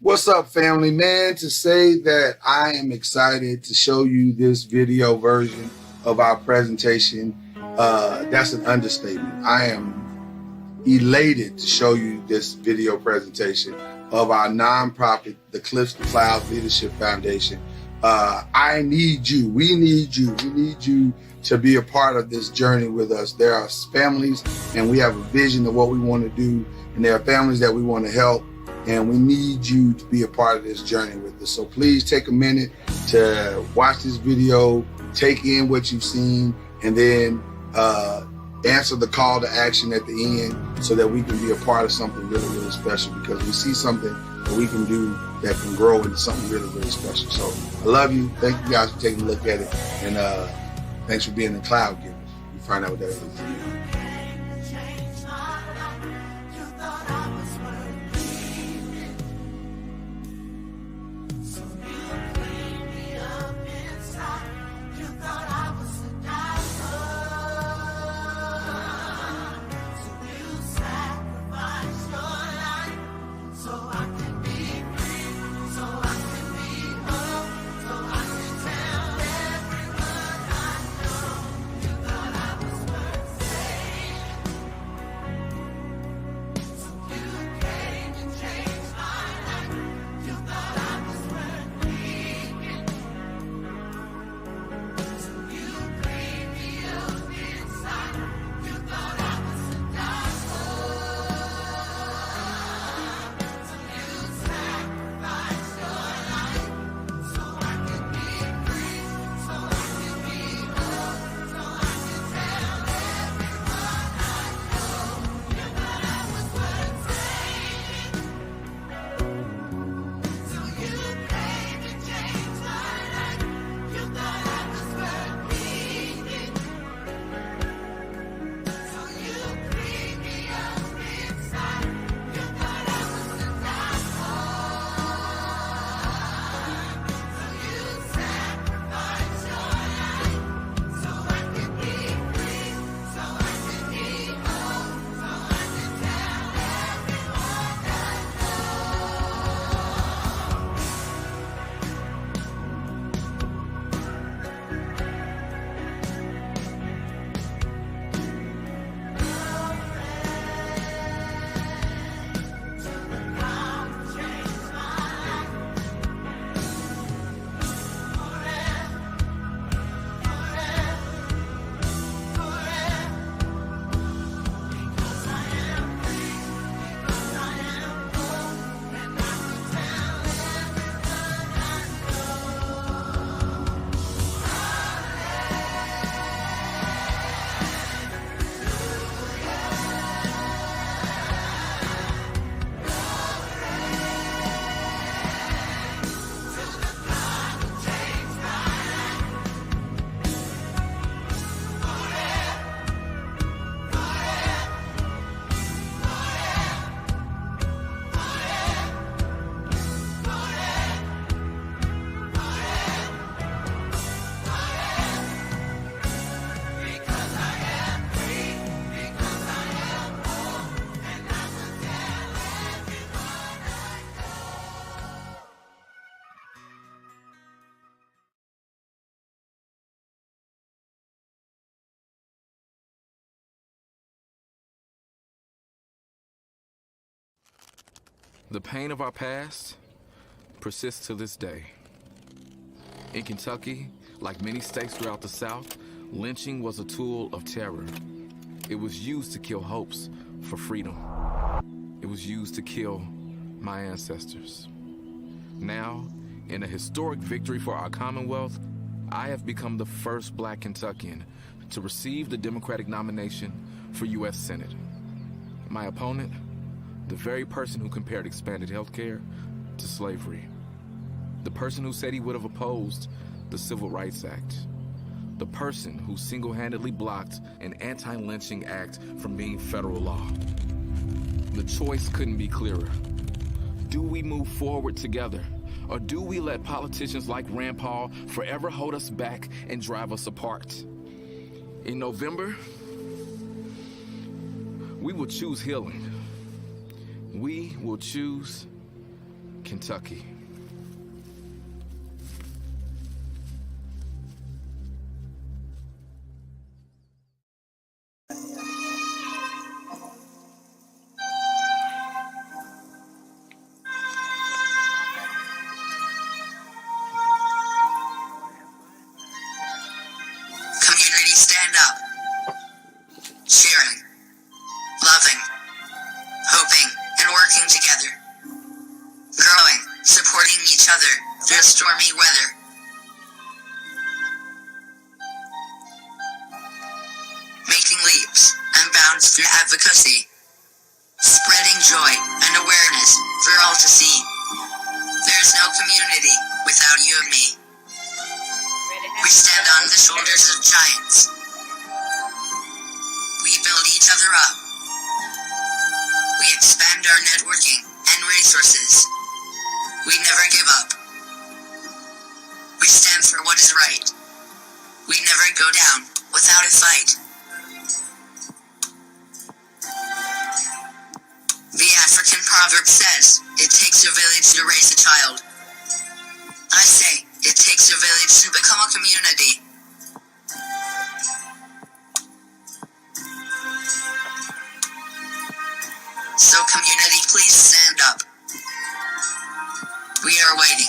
What's up, family? Man, to say that I am excited to show you this video version of our presentation, that's an understatement. I am elated to show you this video presentation of our nonprofit, the Cliffs to Clouds Leadership Foundation. I need you. We need you. We need you to be a part of this journey with us. There are families, and we have a vision of what we want to do, and there are families that we want to help. And we need you to be a part of this journey with us. So please take a minute to watch this video, take in what you've seen, and then answer the call to action at the end so that we can be a part of something really, really special, because we see something that we can do that can grow into something really, really special. So I love you. Thank you guys for taking a look at it. And thanks for being the cloud givers. You find out what that is. The pain of our past persists to this day. In Kentucky, like many states throughout the South, lynching was a tool of terror. It was used to kill hopes for freedom. It was used to kill my ancestors. Now, in a historic victory for our Commonwealth, I have become the first Black Kentuckian to receive the Democratic nomination for U.S. Senate. My opponent, the very person who compared expanded health care to slavery. The person who said he would have opposed the Civil Rights Act. The person who single-handedly blocked an anti-lynching act from being federal law. The choice couldn't be clearer. Do we move forward together, or do we let politicians like Rand Paul forever hold us back and drive us apart? In November, we will choose healing. We will choose Kentucky. Community stand up. Sharing, loving, hoping, and working together. Growing, supporting each other through stormy weather. Making leaps and bounds through advocacy. Spreading joy and awareness for all to see. There's no community without you and me. We stand on the shoulders of giants. We build each other up. We expand our networking and resources. We never give up. We stand for what is right. We never go down without a fight. The African proverb says, it takes a village to raise a child. I say, it takes a village to become a community. So community, please stand up. We are waiting.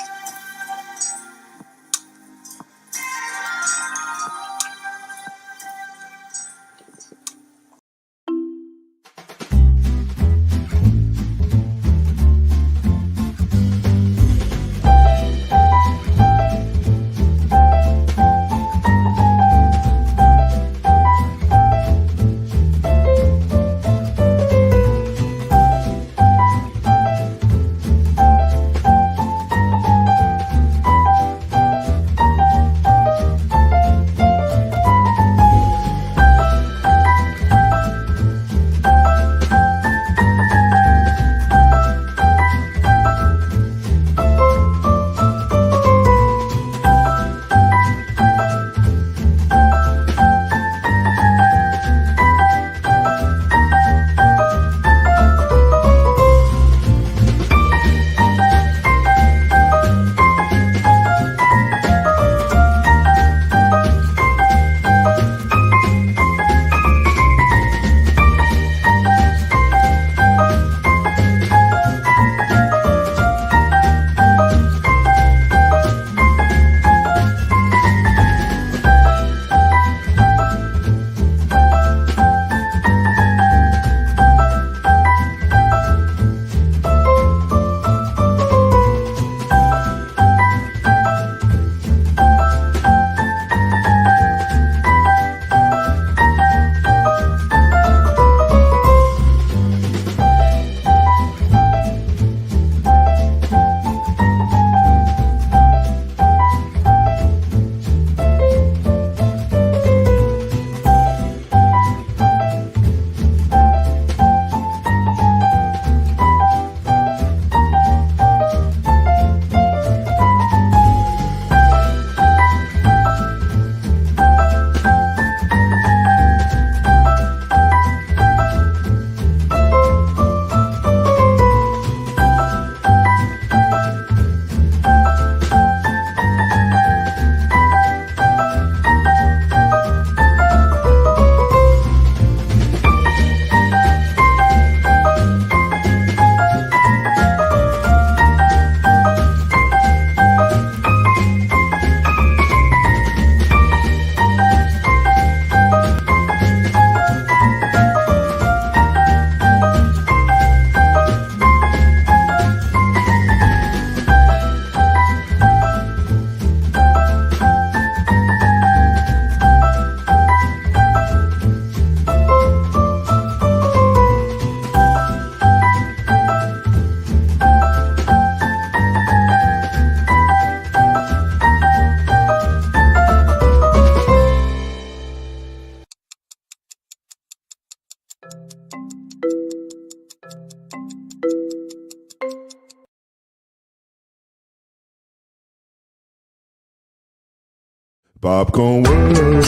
Popcorn World.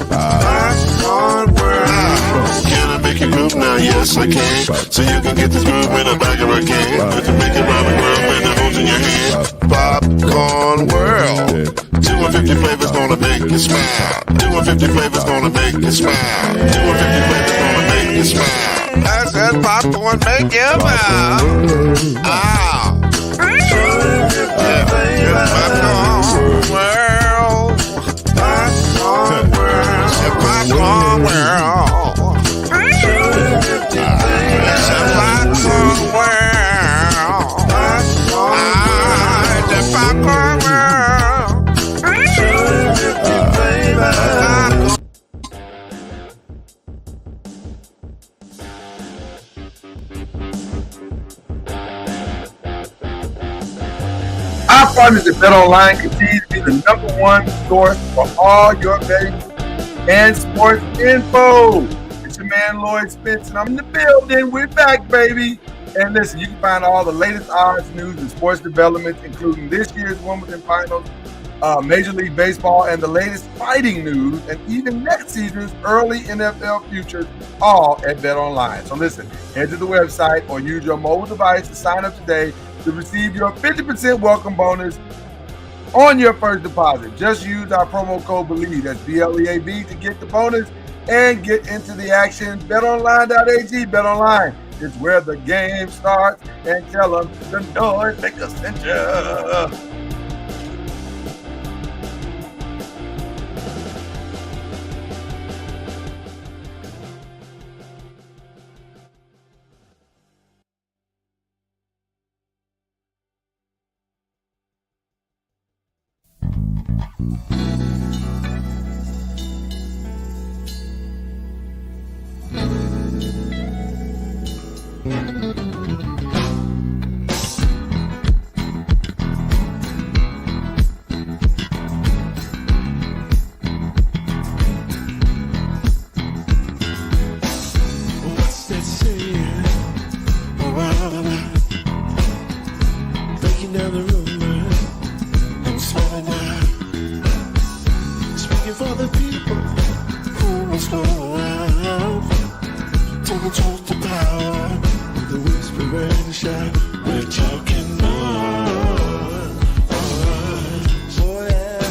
Popcorn World. Can I make you move now? Yes, I can. So you can get this move in the back of a can. I can make it rhyme and whirl when the holes in your hand. Popcorn World. 250 flavors gonna make you smile. 250 flavors gonna make you smile. 250 flavors gonna make you smile. I said popcorn make you smile. Ah. Popcorn World. Popcorn World. Popcorn World. It's a popcorn world. It's a popcorn world. Our partners at BetOnline continue to be the #1 source for all your betting and sports info. It's your man Lloyd Spence, and I'm in the building. We're back, baby. And listen, you can find all the latest odds, news, and sports developments, including this year's Wimbledon Finals, Major League Baseball, and the latest fighting news, and even next season's early NFL futures, all at BetOnline. So listen, head to the website or use your mobile device to sign up today to receive your 50% welcome bonus on your first deposit. Just use our promo code BELIEVE, that's BLEAV, to get the bonus and get into the action. BetOnline.ag, BetOnline. It's where the game starts. And tell them the noise make a center. What's that saying? Breaking down the rumor and smelling out. Speaking for the people who will slow around. Taking towards the power with the whisper and the shout. We're talking noise. Oh yeah,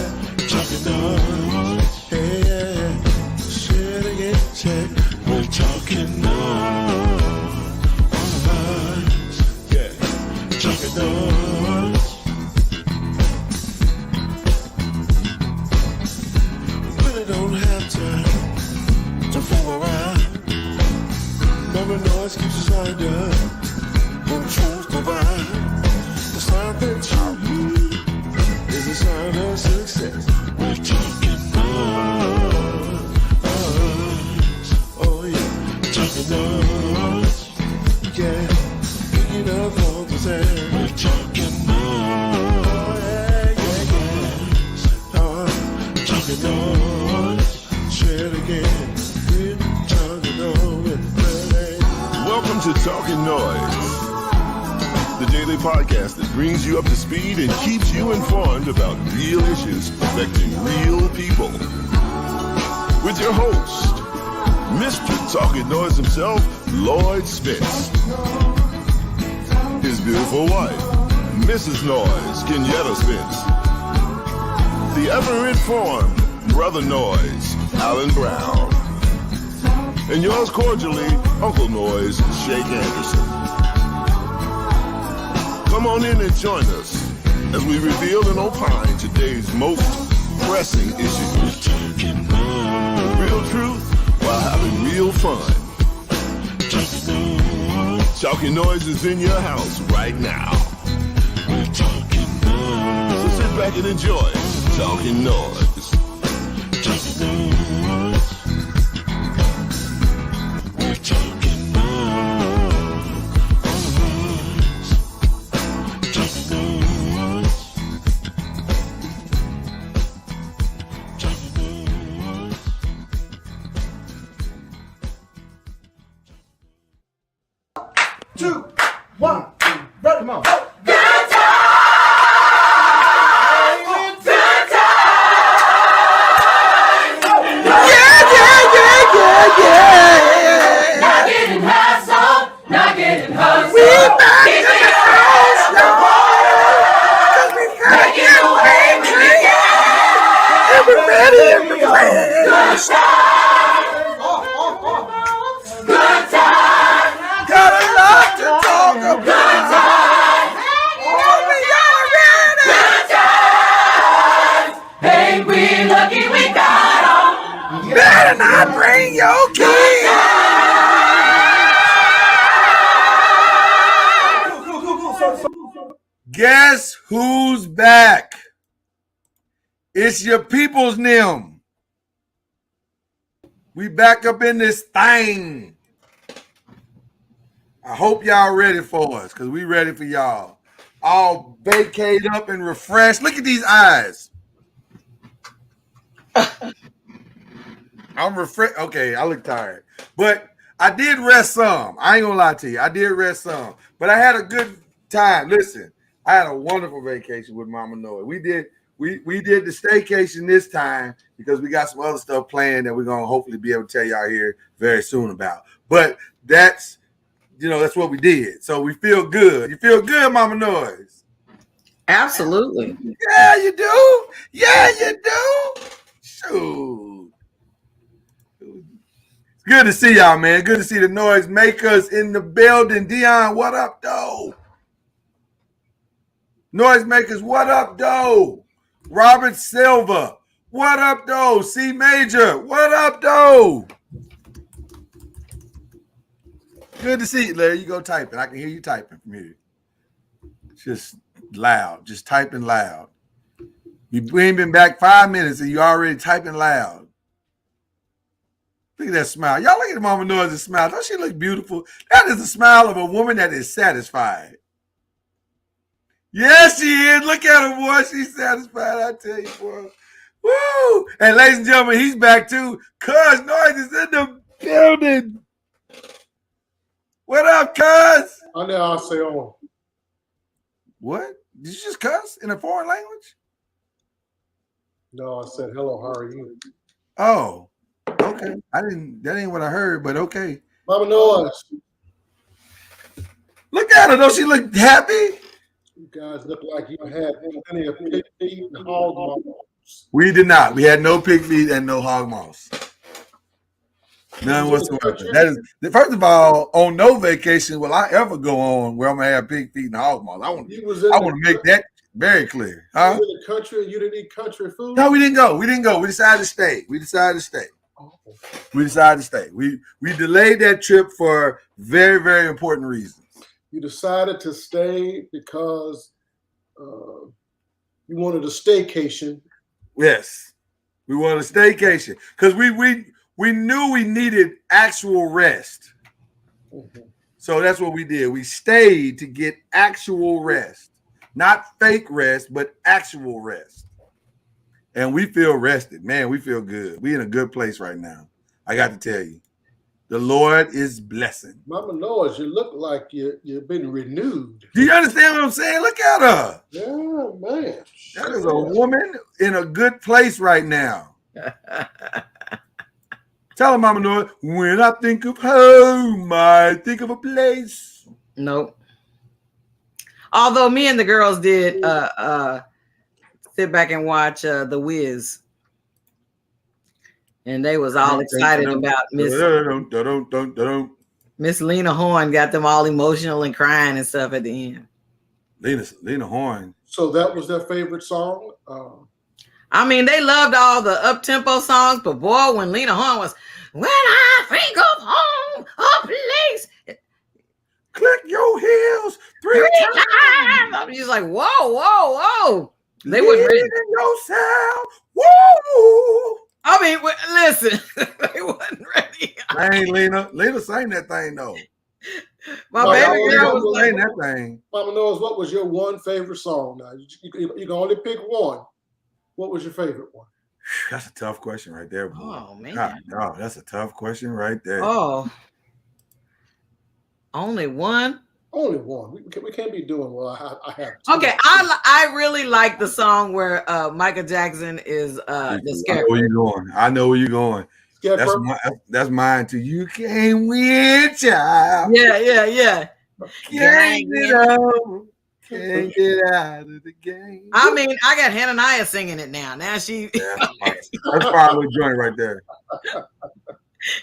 talking noise. Hey, yeah. Say it again, say we're talking noise. Yeah, talking noise. Really don't have time to fool around. Never noise keeps us under. When truth divine, the sign that you need is a sign of success. We're talking noise. Oh yeah, talking noise. Yeah, picking up all the same. We're talking noise. Oh yeah. Talking noise. Say it again. We're talking noise. Welcome to Talkin NOIZ, the daily podcast that brings you up to speed and keeps you informed about real issues affecting real people. With your host, Mr. Talkin NOIZ himself, Lloyd Spence. His beautiful wife, Mrs. Noise, Kenyatta Spence. The ever-informed Brother Noise, Alan Brown. And yours cordially, Uncle Noise, Shake Anderson. Come on in and join us as we reveal and opine today's most pressing issues. Real truth while having real fun. Talkin NOIZ is in your house right now. So sit back and enjoy Talkin NOIZ. We're talking noise. 2, 1, ready, come on. Not getting hustled, not getting hustled. We back in the house, Making a way when we can. everybody in the place. Good time, Got a lot to talk about. good time, good time. Ain't we lucky we got 'em? Better not bring your kids. Guess who's back? It's your people's NIM. We back up in this thing. I hope y'all ready for us, because we ready for y'all. All vacate up and refreshed. Look at these eyes. I'm refreshed. Okay, I look tired. But I did rest some. I ain't gonna lie to you. I did rest some. But I had a good time. Listen, I had a wonderful vacation with Mama Noah. We did the staycation this time because we got some other stuff planned that we're gonna hopefully be able to tell y'all here very soon about. But that's what we did. So we feel good. You feel good, Mama Noise? Absolutely. Yeah, you do. Yeah, you do. Shoot. It's good to see y'all, man. Good to see the noise makers in the building. Dion, what up, though? Noise makers, what up, though? Robert Silva, what up, though? C Major, what up, though? Good to see you, Larry. You go typing. I can hear you typing from here. Just loud. Just typing loud. We ain't been back 5 minutes and you already typing loud. Look at that smile. Y'all look at Mama Noise's smile. Don't she look beautiful? That is the smile of a woman that is satisfied. Yes, she is. Look at her, boy. She's satisfied. I tell you, boy. Woo! And ladies and gentlemen, he's back too. Cuz Noise is in the building. What up, cuz? 안녕하세요. What? Did you just cuss in a foreign language? No, I said hello. How are you? Oh, okay. That ain't what I heard, but okay. Mama Noise. Look at her. Don't she look happy? You guys look like you had plenty of pig feet and hog moss. We did not. We had no pig feet and no hog moss. None whatsoever. That is, first of all, on no vacation will I ever go on where I'm gonna have pig feet and hog moss. I want to make that very clear. Huh? You was in the country and you didn't eat country food? No, we didn't go. We decided to stay. We decided to stay. We delayed that trip for very, very important reasons. You decided to stay because you wanted a staycation. Yes, we wanted a staycation because we knew we needed actual rest. Mm-hmm. So that's what we did. We stayed to get actual rest, not fake rest, but actual rest. And we feel rested, man. We feel good. We in a good place right now. I got to tell you, the Lord is blessing. Mama Noise, you look like you've been renewed. Do you understand what I'm saying? Look at her. Yeah, man. That is a woman in a good place right now. Tell her, Mama Noah, when I think of home, I think of a place. Nope. Although me and the girls did sit back and watch The Wiz. And they was all excited about Miss Lena Horne, got them all emotional and crying and stuff at the end. Lena Horne. So that was their favorite song? I mean, they loved all the up-tempo songs, but boy, when Lena Horne was, when I think of home, a place. Click your heels three times. I'm just like, whoa. They wouldn't ready. Yourself. Whoa. I mean, listen, they wasn't ready. Dang, Lena. Lena sang that thing, though. My baby girl was saying that thing. Mama Noise, what was your one favorite song? Now, you can only pick one. What was your favorite one? That's a tough question right there, boy. Oh, man. God, that's a tough question right there. Oh. Only one? Only one. We can't be doing well. I have two. Okay, I really like the song where Michael Jackson is the I know Scarecrow. where you're going. I know where you're going. That's mine too. You can't win, child. Yeah. Can't get out. Can't get out of the game. I mean, I got Hananiah singing it now. Now she. That's fire little joint right there.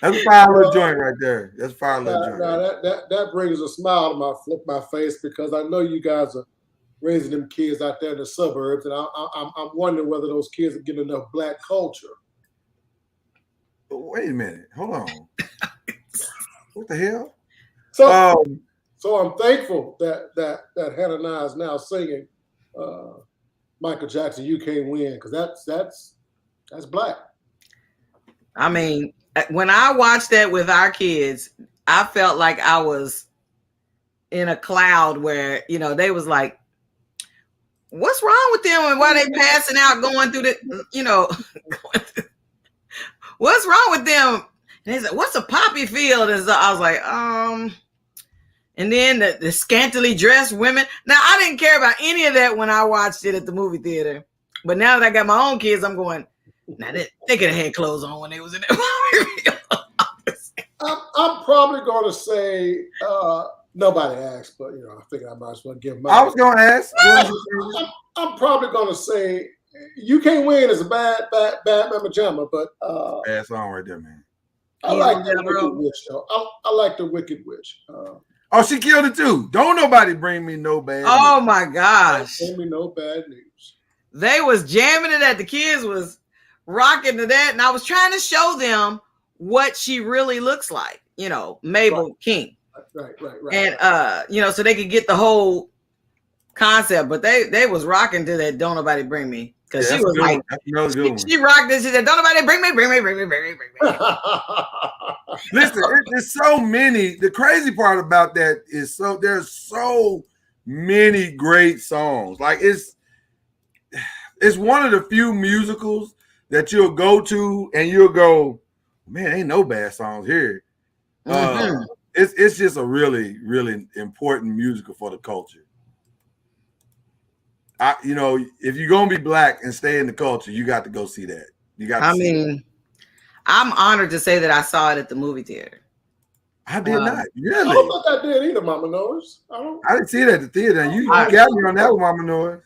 That's a fire little joint right there. That's fire little joint. That brings a smile to my face because I know you guys are raising them kids out there in the suburbs, and I'm wondering whether those kids are getting enough Black culture. Wait a minute. Hold on. What the hell? So I'm thankful that Hananiah is now singing Michael Jackson, "You Can't Win," because that's Black. I mean, when I watched that with our kids, I felt like I was in a cloud where, they was like, what's wrong with them and why they passing out going through the, what's wrong with them? And they said, what's a poppy field? And so I was like, and then the scantily dressed women. Now, I didn't care about any of that when I watched it at the movie theater. But now that I got my own kids, I'm going, now they could have had clothes on when they was in that movie. I'm probably going to say, nobody asked, but I think I might as well give my. I was going to ask. I'm probably going to say, "You Can't Win" is a bad Mama Jamma, but bad song right there, man. I like the Wicked Witch, though. I like the Wicked Witch. Oh, she killed it too. Don't nobody bring me no bad. Oh my gosh! Bring me no bad news. They was jamming it at the kids was rocking to that, and I was trying to show them what she really looks like. Mabel King. Right. And so they could get the whole concept, but they was rocking to that. Don't nobody bring me, because she was like, she rocked this. She said, "Don't nobody bring me." Listen, there's so many. The crazy part about that is there's so many great songs. Like it's one of the few musicals that you'll go to and you'll go, man, ain't no bad songs here. Mm-hmm. It's just a really, really important musical for the culture. If you're gonna be Black and stay in the culture, you got to go see that. You got. I'm honored to say that I saw it at the movie theater. I did not. Really? I don't think I did either, Mama Noise. I didn't see it at the theater. You got me on that one, Mama Noise.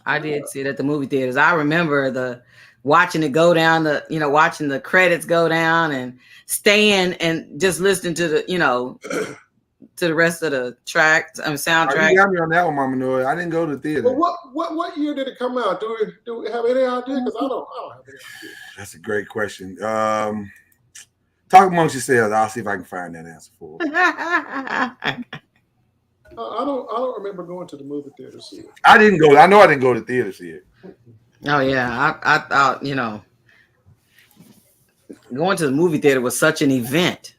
I did see it at the movie theaters. I remember watching it go down, watching the credits go down and staying and just listening to the, to the rest of the soundtrack. You got me on that one, Mama Noise. I didn't go to the theater. Well, what year did it come out? Do we have any idea? Because I don't have any idea. That's a great question. Talk amongst yourselves. I'll see if I can find that answer for you. I don't remember going to the movie theater to see it. I didn't go. I know I didn't go to the theater to see it. Oh yeah, I thought going to the movie theater was such an event.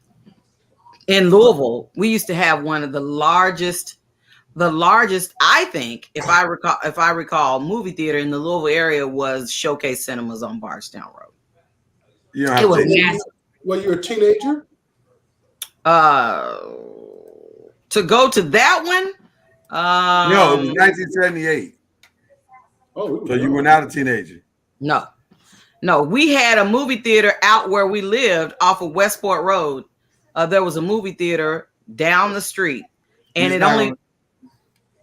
In Louisville, we used to have one of the largest, I think, if I recall, movie theater in the Louisville area was Showcase Cinemas on Bardstown Road. It was massive. Were you a teenager? To go to that one? No, it was 1978. Oh, so you were not a teenager? No, we had a movie theater out where we lived off of Westport Road. There was a movie theater down the street, and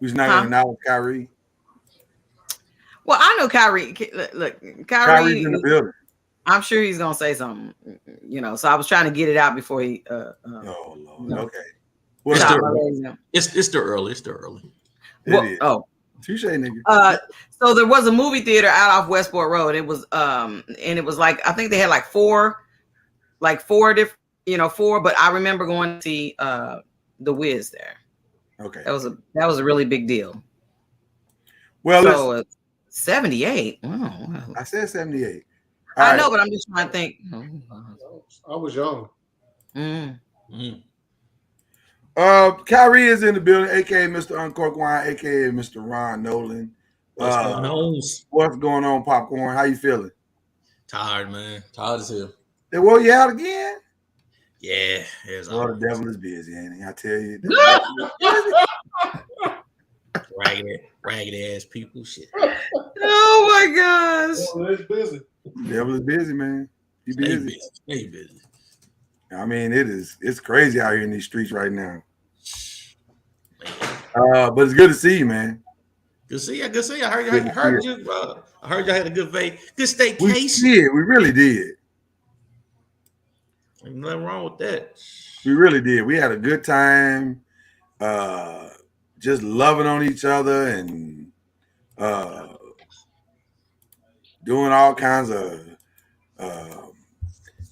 Who's not going to know Kyrie? Well, I know Kyrie. Look, Kyrie's in the building. I'm sure he's gonna say something, So I was trying to get it out before he. Oh Lord. Okay. It's still early. It's still early. Touche, nigga. So there was a movie theater out off Westport Road. It was and it was like, I think they had like four different, but I remember going to see the Wiz there. Okay. That was a really big deal. Well, so 78. Wow. I said 78. I know, but I'm just trying to think. I was young. Kyrie is in the building, aka Mr. Uncork Wine, aka Mr. Ron Nolan. What's going on, Popcorn? How you feeling? Tired, man. Tired as hell. They wore you out again? Yeah, there's Well, the devil is busy, Annie. I tell you. ragged ass people. Shit. Oh my gosh. Well, it's busy. The devil is busy, man. He busy. Stay busy. I mean, it's crazy out here in these streets right now. Man. But it's good to see you, man. Good to see you. Good to see you. I heard you. I heard y'all had a good staycation. We did. We really did. Ain't nothing wrong with that. We really did. We had a good time, just loving on each other and doing all kinds of.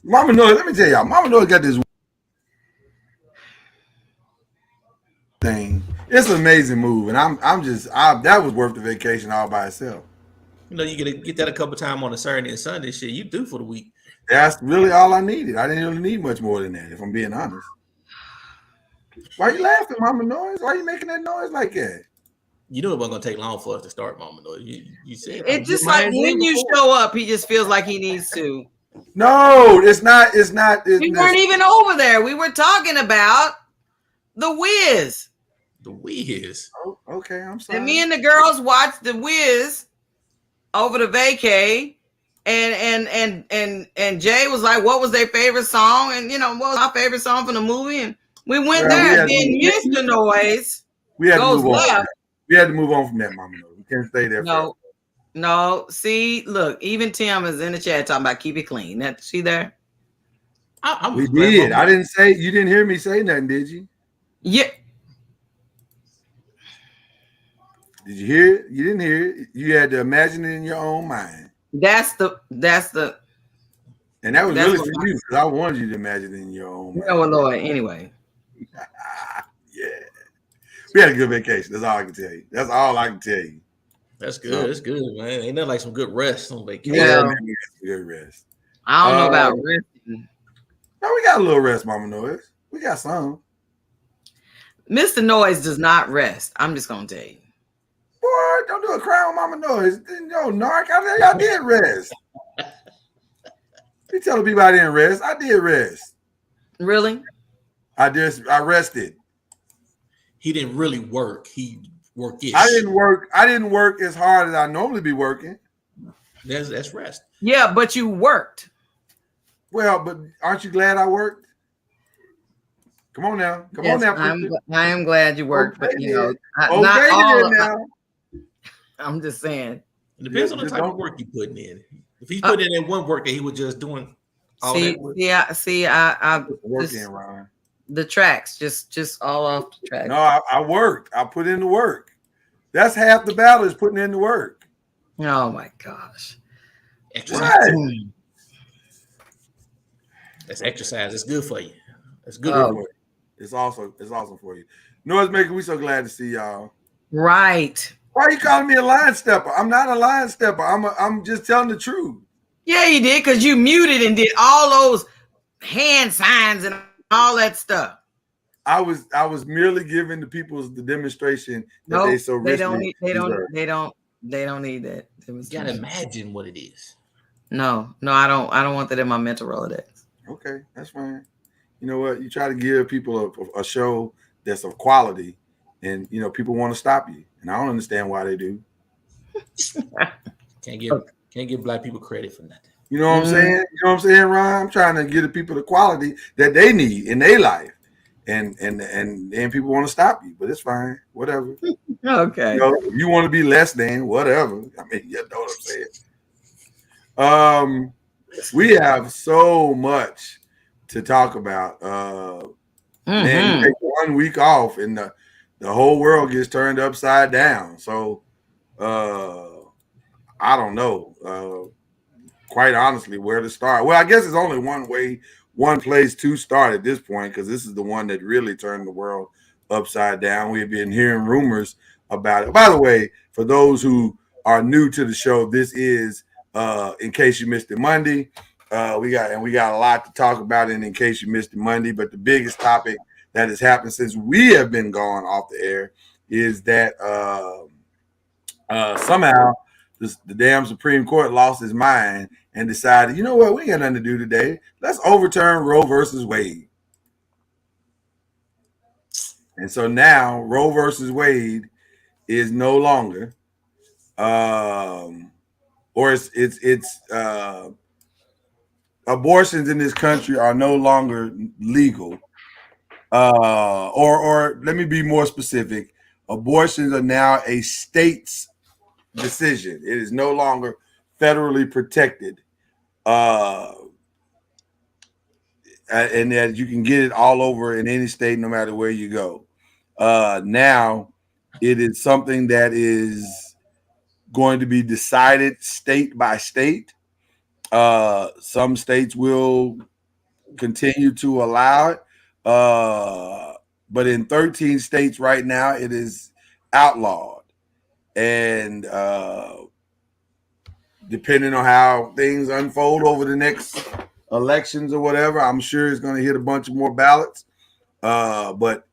Mama Noise, let me tell y'all, Mama Noise got this thing. It's an amazing move, and that was worth the vacation all by itself. You know, you get that a couple times on a Saturday and Sunday. Shit, you do for the week. That's really all I needed. I didn't really need much more than that, if I'm being honest. Why you laughing, Mama Noise? Why you making that noise like that? You knew it wasn't gonna take long for us to start, Mama Noise. You said It's just like when you show up, he just feels like he needs to. No, it's not. We weren't even over there. We were talking about The Wiz. The Wiz. Oh, okay, I'm sorry. And me and the girls watched The Wiz over the vacay. And Jay was like, what was their favorite song? And what was our favorite song from the movie? And we went there. And then Mr. Noise goes left. We had to move on from that, Mama. We can't stay there. No. See, look, even Tim is in the chat talking about keep it clean. See there? We did. I didn't say, you didn't hear me say nothing, did you? Yeah. Did you hear it? You didn't hear it. You had to imagine it in your own mind. That's the and that was really for you, because I wanted you to imagine it in your own mind. Oh Lord, anyway. Yeah. We had a good vacation. That's all I can tell you. That's all I can tell you. That's good. That's good, man. Ain't that like some good rest on vacation? Yeah, man, good rest. I don't know about resting. No, we got a little rest, Mama Noise. We got some. Mr. Noise does not rest. I'm just gonna tell you. Boy, don't do a crime, Mama Noise. Yo, narc, I did rest. You telling people I didn't rest? I did rest. Really? I rested. He didn't really work. He worked. I didn't work as hard as I normally be working. That's rest. Yeah, but you worked. Well, but aren't you glad I worked? Come on now. Come on now. I am glad you worked, but not all. I'm just saying. It depends on the type of work you're putting in. If he's putting in one work that he was just doing all that work. Yeah, I working, Ryan. The tracks, just all off the track. No, I worked. I put in the work. That's half the battle is putting in the work. Oh my gosh. Exercise. Right. That's exercise. It's good for you. It's good for you. It's awesome for you. Noise Maker, we so glad to see y'all. Right. Why are you calling me a line stepper? I'm not a line stepper. I'm just telling the truth. Yeah, you did, because you muted and did all those hand signs and all that stuff. I was merely giving the people the demonstration that they so richly they don't need that. You gotta imagine what it is. No, I don't want that in my mental Rolodex. Okay, that's fine. You know what? You try to give people a show that's of quality, and people want to stop you, and I don't understand why they do. Can't give black people credit for nothing. You know what I'm saying? You know what I'm saying, Ron? I'm trying to give the people the quality that they need in their life, and people want to stop you, but it's fine, whatever. Okay. If you want to be less than, whatever. I mean, you know what I'm saying. We have so much to talk about. Man, you take 1 week off, and the whole world gets turned upside down. So, I don't know. Quite honestly, where to start. Well, I guess it's only one place to start at this point, because this is the one that really turned the world upside down. We've been hearing rumors about it. By the way, for those who are new to the show, this is in case you missed it Monday. We got a lot to talk about in case you missed it Monday. But the biggest topic that has happened since we have been gone off the air is that somehow the damn Supreme Court lost his mind and decided, you know what, we ain't got nothing to do today. Let's overturn Roe versus Wade. And so now Roe versus Wade is no longer, or it's abortions in this country are no longer legal. Or let me be more specific. Abortions are now a state's decision. It is no longer federally protected. And that you can get it all over in any state, no matter where you go. Now, it is something that is going to be decided state by state. Some states will continue to allow it, but in 13 states right now, it is outlawed. And depending on how things unfold over the next elections or whatever, I'm sure it's going to hit a bunch of more ballots. But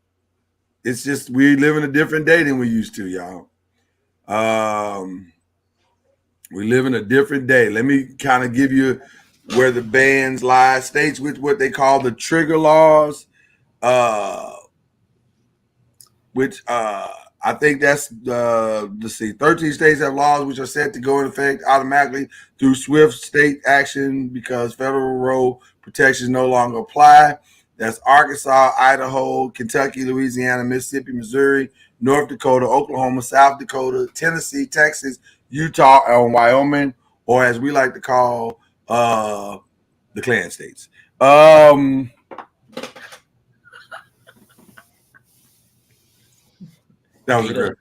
it's just we live in a different day than we used to, y'all. We live in a different day. Let me kind of give you where the bans lie. States with what they call the trigger laws, which I think that's let's see, 13 states have laws which are set to go in effect automatically through swift state action because federal road protections no longer apply. That's Arkansas, Idaho, Kentucky, Louisiana, Mississippi, Missouri, North Dakota, Oklahoma, South Dakota, Tennessee, Texas, Utah, and Wyoming, or as we like to call the Klan states. That was aggressive.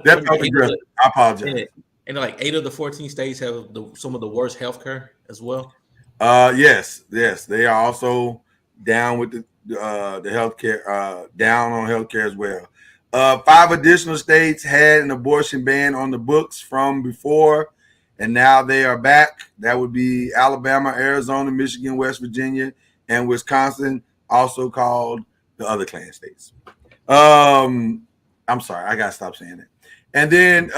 That felt aggressive. I apologize. And like 8 of the 14 states have some of the worst healthcare as well. Yes, they are also down with the healthcare, down on healthcare as well. 5 additional states had an abortion ban on the books from before, and now they are back. That would be Alabama, Arizona, Michigan, West Virginia, and Wisconsin, also called the other Klan states. I'm sorry, I gotta stop saying it. And then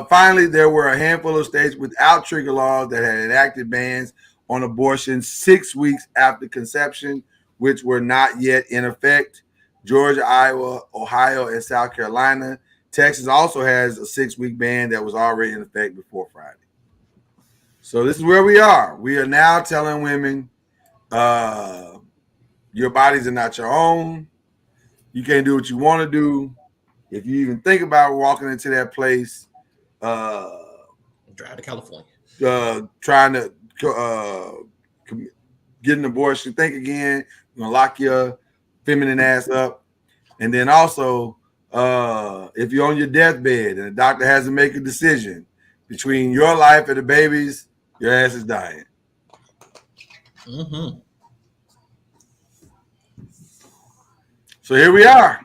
finally, there were a handful of states without trigger laws that had enacted bans on abortion 6 weeks after conception, which were not yet in effect. Georgia, Iowa, Ohio, and South Carolina. Texas also has a 6-week ban that was already in effect before Friday. So this is where we are. We are now telling women, your bodies are not your own. You can't do what you want to do. If you even think about walking into that place, drive to California, trying to get an abortion, think again. You're gonna lock your feminine ass up. And then also, if you're on your deathbed and the doctor has to make a decision between your life and the baby's, your ass is dying. Mm-hmm. So here we are.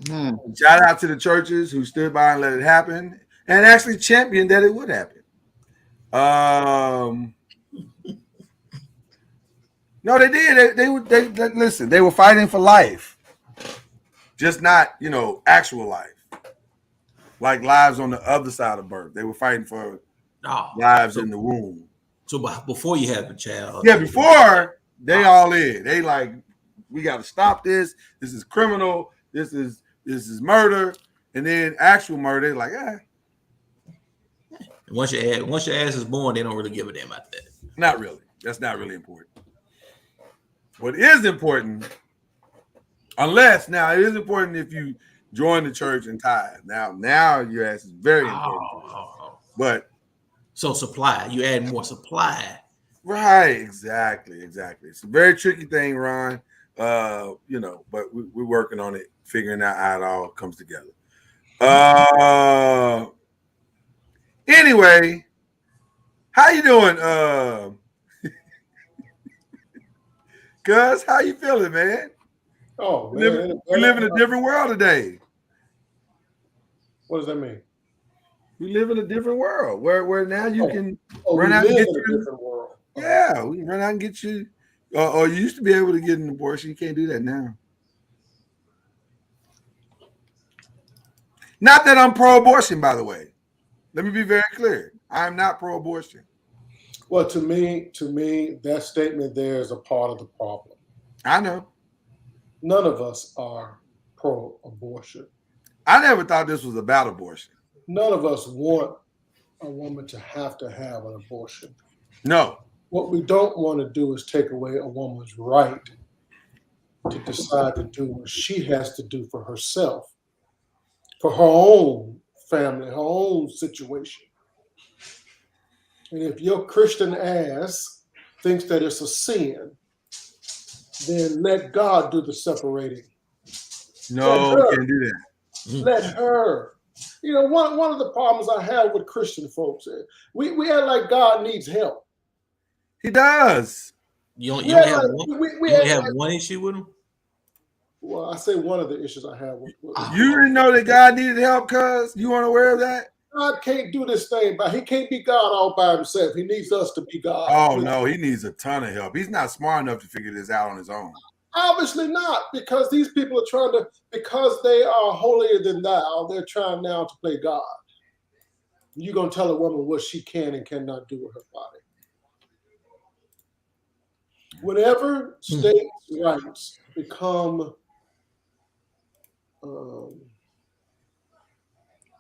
Shout out to the churches who stood by and let it happen and actually championed that it would happen. No, they did. They listen. They were fighting for life, just not actual life, like lives on the other side of birth. They were fighting for lives in the womb. So before you have a child, yeah, before they all in, they like, we got to stop this. This is criminal. This is murder. And then actual murder, like, Once your ass is born, they don't really give a damn about that. Not really. That's not really important. What is important, unless now it is important if you join the church and tithe. Now your ass is very important. But so supply, you add more supply. Right, exactly. It's a very tricky thing, Ron. But we're working on it, figuring out how it all comes together. Anyway, how you doing? Cuz, how you feeling, man? Oh, man. We live in a different world today. What does that mean? We live in a different world where now you can run out and get you. Different world. Yeah, we can run out and get you. Or you used to be able to get an abortion. You can't do that now. Not that I'm pro-abortion, by the way. Let me be very clear. I'm not pro-abortion. Well, to me, that statement there is a part of the problem. I know. none of us are pro-abortion. I never thought this was about abortion. None of us want a woman to have an abortion. No. What we don't want to do is take away a woman's right to decide to do what she has to do for herself, for her own family, her own situation. And if your Christian ass thinks that it's a sin, then let God do the separating. No, we can't do that. Let her. You know, one of the problems I have with Christian folks is we act like God needs help. He does. You only have one issue with him? Well, I say one of the issues I have with you didn't know that God needed help, cuz? You weren't aware of that? God can't do this thing, but he can't be God all by himself. He needs us to be God. Oh, no, he needs a ton of help. He's not smart enough to figure this out on his own. Obviously not, because these people are trying to, because they are holier than thou, they're trying now to play God. You're going to tell a woman what she can and cannot do with her body. Whenever states' rights become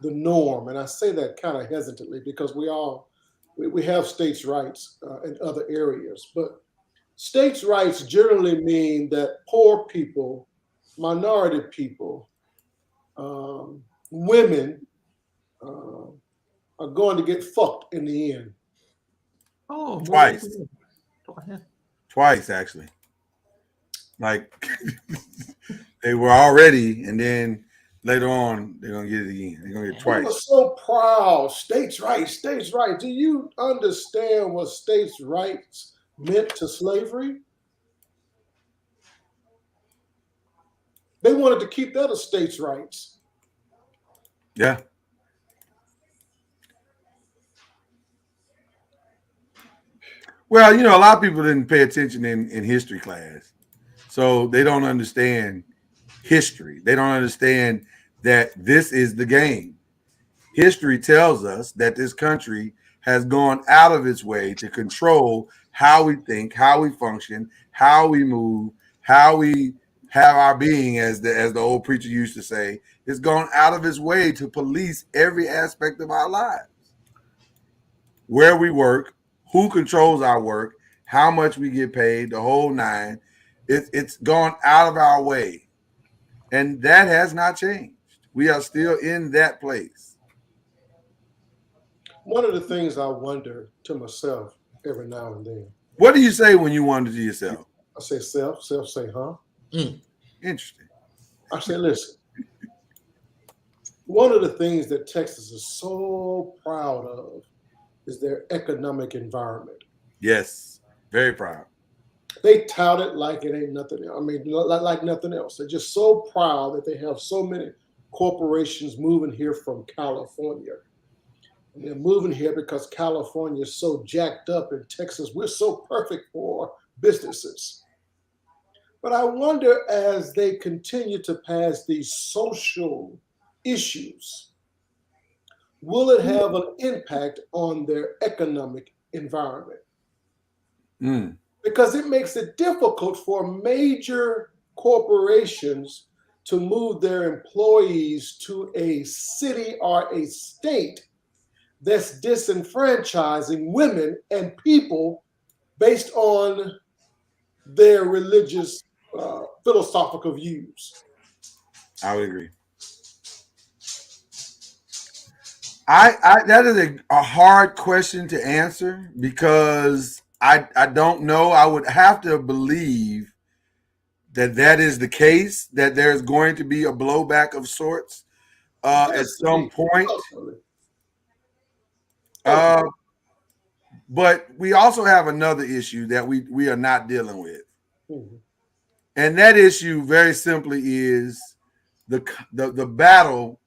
the norm, and I say that kind of hesitantly because we have states' rights in other areas, but states' rights generally mean that poor people, minority people, women are going to get fucked in the end. Oh, twice. Twice, actually. Like they were already, and then later on, they're going to get it again. They're going to get it twice. We were so proud. States' rights, states' rights. Do you understand what states' rights meant to slavery? They wanted to keep that as states' rights. Yeah. Well, you know, a lot of people didn't pay attention in history class. So they don't understand history. They don't understand that this is the game. History tells us that this country has gone out of its way to control how we think, how we function, how we move, how we have our being, as the old preacher used to say. It's gone out of its way to police every aspect of our lives. Where we work, who controls our work, how much we get paid, the whole nine. It's gone out of our way. And that has not changed. We are still in that place. One of the things I wonder to myself every now and then. What do you say when you wonder to yourself? I say self say, huh? Interesting. I say, listen, one of the things that Texas is so proud of is their economic environment. Yes, very proud. They tout it like it ain't nothing else. I mean, like nothing else. They're just so proud that they have so many corporations moving here from California. And they're moving here because California is so jacked up, in Texas we're so perfect for businesses. But I wonder, as they continue to pass these social issues, will it have an impact on their economic environment? Because it makes it difficult for major corporations to move their employees to a city or a state that's disenfranchising women and people based on their religious, philosophical views. I would agree. That is a hard question to answer because I don't know. I would have to believe that is the case, that there's going to be a blowback of sorts at some point. But we also have another issue that we are not dealing with. Mm-hmm. And that issue very simply is the battle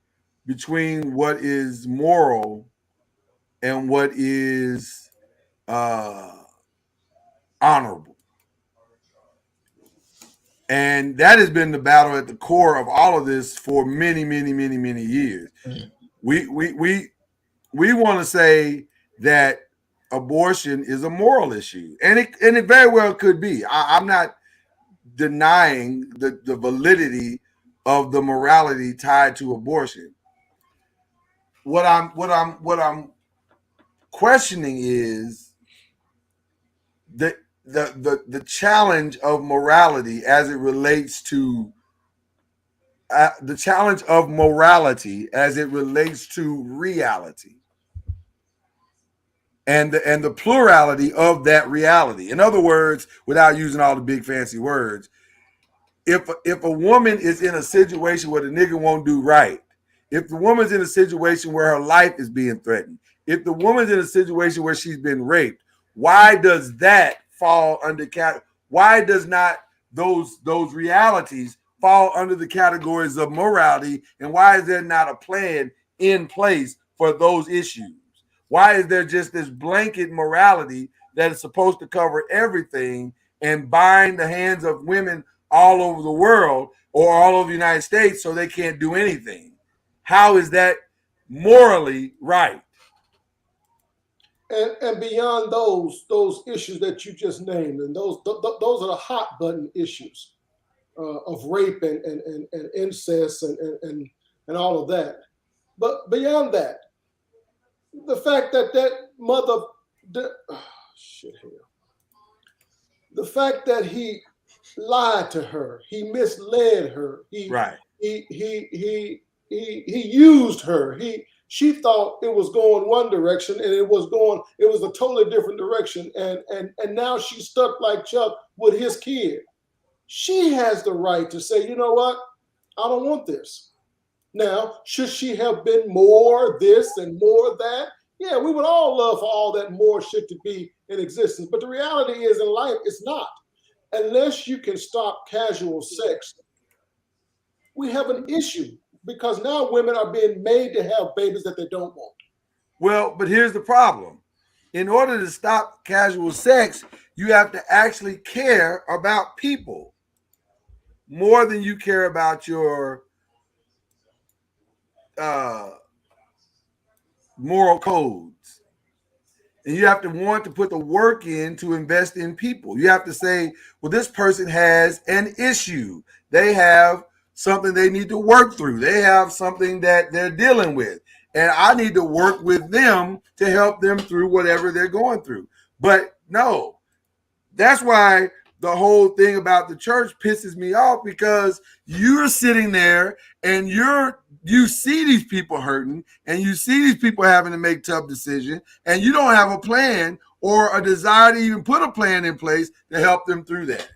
between what is moral and what is honorable. And that has been the battle at the core of all of this for many, many, many, many years. We want to say that abortion is a moral issue, and it very well could be. I'm not denying the validity of the morality tied to abortion. What I'm questioning is the challenge of morality as it relates to the challenge of morality as it relates to reality, and the plurality of that reality. In other words, without using all the big fancy words, if a woman is in a situation where the nigga won't do right, if the woman's in a situation where her life is being threatened, if the woman's in a situation where she's been raped, why does that fall under why does not those realities fall under the categories of morality, and why is there not a plan in place for those issues? Why is there just this blanket morality that is supposed to cover everything and bind the hands of women all over the world or all over the United States so they can't do anything? How is that morally right? And beyond those issues that you just named, and those are the hot button issues of rape and incest and all of that. But beyond that, the fact that mother, the fact that he lied to her, he misled her, he used her, she thought it was going one direction and it was a totally different direction, and now she's stuck like Chuck with his kid. She has the right to say, you know what, I don't want this. Now, should she have been more this and more that? Yeah, we would all love for all that more shit to be in existence. But the reality is, in life, it's not. Unless you can stop casual sex, we have an issue, because now women are being made to have babies that they don't want. Well, but here's the problem. In order to stop casual sex, you have to actually care about people more than you care about your moral codes. And you have to want to put the work in to invest in people. You have to say, well, this person has an issue. They have something they need to work through. They have something that they're dealing with. And I need to work with them to help them through whatever they're going through. But no, that's why the whole thing about the church pisses me off, because you're sitting there and you see these people hurting and you see these people having to make tough decisions, and you don't have a plan or a desire to even put a plan in place to help them through that.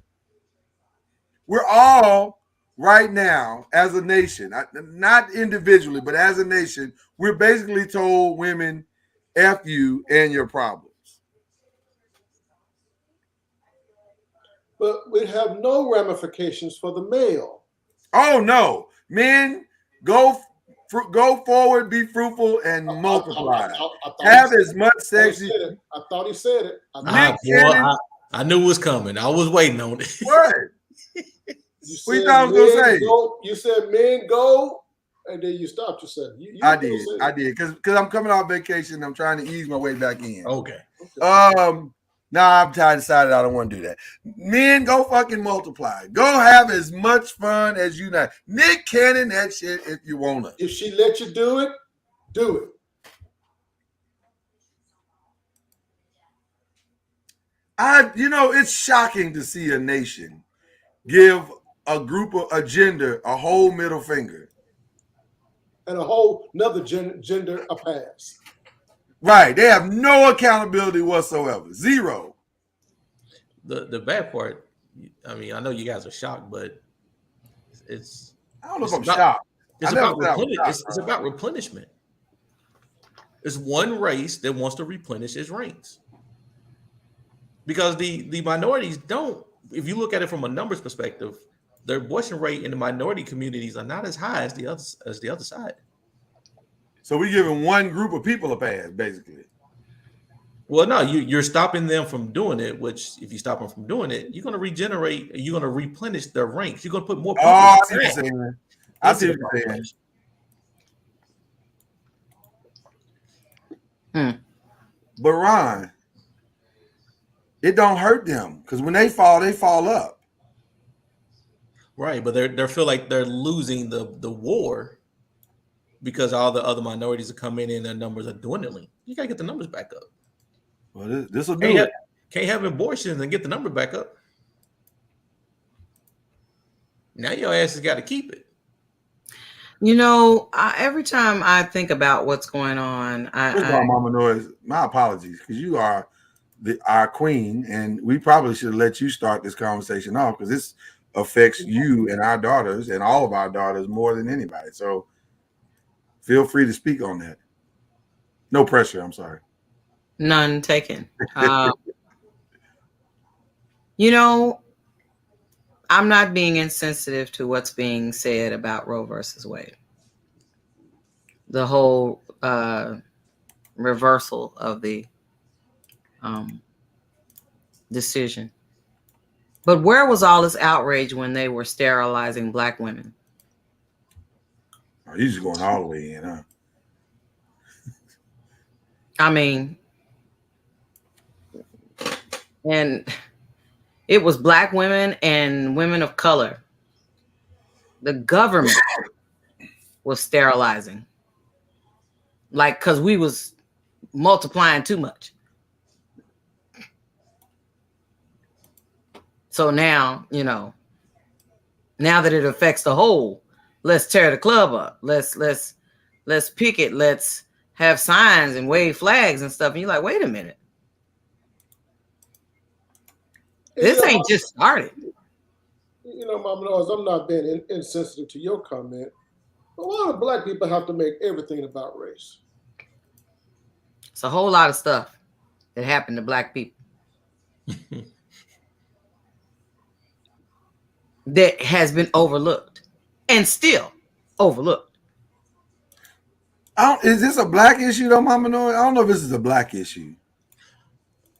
We're all right now as a nation, not individually, but as a nation, we're basically told women, F you and your problems. But we have no ramifications for the male. Oh no, men, go forward, be fruitful, and multiply. Have as much sex. I thought he said it. I knew it was coming. I was waiting on it. What? What you thought I was gonna say? You said men go, and then you stopped yourself. I did, because I'm coming off vacation. I'm trying to ease my way back in. Okay. Nah, I'm decided I don't want to do that. Men, go fucking multiply. Go have as much fun as you know. Nick Cannon that shit if you want to. If she let you do it, do it. It's shocking to see a nation give a gender a whole middle finger. And a whole another gender a pass. Right. They have no accountability whatsoever. Zero. The bad part, I mean, I know you guys are shocked, but it's I don't know if I'm shocked. It's about replenishment. It's one race that wants to replenish its ranks. Because the minorities don't, if you look at it from a numbers perspective, the abortion rate in the minority communities are not as high as the other side. So we're giving one group of people a pass, basically. Well, no, you're stopping them from doing it, which if you stop them from doing it, you're going to regenerate, you're going to replenish their ranks. You're going to put more people. I see what you're saying. I see what you're saying. But Ron, it don't hurt them, because when they fall up. Right, but they feel like they're losing the war because all the other minorities are coming in and their numbers are dwindling. You gotta get the numbers back up. Well, this will Can't do have, it. can't have abortions and get the number back up. Now your ass has got to keep it. You know, every time I think about what's going on, First of all, Mama Noise, my apologies, because you are our queen, and we probably should let you start this conversation off because this affects you and our daughters and all of our daughters more than anybody. So feel free to speak on that. No pressure. I'm sorry. None taken. You know, I'm not being insensitive to what's being said about Roe versus Wade. The whole reversal of the decision. But where was all this outrage when they were sterilizing Black women? Oh, you're just going all the way in, huh? I mean, and it was Black women and women of color. The government was sterilizing. Like, because we was multiplying too much. So now, you know, now that it affects the whole, let's tear the club up. Let's picket. Let's have signs and wave flags and stuff. And you're like, wait a minute. This ain't just started. You know, Mama Noise, I'm not being insensitive to your comment. A lot of Black people have to make everything about race. It's a whole lot of stuff that happened to Black people that has been overlooked and still overlooked. Is this a Black issue though, Mama Noise? I don't know if this is a Black issue.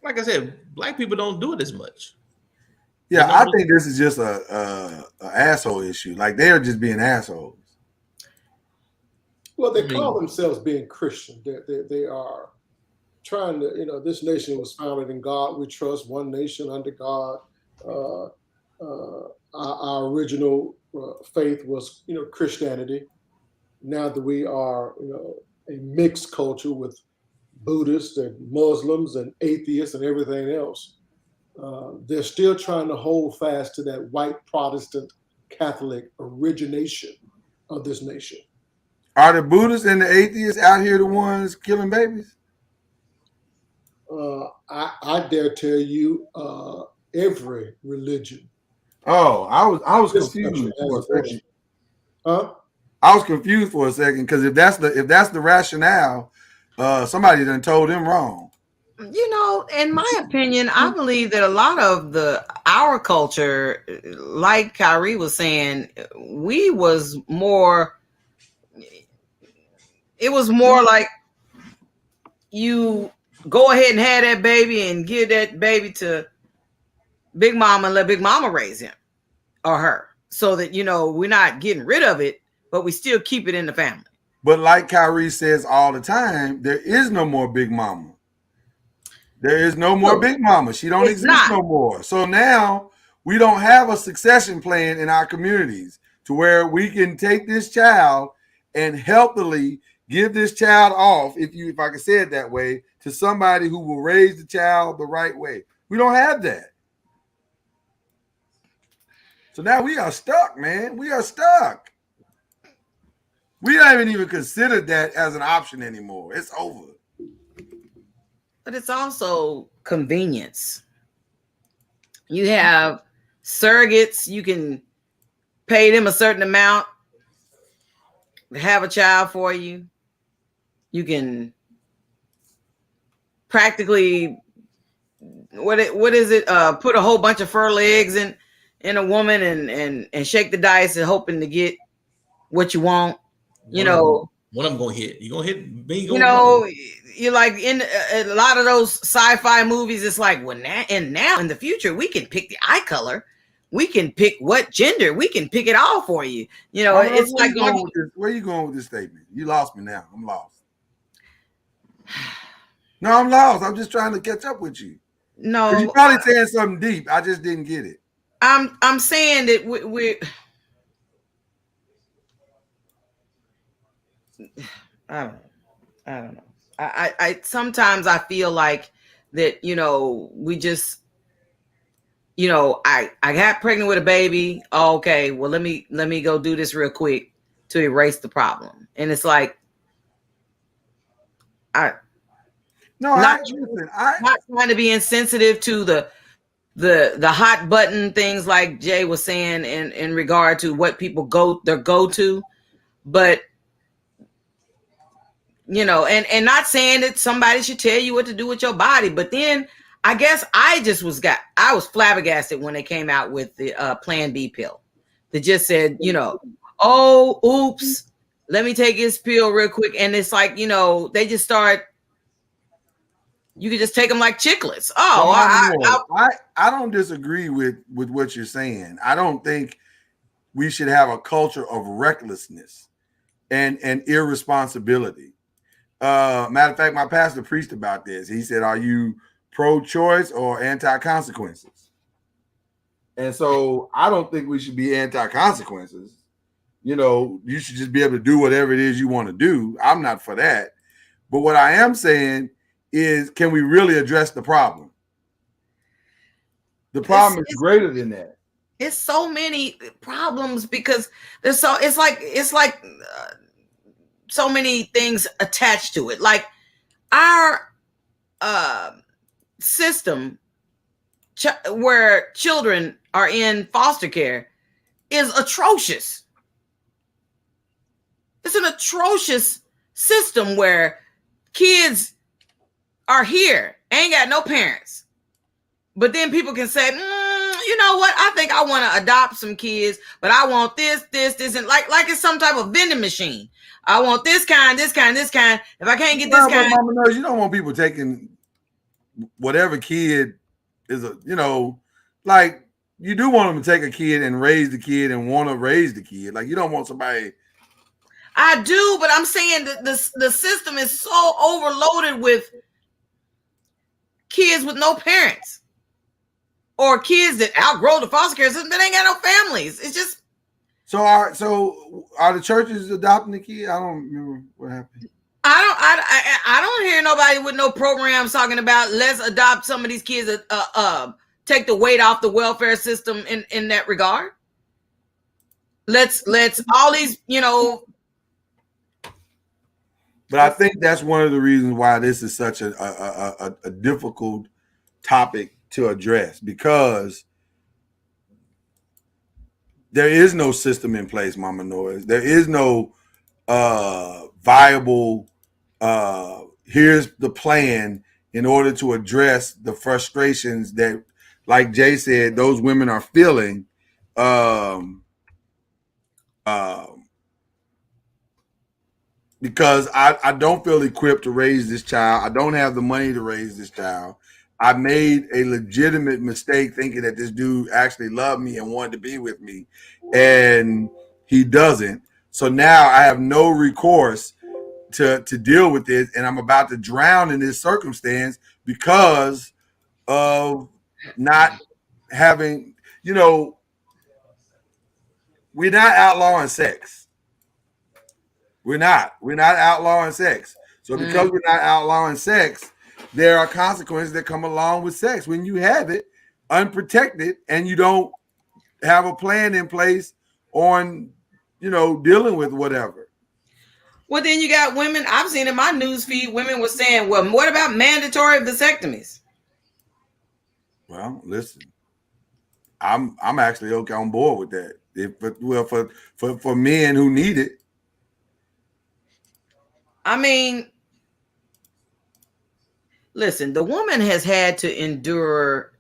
Like I said, Black people don't do it as much. Yeah, I think this is just a asshole issue. Like they're just being assholes. Well, they call themselves being Christian. They are trying to, you know, this nation was founded in God. We trust one nation under God. Our original faith was, you know, Christianity. Now that we are, you know, a mixed culture with Buddhists and Muslims and atheists and everything else, they're still trying to hold fast to that white Protestant Catholic origination of this nation. Are the Buddhists and the atheists out here the ones killing babies? I dare tell you, every religion. Oh, I was confused for a second. Huh? I was confused for a second because if that's the rationale, somebody done told them wrong. You know, in my opinion, I believe that a lot of our culture, like Kyrie was saying, it was more like you go ahead and have that baby and give that baby to Big Mama and let Big Mama raise him or her so that, you know, we're not getting rid of it, but we still keep it in the family. But like Kyrie says all the time, there is no more Big Mama. There is no more Big Mama. She don't exist no more. So now we don't have a succession plan in our communities to where we can take this child and healthily give this child off, if I can say it that way, to somebody who will raise the child the right way. We don't have that. So now we are stuck, man. We are stuck. We haven't even considered that as an option anymore. It's over. But it's also convenience. You have surrogates. You can pay them a certain amount to have a child for you. You can practically, what is it? Put a whole bunch of fur legs in a woman and shake the dice and hoping to get what you want. You know, one of them gonna hit. You gonna hit me? You know, you're like in a lot of those sci-fi movies. It's like, well, now in the future, we can pick the eye color, we can pick what gender, we can pick it all for you. You know, it's like where are you going with this statement? You lost me now. I'm lost. No, I'm lost. I'm just trying to catch up with you. No, you're probably saying something deep. I just didn't get it. I'm saying that I don't know. I sometimes I feel like that, we just, I got pregnant with a baby. Oh, okay, well let me go do this real quick to erase the problem. And it's like not trying to be insensitive to the hot button things like Jay was saying in regard to what people go to, but and not saying that somebody should tell you what to do with your body, but then I guess I was flabbergasted when they came out with the Plan B pill that just said, oh, oops, let me take this pill real quick. And it's like, they just start, you can just take them like chiclets. Oh, I don't disagree with what you're saying. I don't think we should have a culture of recklessness and irresponsibility. Matter of fact, my pastor preached about this. He said, are you pro-choice or anti-consequences? And so I don't think we should be anti-consequences. You should just be able to do whatever it is you want to do. I'm not for that. But what I am saying is, can we really address the problem? The problem is greater than that. It's so many problems because it's like so many things attached to it. Like our system where children are in foster care is atrocious. It's an atrocious system where kids are here, ain't got no parents. But then people can say, you know what? I think I want to adopt some kids, but I want this, and like it's some type of vending machine. I want this kind. If I can't get this kind. Mama knows you don't want people taking whatever kid is like you do want them to take a kid and raise the kid and want to raise the kid. Like you don't want somebody. I do, but I'm saying that the system is so overloaded with kids with no parents or kids that outgrow the foster care system that ain't got no families. It's just. So are the churches adopting the kid? I don't remember what happened. I don't hear nobody with no programs talking about let's adopt some of these kids, take the weight off the welfare system in that regard. Let's all these, But I think that's one of the reasons why this is such a difficult topic to address, because there is no system in place, Mama Noise. There is no viable, here's the plan in order to address the frustrations that, like Jay said, those women are feeling. Because I don't feel equipped to raise this child. I don't have the money to raise this child. I made a legitimate mistake thinking that this dude actually loved me and wanted to be with me, and he doesn't. So now I have no recourse to deal with this, and I'm about to drown in this circumstance because of not having, we're not outlawing sex. We're not outlawing sex. So because we're not outlawing sex, there are consequences that come along with sex when you have it unprotected and you don't have a plan in place on, dealing with whatever. Well, then you got women. I've seen in my news feed, women were saying, well, what about mandatory vasectomies? Well, listen, I'm actually okay on board with that. For men who need it. I mean, listen, the woman has had to endure.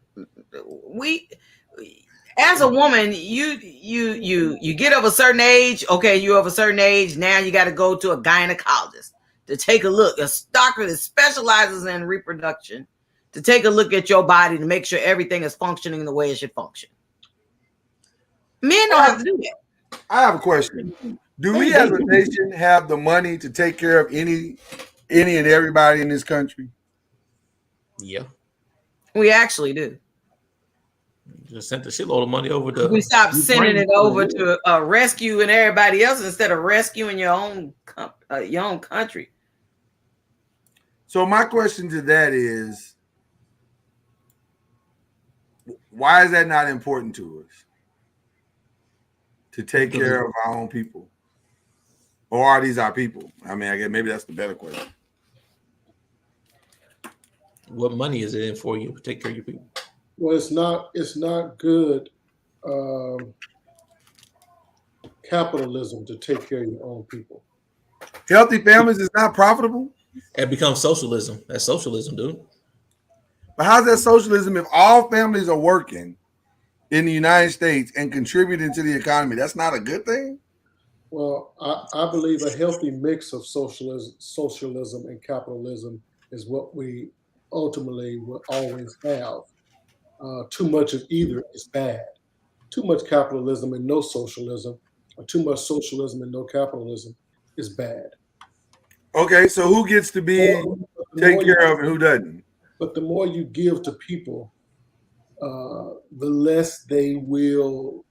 As a woman, you get of a certain age. Okay, you're of a certain age. Now you got to go to a gynecologist to take a look, a doctor that specializes in reproduction, to take a look at your body to make sure everything is functioning the way it should function. Men don't have to do that. I have a question. Do we as a nation have the money to take care of any and everybody in this country? Yeah. We actually do. Just sent a shitload of money over to. We stopped sending it over to rescuing everybody else instead of rescuing your own country. So my question to that is, why is that not important to us? To take care of our own people? Or are these our people? I mean, I guess maybe that's the better question. What money is it in for you to take care of your people? Well, it's not good capitalism to take care of your own people. Healthy families is not profitable? It becomes socialism. That's socialism, dude. But how's that socialism if all families are working in the United States and contributing to the economy? That's not a good thing? Well, I believe a healthy mix of socialism and capitalism is what we ultimately will always have. Too much of either is bad. Too much capitalism and no socialism, or too much socialism and no capitalism is bad. Okay, so who gets to be taken care of and who doesn't? But the more you give to people, the less they will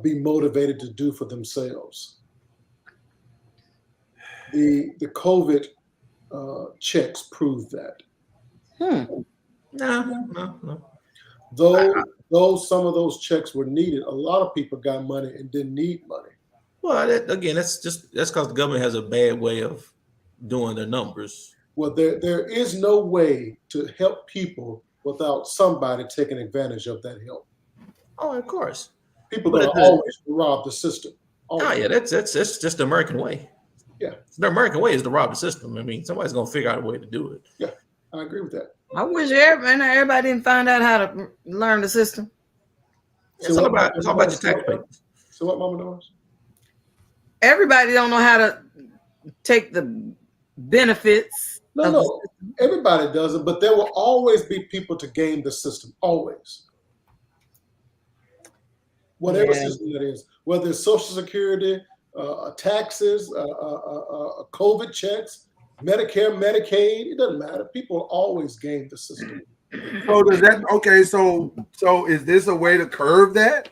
be motivated to do for themselves. The COVID checks prove that. No. Though some of those checks were needed, a lot of people got money and didn't need money. Well, that's because the government has a bad way of doing their numbers. Well, there is no way to help people without somebody taking advantage of that help. Oh, of course. People are always rob the system. Always. Oh yeah, that's just the American way. Yeah, the American way is to rob the system. I mean, somebody's gonna figure out a way to do it. Yeah, I agree with that. I wish everybody didn't find out how to learn the system. It's all about your tax papers. So what, Mama Norris? Everybody don't know how to take the benefits. No, everybody doesn't, but there will always be people to game the system. Always. Whatever system that is, whether it's Social Security, taxes, COVID checks, Medicare, Medicaid, it doesn't matter. People always game the system. So does that so is this a way to curve that?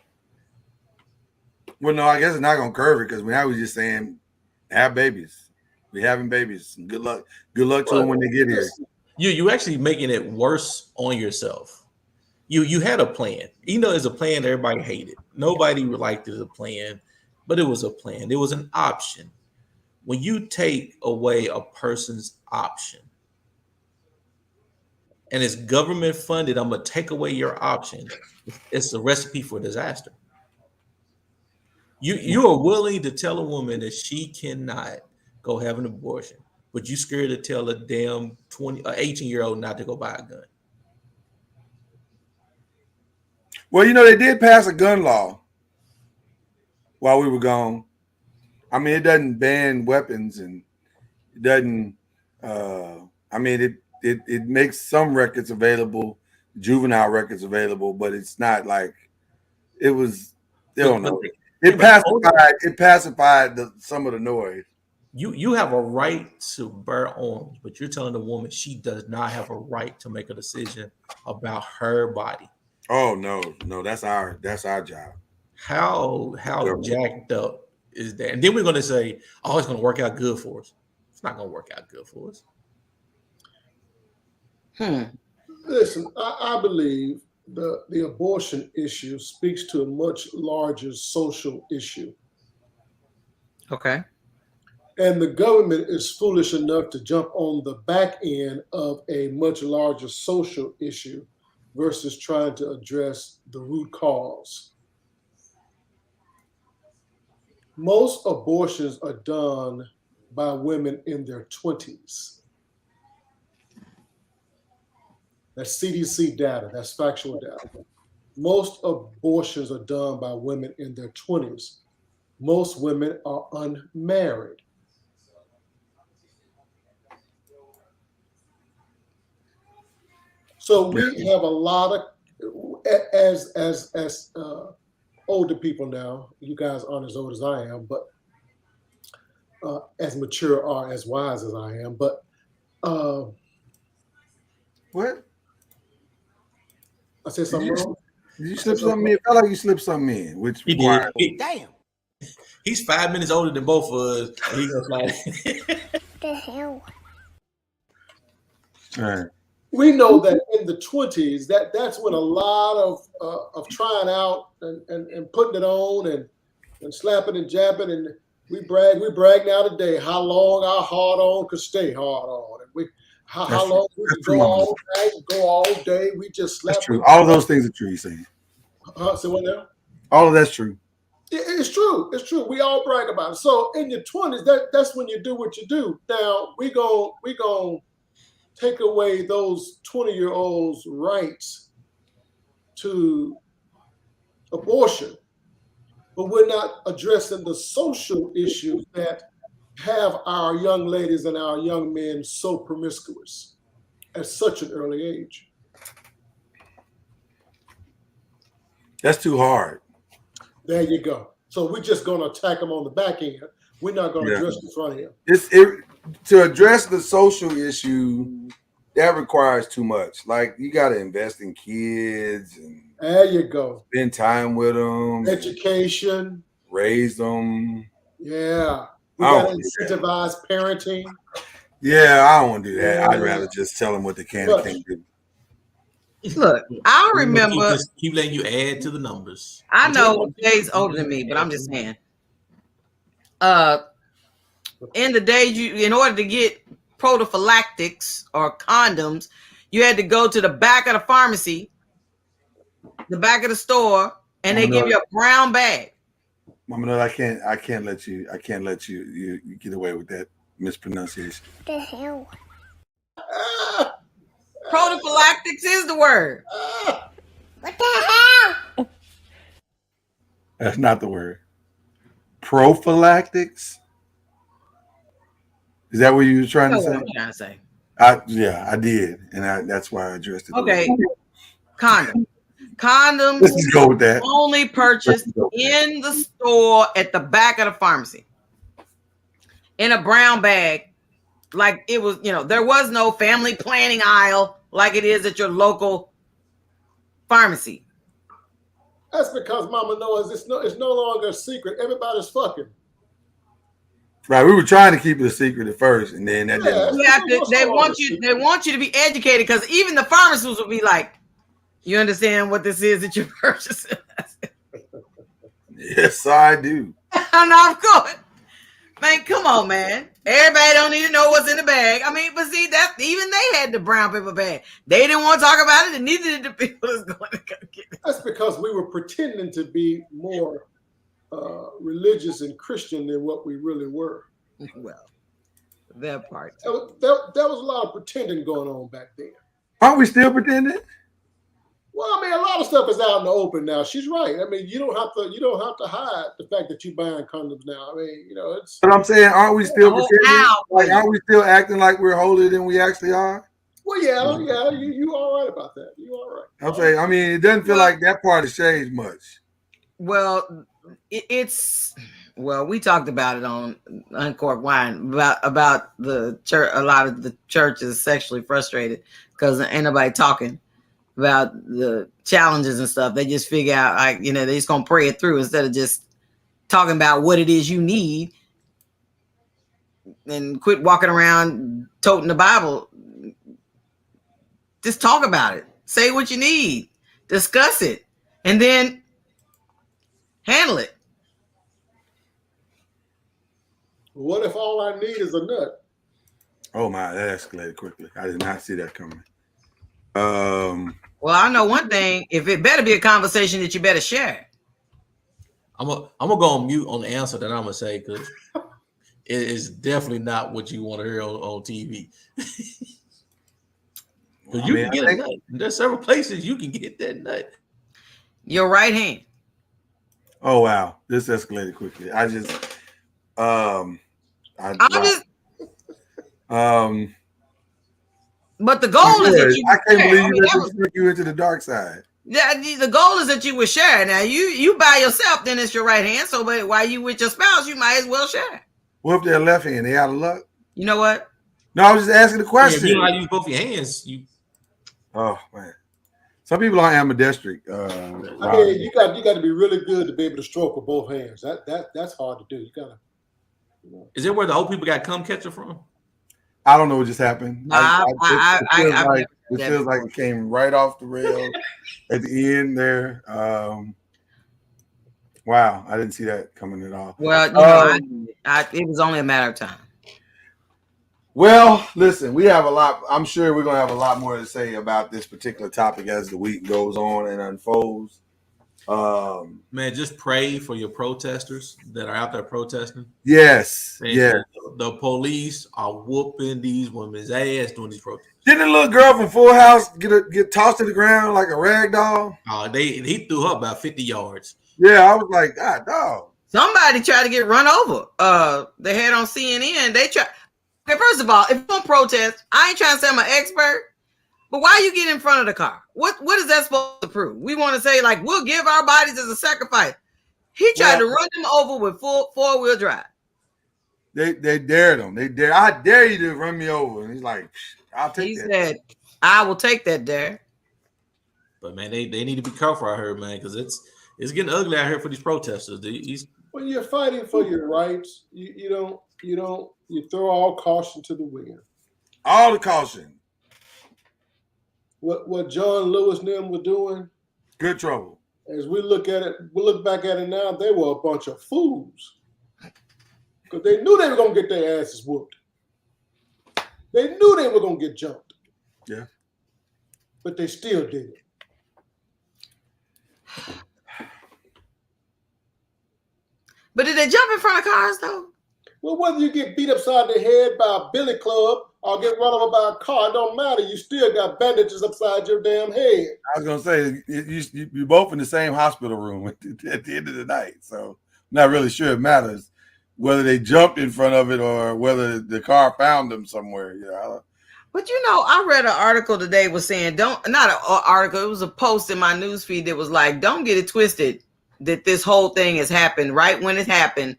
Well, no, I guess it's not gonna curve it because now we're just saying have babies. We're having babies. Good luck to them when they get here. You actually making it worse on yourself. You had a plan. You know, it's a plan everybody hated. Nobody liked the plan, but it was a plan. It was an option. When you take away a person's option and it's government funded, I'm gonna take away your option. It's a recipe for disaster. You are willing to tell a woman that she cannot go have an abortion, but you scared to tell a damn 18-year-old not to go buy a gun. Well, you know, they did pass a gun law while we were gone. I mean, it doesn't ban weapons and it doesn't it makes some records available, juvenile records available, but it's not like it was, they don't know. It pacified some of the noise. You have a right to bear arms, but you're telling the woman she does not have a right to make a decision about her body. Oh no, that's our job. How jacked up is that? And then we're gonna say, oh, it's gonna work out good for us. It's not gonna work out good for us. Listen, I believe the abortion issue speaks to a much larger social issue. Okay. And the government is foolish enough to jump on the back end of a much larger social issue versus trying to address the root cause. Most abortions are done by women in their 20s. That's CDC data, that's factual data. Most abortions are done by women in their 20s. Most women are unmarried. So we have a lot of, as older people now, you guys aren't as old as I am, but as mature or as wise as I am, but what? I said something wrong. Did you slip something in? It felt like you slipped something in, which He required. did. Damn. He's 5 minutes older than both of us. And he goes like, the hell? All right. We know that in the 20s, that's when a lot of trying out and putting it on and slapping and jabbing, and we brag now today how long our hard on could stay hard on, and how long we could go all night, go all day. We just slap. That's true. All of those things are true. You're saying. So what now? All of that's true. It's true. It's true. We all brag about it. So in your 20s, that's when you do what you do. Now we gonna take away those 20-year-olds' rights to abortion, but we're not addressing the social issues that have our young ladies and our young men so promiscuous at such an early age. That's too hard. There you go. So we're just going to attack them on the back end. We're not going to address the front end. To address the social issue, that requires too much. Like, you got to invest in kids and there you go. Spend time with them. Education. Raise them. Yeah. We got to incentivize parenting. Yeah, I don't want to do that. I'd rather just tell them what they can and can't do. Look, I remember. Keep letting you add to the numbers. I know Jay's older than me, but I'm just saying. In the days, in order to get prophylactics or condoms, you had to go to the back of the pharmacy, the back of the store, and they give you a brown bag. Mama, no, I can't let you get away with that mispronunciation. What the hell? Prophylactics is the word. What the hell? That's not the word. Prophylactics? Is that what you were trying to say? What I'm trying to say. I did, and that's why I addressed it. Okay, condoms. Condoms Let's just go with that. Only purchased in the store at the back of the pharmacy in a brown bag, like it was. There was no family planning aisle like it is at your local pharmacy. That's because Mama knows it's no longer a secret. Everybody's fucking. Right, we were trying to keep it a secret at first, and then that didn't. They want you to be educated, because even the pharmacists will be like, "You understand what this is that you're purchasing?" Yes, I do. No, of course. Man, come on, man. Everybody don't need to know what's in the bag. I mean, but see, that even they had the brown paper bag. They didn't want to talk about it, and neither did the people that's going to go get it. That's because we were pretending to be more religious and Christian than what we really were. Well, that part. There was a lot of pretending going on back then. Aren't we still pretending? Well, I mean, a lot of stuff is out in the open now. She's right. I mean, you don't have to hide the fact that you're buying condoms now. I mean, it's. But I'm saying, aren't we still pretending? Like, aren't we still acting like we're holier than we actually are? Well, yeah, you all right about that. You all right. I'm saying, I mean, it doesn't feel like that part has changed much. Well, we talked about it on Uncorked Wine about the church. A lot of the church is sexually frustrated because ain't nobody talking about the challenges and stuff. They just figure out, like, they're just gonna pray it through instead of just talking about what it is you need, and quit walking around toting the Bible. Just talk about it. Say what you need. Discuss it, and then handle it. What if all I need is a nut? Oh my, that escalated quickly. I did not see that coming. Well, I know one thing. If it better be a conversation that you better share. I'm gonna go on mute on the answer that I'm gonna say, because it is definitely not what you want to hear on TV. Because you can get a nut. There's several places you can get that nut. Your right hand. Oh wow, this escalated quickly. But the goal is that I can't believe you took you into the dark side. Yeah, the goal is that you would share. Now you by yourself, then it's your right hand. So, but while you with your spouse, you might as well share. What if they're left hand? They out of luck? You know what? No, I was just asking the question. Yeah, if you know how to use both your hands. Oh man. Some people are ambidextric. I mean, you got to be really good to be able to stroke with both hands. That's hard to do. You gotta. Is it where the old people got cum catcher from? I don't know what just happened. No, It feels like it came right off the rail at the end there. Wow, I didn't see that coming at all. Well, it was only a matter of time. Well, listen, we have a lot. I'm sure we're going to have a lot more to say about this particular topic as the week goes on and unfolds. Man, just pray for your protesters that are out there protesting. Yes, and yes. The police are whooping these women's ass doing these protests. Didn't the little girl from Full House get tossed to the ground like a rag doll? He threw her about 50 yards. Yeah, I was like, God, dog. Somebody tried to get run over. They had on CNN. They tried. Okay, first of all, if you don't protest, I ain't trying to say I'm an expert, but why you get in front of the car? What is that supposed to prove? We want to say, like, we'll give our bodies as a sacrifice. He tried to run them over with full four-wheel drive. They dared him. I dare you to run me over. And he's like, I'll take that. He said, I will take that dare. But man, they need to be careful out here, man, because it's getting ugly out here for these protesters. When you're fighting for your rights, you throw all caution to the wind. All the caution. What John Lewis and them were doing, good trouble. As we look back at it now, they were a bunch of fools. Because they knew they were going to get their asses whooped. They knew they were going to get jumped. Yeah. But they still did it. But did they jump in front of cars, though? Well, whether you get beat upside the head by a billy club or get run over by a car, it don't matter. You still got bandages upside your damn head. I was going to say, you're both in the same hospital room at the end of the night. So I'm not really sure it matters whether they jumped in front of it or whether the car found them somewhere. But I read an article today was saying, not an article, it was a post in my newsfeed that was like, don't get it twisted that this whole thing has happened right when it happened,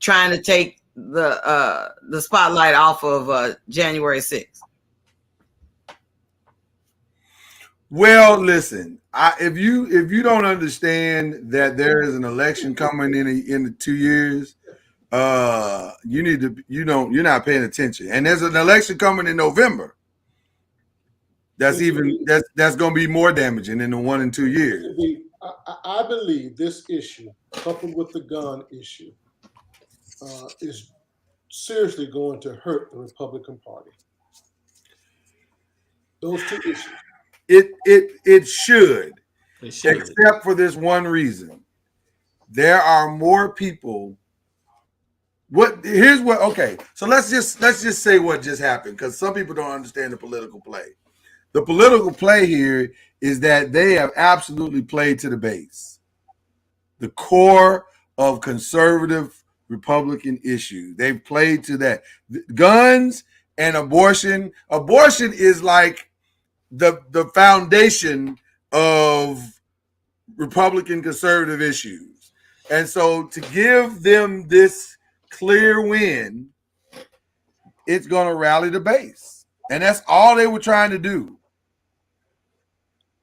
trying to take the spotlight off of January 6th. Well, listen, if you don't understand that there is an election coming in 2 years, you're not paying attention. And there's an election coming in November. That's going to be more damaging than the 1 and 2 years. I believe this issue, coupled with the gun issue, is seriously going to hurt the Republican Party. Those two issues. It should, except for this one reason. There are more people. Okay, so let's just say what just happened, because some people don't understand the political play. The political play here is that they have absolutely played to the base, the core of conservative Republican issues. They've played to that. Guns and abortion. Abortion is like the foundation of Republican conservative issues. And so to give them this clear win, it's going to rally the base. And that's all they were trying to do.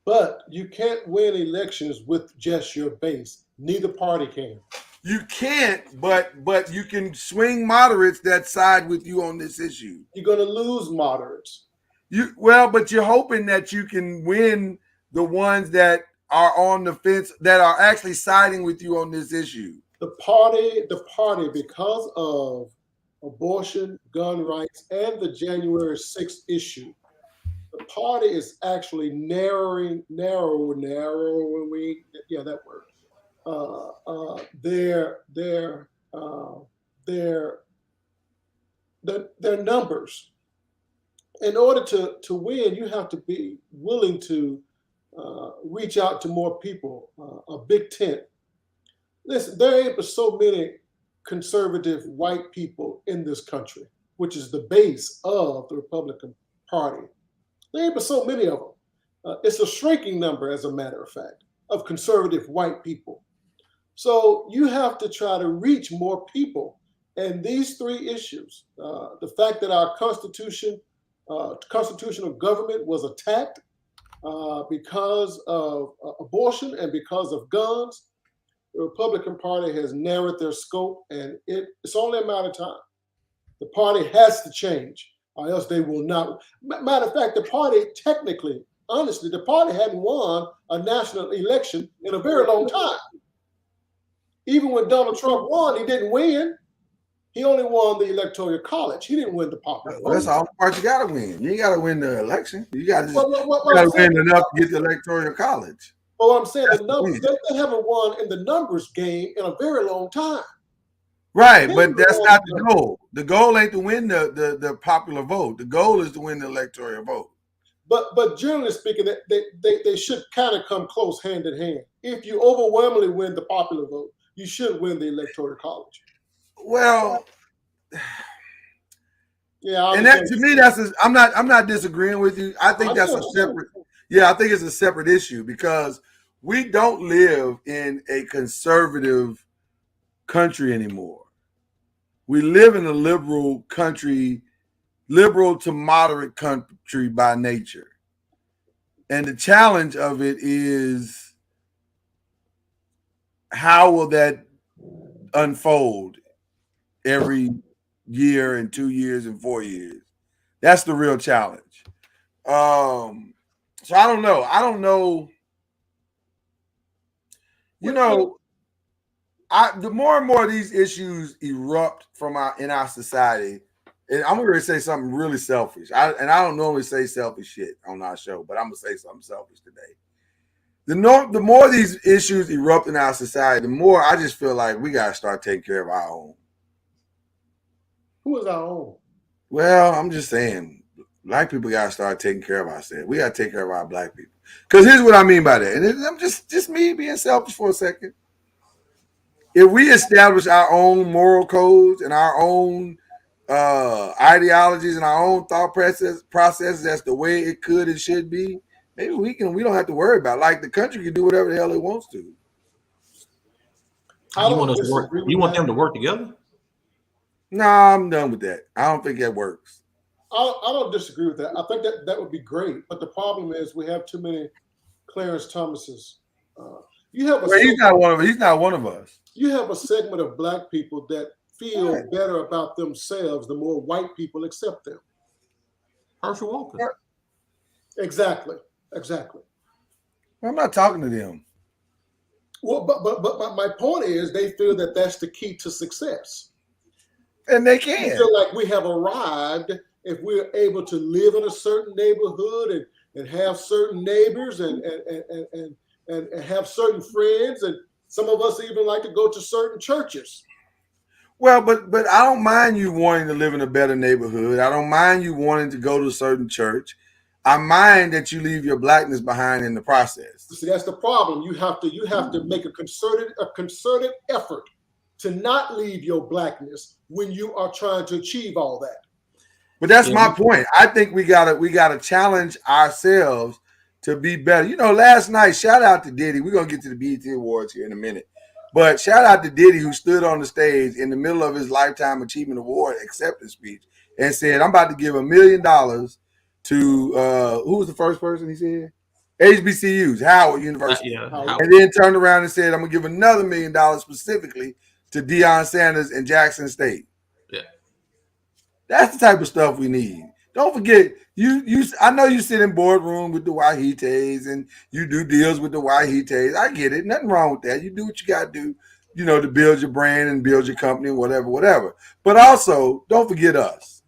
But you can't win elections with just your base. Neither party can. You can't, but you can swing moderates that side with you on this issue. You're going to lose moderates. But you're hoping that you can win the ones that are on the fence, that are actually siding with you on this issue. The party, because of abortion, gun rights, and the January 6th issue, the party is actually narrowing, yeah, that word. Their numbers. In order to win, you have to be willing to reach out to more people. A big tent. Listen, there ain't but so many conservative white people in this country, which is the base of the Republican Party. There ain't but so many of them. It's a shrinking number, as a matter of fact, of conservative white people. So you have to try to reach more people. And these three issues, the fact that our constitutional government was attacked, because of abortion and because of guns, the Republican Party has narrowed their scope, and it's only a matter of time. The party has to change, or else they will not. Matter of fact, the party technically, honestly, the party hadn't won a national election in a very long time. Even when Donald Trump won, he didn't win. He only won the Electoral College. He didn't win the popular vote. That's all part you got to win. You ain't got to win the election. You got to win enough to get the Electoral College. But what I'm saying, the numbers, they haven't won in the numbers game in a very long time. Right, but that's not the goal. The goal ain't to win the popular vote. The goal is to win the electoral vote. But generally speaking, they should kind of come close hand in hand. If you overwhelmingly win the popular vote, you should win the Electoral College. Well, yeah, and that to me, I'm not disagreeing with you. I think that's a separate. Yeah, I think it's a separate issue because we don't live in a conservative country anymore. We live in a liberal country, liberal to moderate country by nature. And the challenge of it is how will that unfold every year and 2 years and 4 years? That's the real challenge. So I don't know. You know, the more and more these issues erupt in our society, and I'm going to say something really selfish. I don't normally say selfish shit on our show, but I'm going to say something selfish today. The more these issues erupt in our society, the more I just feel like we got to start taking care of our own. Who is our own? Well, I'm just saying, black people got to start taking care of ourselves. We got to take care of our black people. Because here's what I mean by that. And I'm just me being selfish for a second. If we establish our own moral codes and our own ideologies and our own thought processes as the way it could and should be, maybe we don't have to worry about it. Like the country can do whatever the hell it wants to. You want us to work? You want them to work together? No, I'm done with that. I don't think that works. I don't disagree with that. I think that would be great. But the problem is we have too many Clarence Thomases. He's not one of. He's not one of us. You have a segment of black people that feel better about themselves the more white people accept them. Herschel Walker. Exactly. I'm not talking to them. Well, but my point is they feel that that's the key to success. And they can. They feel like we have arrived if we're able to live in a certain neighborhood and have certain neighbors and have certain friends, and some of us even like to go to certain churches. Well, but I don't mind you wanting to live in a better neighborhood. I don't mind you wanting to go to a certain church. I mind that you leave your blackness behind in the process. See, that's the problem. You have to make a concerted effort to not leave your blackness when you are trying to achieve all that. But that's my point. I think we gotta challenge ourselves to be better. You know, last night, shout out to Diddy. We're gonna get to the BET Awards here in a minute. But shout out to Diddy, who stood on the stage in the middle of his Lifetime Achievement Award acceptance speech and said, I'm about to give $1 million to who was the first person he said? HBCUs, Howard University. And then turned around and said, I'm gonna give another $1 million specifically to Deion Sanders and Jackson State. Yeah. That's the type of stuff we need. Don't forget, I know you sit in boardroom with the Wahites and you do deals with the Wahites. I get it. Nothing wrong with that. You do what you got to do, you know, to build your brand and build your company, whatever. But also, don't forget us.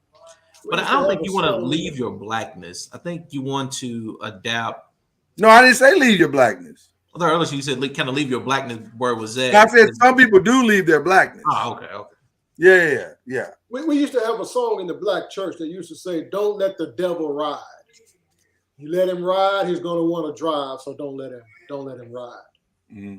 But I don't think you want to leave your blackness. I think you want to adapt. No, I didn't say leave your blackness. I thought earlier you said kind of leave your blackness where it was at. I said some people do leave their blackness. Oh, okay. Yeah. We used to have a song in the black church that used to say, don't let the devil ride. You let him ride, he's going to want to drive, so don't let him ride. Mm-hmm.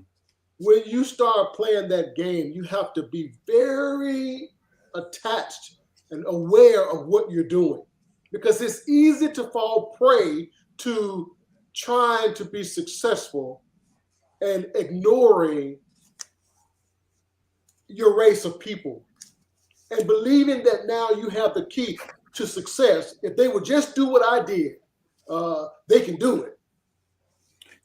When you start playing that game, you have to be very attached and aware of what you're doing, because it's easy to fall prey to trying to be successful and ignoring your race of people and believing that now you have the key to success. If they would just do what I did, they can do it.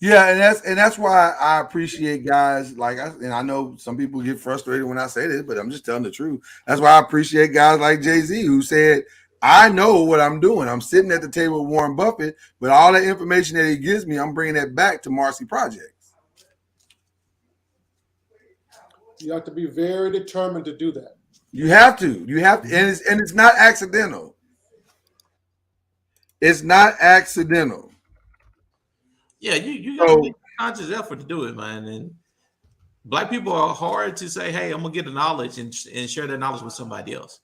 Yeah, and that's why I appreciate guys like and I know some people get frustrated when I say this, but I'm just telling the truth. That's why I appreciate guys like Jay-Z who said, I know what I'm doing. I'm sitting at the table with Warren Buffett, but all the information that he gives me, I'm bringing that back to Marcy Projects. You have to be very determined to do that. You have to, and it's not accidental. It's not accidental. Yeah, you got to make a conscious effort to do it, man. And Black people are hard to say, hey, I'm gonna get the knowledge and share that knowledge with somebody else.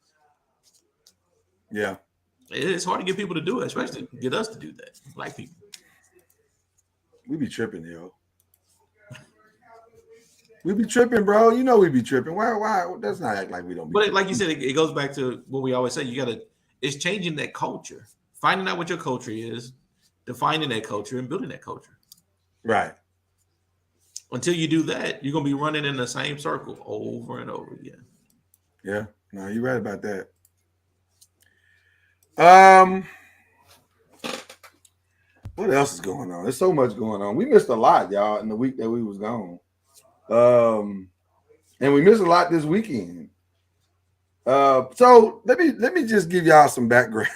Yeah. It's hard to get people to do it, especially get us to do that. Black people. We be tripping, yo. We be tripping, bro. You know we be tripping. Why? Let's not act like we don't be But tripping. like you said, it goes back to what we always say. It's changing that culture. Finding out what your culture is, defining that culture, and building that culture. Right. Until you do that, you're gonna be running in the same circle over and over again. Yeah, no, you're right about that. What else is going on? There's so much going on. We missed a lot, y'all, in the week that we was gone. And we missed a lot this weekend. So let me just give y'all some background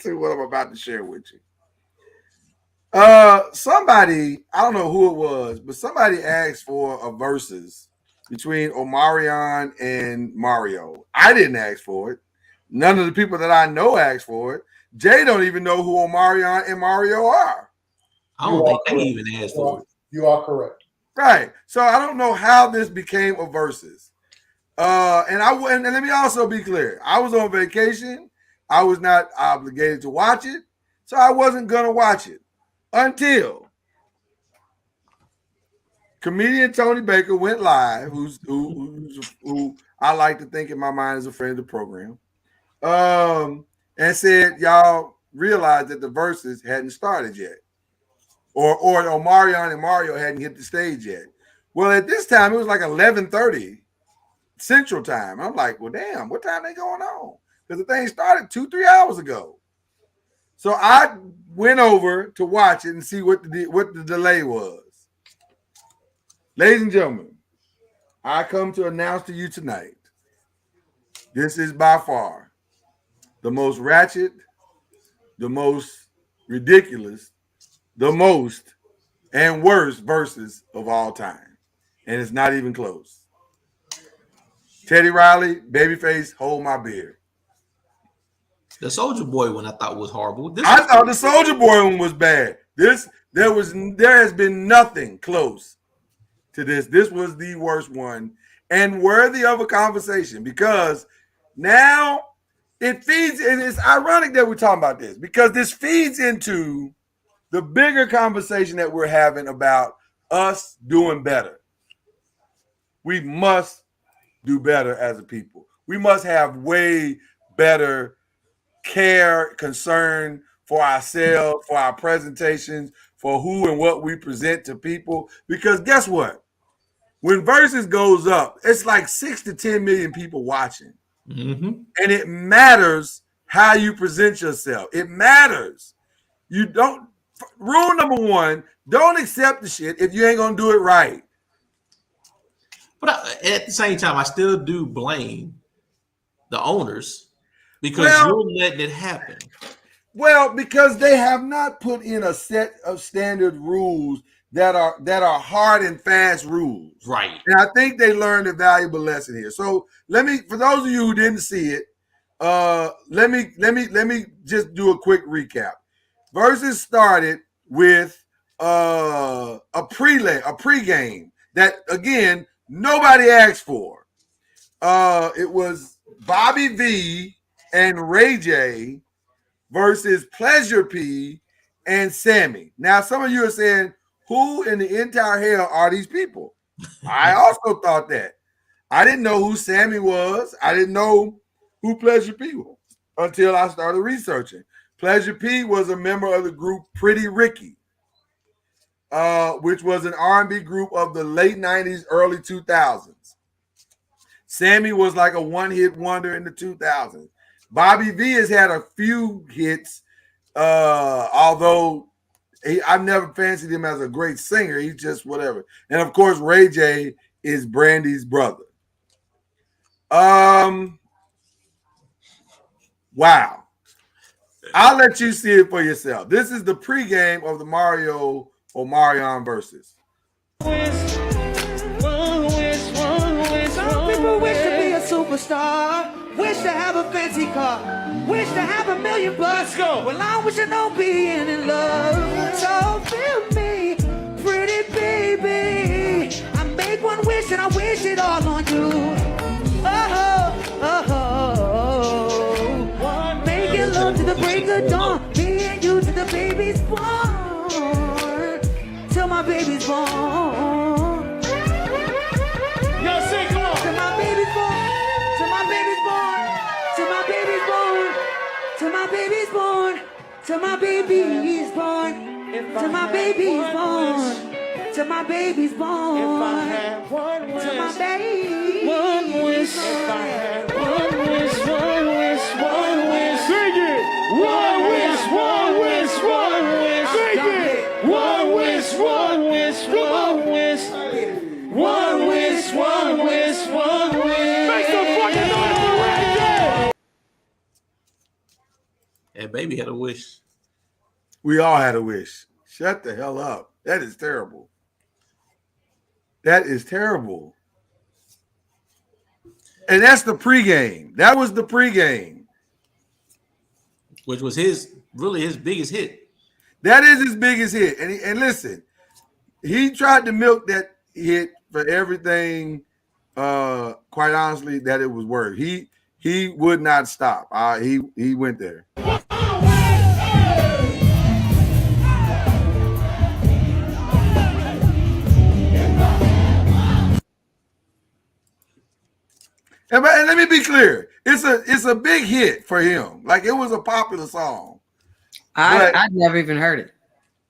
to what I'm about to share with you. Somebody, I don't know who it was, but somebody asked for a versus between Omarion and Mario. I didn't ask for it. None of the people that I know asked for it. Jay don't even know who Omarion and Mario are. I don't think they even asked for it. You are correct. Right. So I don't know how this became a versus. And let me also be clear. I was on vacation. I was not obligated to watch it. So I wasn't gonna watch it until comedian Tony Baker went live, who I like to think in my mind is a friend of the program, and said, y'all realize that the verses hadn't started yet. Or Omarion and Mario hadn't hit the stage yet. Well, at this time, it was like 11:30 Central Time. I'm like, well, damn, what time they going on? Because the thing started 2-3 hours ago. So I went over to watch it and see what the delay was. Ladies and gentlemen, I come to announce to you tonight, this is by far the most ratchet, the most ridiculous, the most and worst verses of all time. And it's not even close. Teddy Riley, Babyface, Hold My Beer. The Soldier Boy one I thought was horrible. I thought the Soldier Boy one was bad. There has been nothing close to this. This was the worst one and worthy of a conversation because now it feeds, and it's ironic that we're talking about this because this feeds into the bigger conversation that we're having about us doing better. We must do better as a people. We must have way better care, concern for ourselves, for our presentations, for who and what we present to people. Because guess what? When Versus goes up, it's like 6 to 10 million people watching. Mm-hmm. And it matters how you present yourself. It matters. You don't, rule number one, don't accept the shit if you ain't gonna do it right. But at the same time, I still do blame the owners because you're letting it happen. Well, because they have not put in a set of standard rules that are hard and fast rules. Right. And I think they learned a valuable lesson here. So for those of you who didn't see it, let me just do a quick recap. Versus started with a pregame that again nobody asked for. It was Bobby V and Ray J versus Pleasure P and Sammy. Now, some of you are saying, who in the entire hell are these people? I also thought that. I didn't know who Sammy was. I didn't know who Pleasure P was until I started researching. Pleasure P was a member of the group Pretty Ricky, which was an R&B group of the late 90s, early 2000s. Sammy was like a one-hit wonder in the 2000s. Bobby V has had a few hits, although I've never fancied him as a great singer. He's just whatever. And of course, Ray J is Brandy's brother. Wow. I'll let you see it for yourself. This is the pregame of the Mario Omarion verses. Some people wish to be a superstar, wish to have a fancy car, wish to have $1 million bucks. Well, I wish I know being in love. So feel me, pretty baby. I make one wish and I wish it all on you. Oh, oh, oh. Making love to the break of dawn, me and you to the baby's born, till my baby's born. Yo, say, come on. Till my baby's born, till my baby's born, till my baby's born, till my baby's born, till my baby's born, till my baby's born, till my baby's born. If I had one wish, till my baby. One wish. If I had one wish, one wish, one wish. Sing it. One wish, one wish, one wish. Sing it. One wish, one wish, one wish. One wish, one wish, one wish. Make some fucking noise for Ray J. That baby had a wish. We all had a wish. Shut the hell up. That is terrible. That is terrible. And that's the pregame. That was the pregame. Which was his biggest hit. That is his biggest hit. And listen, he tried to milk that hit for everything, quite honestly, that it was worth. He would not stop. He went there. And let me be clear, it's a big hit for him. Like, it was a popular song. I'd never even heard it.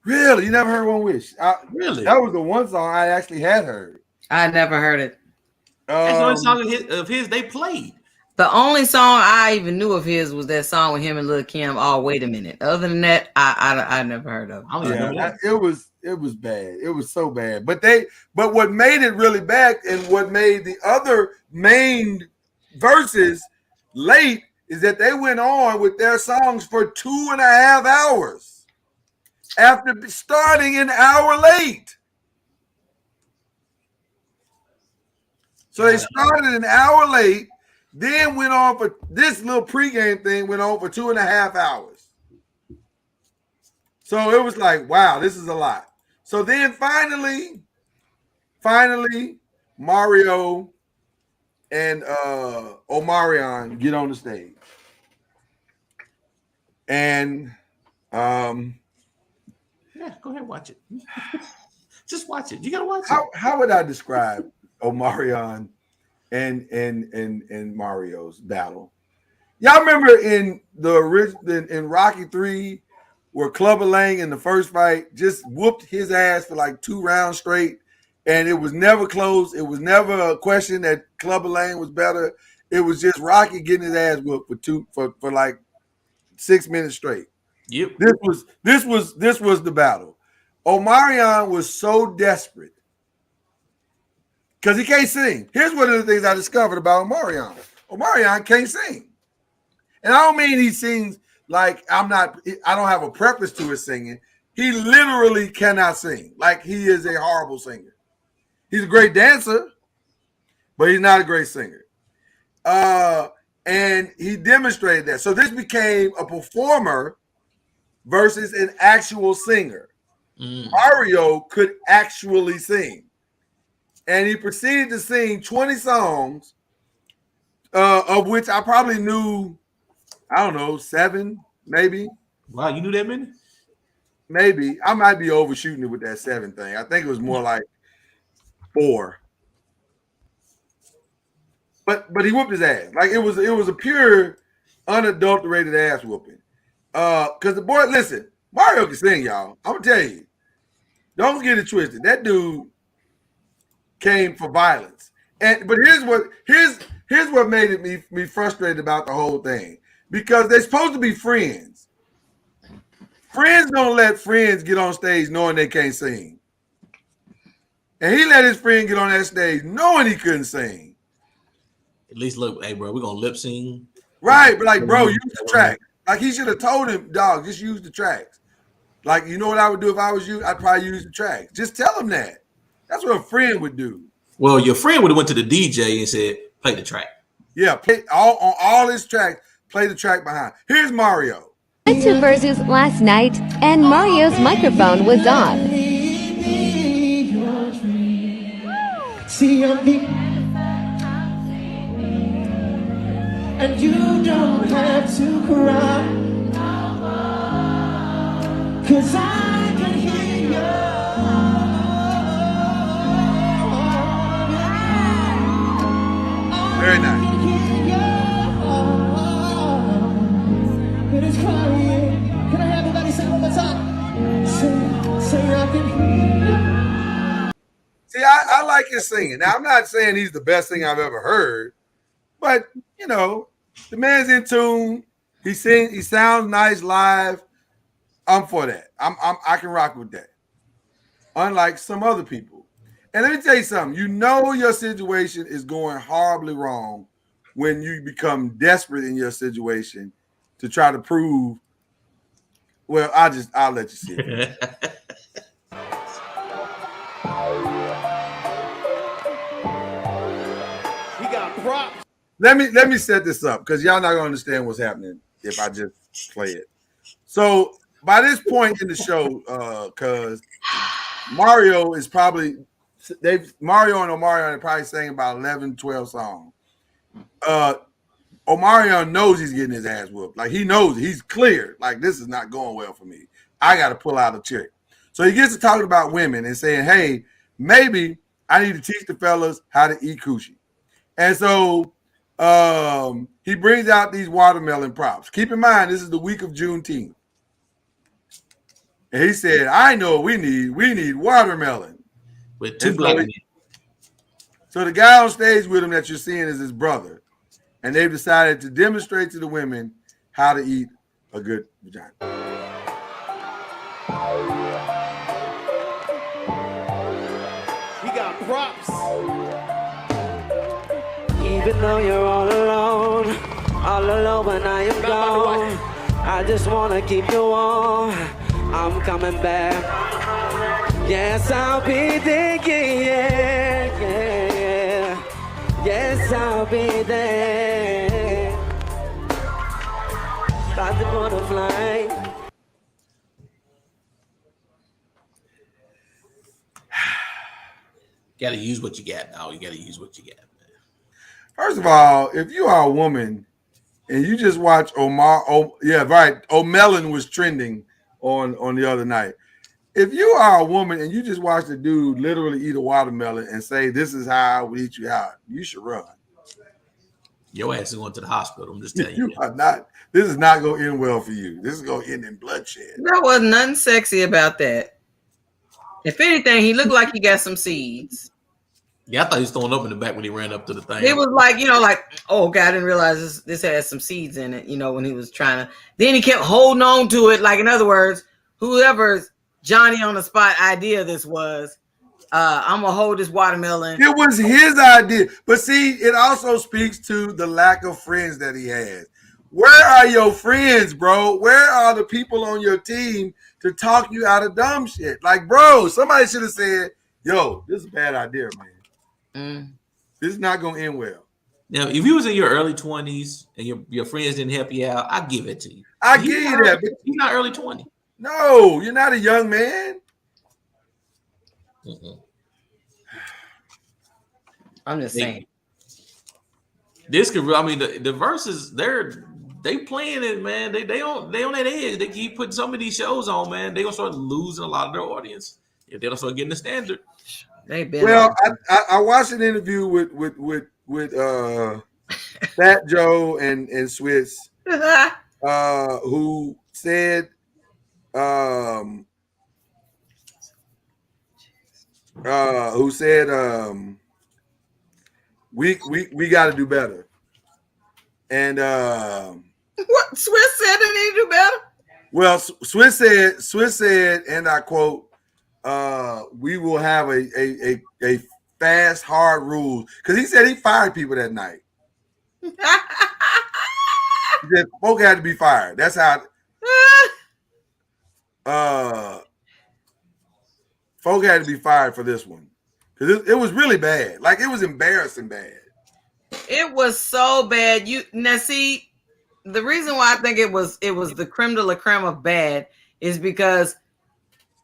Really? You never heard One Wish? Really? That was the one song I actually had heard. I never heard it. That's the only song of his they played. The only song I even knew of his was that song with him and Lil Kim. Oh, wait a minute. Other than that, I never heard of it. It was bad. It was so bad. But what made it really bad and what made the other main verses late is that they went on with their songs for 2.5 hours after starting an hour late. So they started an hour late, then went on for this little pregame thing, went on for 2.5 hours. So it was like, wow, this is a lot. So then finally, Mario and Omarion get on the stage. And yeah, go ahead and watch it. Just watch it. You gotta watch it. How would I describe Omarion and Mario's battle? Y'all remember in Rocky 3 where Clubber Lang in the first fight just whooped his ass for like 2 rounds straight, and it was never close. It was never a question that Clubber Lang was better. It was just Rocky getting his ass whooped for like 6 minutes straight. Yep. This was the battle. Omarion was so desperate because he can't sing. Here's one of the things I discovered about Omarion. Omarion can't sing. And I don't mean he sings like I don't have a preference to his singing. He literally cannot sing. Like, he is a horrible singer. He's a great dancer, but he's not a great singer. And he demonstrated that. So this became a performer versus an actual singer. Mario could actually sing. And he proceeded to sing 20 songs, of which I probably knew, I don't know, 7, maybe. Wow, you knew that many? Maybe. I might be overshooting it with that 7 thing. I think it was more like 4. But he whooped his ass. Like, it was a pure, unadulterated ass whooping. Because the boy, listen, Mario can sing, y'all. I'm gonna tell you. Don't get it twisted. That dude came for violence. But here's what made me frustrated about the whole thing. Because they're supposed to be friends. Friends don't let friends get on stage knowing they can't sing. And he let his friend get on that stage knowing he couldn't sing. At least look, hey, bro, we're gonna lip sing. Right, but like, bro, use the track. Like he should have told him, dog, just use the tracks. Like, you know what I would do if I was you? I'd probably use the tracks. Just tell him that. That's what a friend would do. Well, your friend would have went to the DJ and said, play the track. Yeah, play on all his tracks, play the track behind. Here's Mario. Went to Versus last night, and Mario's microphone was off. See, and you don't have to cry, 'cause I can hear you. Very nice. It is crying. Can I have everybody say it one more time? Say I can hear you. See, I like his singing. Now, I'm not saying he's the best thing I've ever heard, but, you know, the man's in tune. He sounds nice live. I'm for that. I can rock with that. Unlike some other people. And let me tell you something. You know your situation is going horribly wrong when you become desperate in your situation to try to prove. Well, I'll let you see it. He got props. Let me set this up because y'all not gonna understand what's happening if I just play it. So by this point in the show, because Mario and Omarion are probably saying about 11, 12 songs. Omarion knows he's getting his ass whooped. Like he knows it. He's clear. Like this is not going well for me. I got to pull out a trick. So he gets to talking about women and saying, hey, maybe I need to teach the fellas how to eat coochie. And so he brings out these watermelon props. Keep in mind, this is the week of Juneteenth. And he said, I know what we need. We need watermelon. With two black men. So the guy on stage with him that you're seeing is his brother. And they've decided to demonstrate to the women how to eat a good vagina. He got props. Even though you're all alone when I am gone, I just wanna keep you warm. I'm coming back. Yes, I'll be there, yeah. Yes, I'll be there. About to butterfly. Gotta use what you got now. You gotta use what you got, man. First of all, if you are a woman and you just watch O'Melon was trending on the other night. If you are a woman and you just watch the dude literally eat a watermelon and say, this is how I would eat you out, you should run. Your ass is going to the hospital. I'm just telling you. This is not going to end well for you. This is going to end in bloodshed. There was nothing sexy about that. If anything, he looked like he got some seeds. Yeah, I thought he was throwing up in the back when he ran up to the thing. It was like, oh, God, I didn't realize this has some seeds in it, when he was trying to. Then he kept holding on to it. Like, in other words, whoever's Johnny on the spot idea this was, I'm going to hold this watermelon. It was his idea. But see, it also speaks to the lack of friends that he has. Where are your friends, bro? Where are the people on your team to talk you out of dumb shit? Like, bro, somebody should have said, yo, this is a bad idea, man. This is not going to end well. Now, if you was in your early 20s and your friends didn't help you out, I give it to you. I give you that. But you're not early 20. No, you're not a young man. Mm-hmm. I'm just saying. This could, the verses, they playing it, man. They on that edge. They keep putting some of these shows on, man. They gonna start losing a lot of their audience if they don't start getting the standard. Well, I watched an interview with Fat Joe and Swizz, who said we got to do better. And what Swizz said they need to do better? Well, Swiss said, and I quote, we will have a fast, hard rule. Because he said he fired people that night. He said folk had to be fired. That's how folk had to be fired for this one. Because it was really bad. Like, it was embarrassing bad. It was so bad. Now see, the reason why I think it was the creme de la creme of bad is because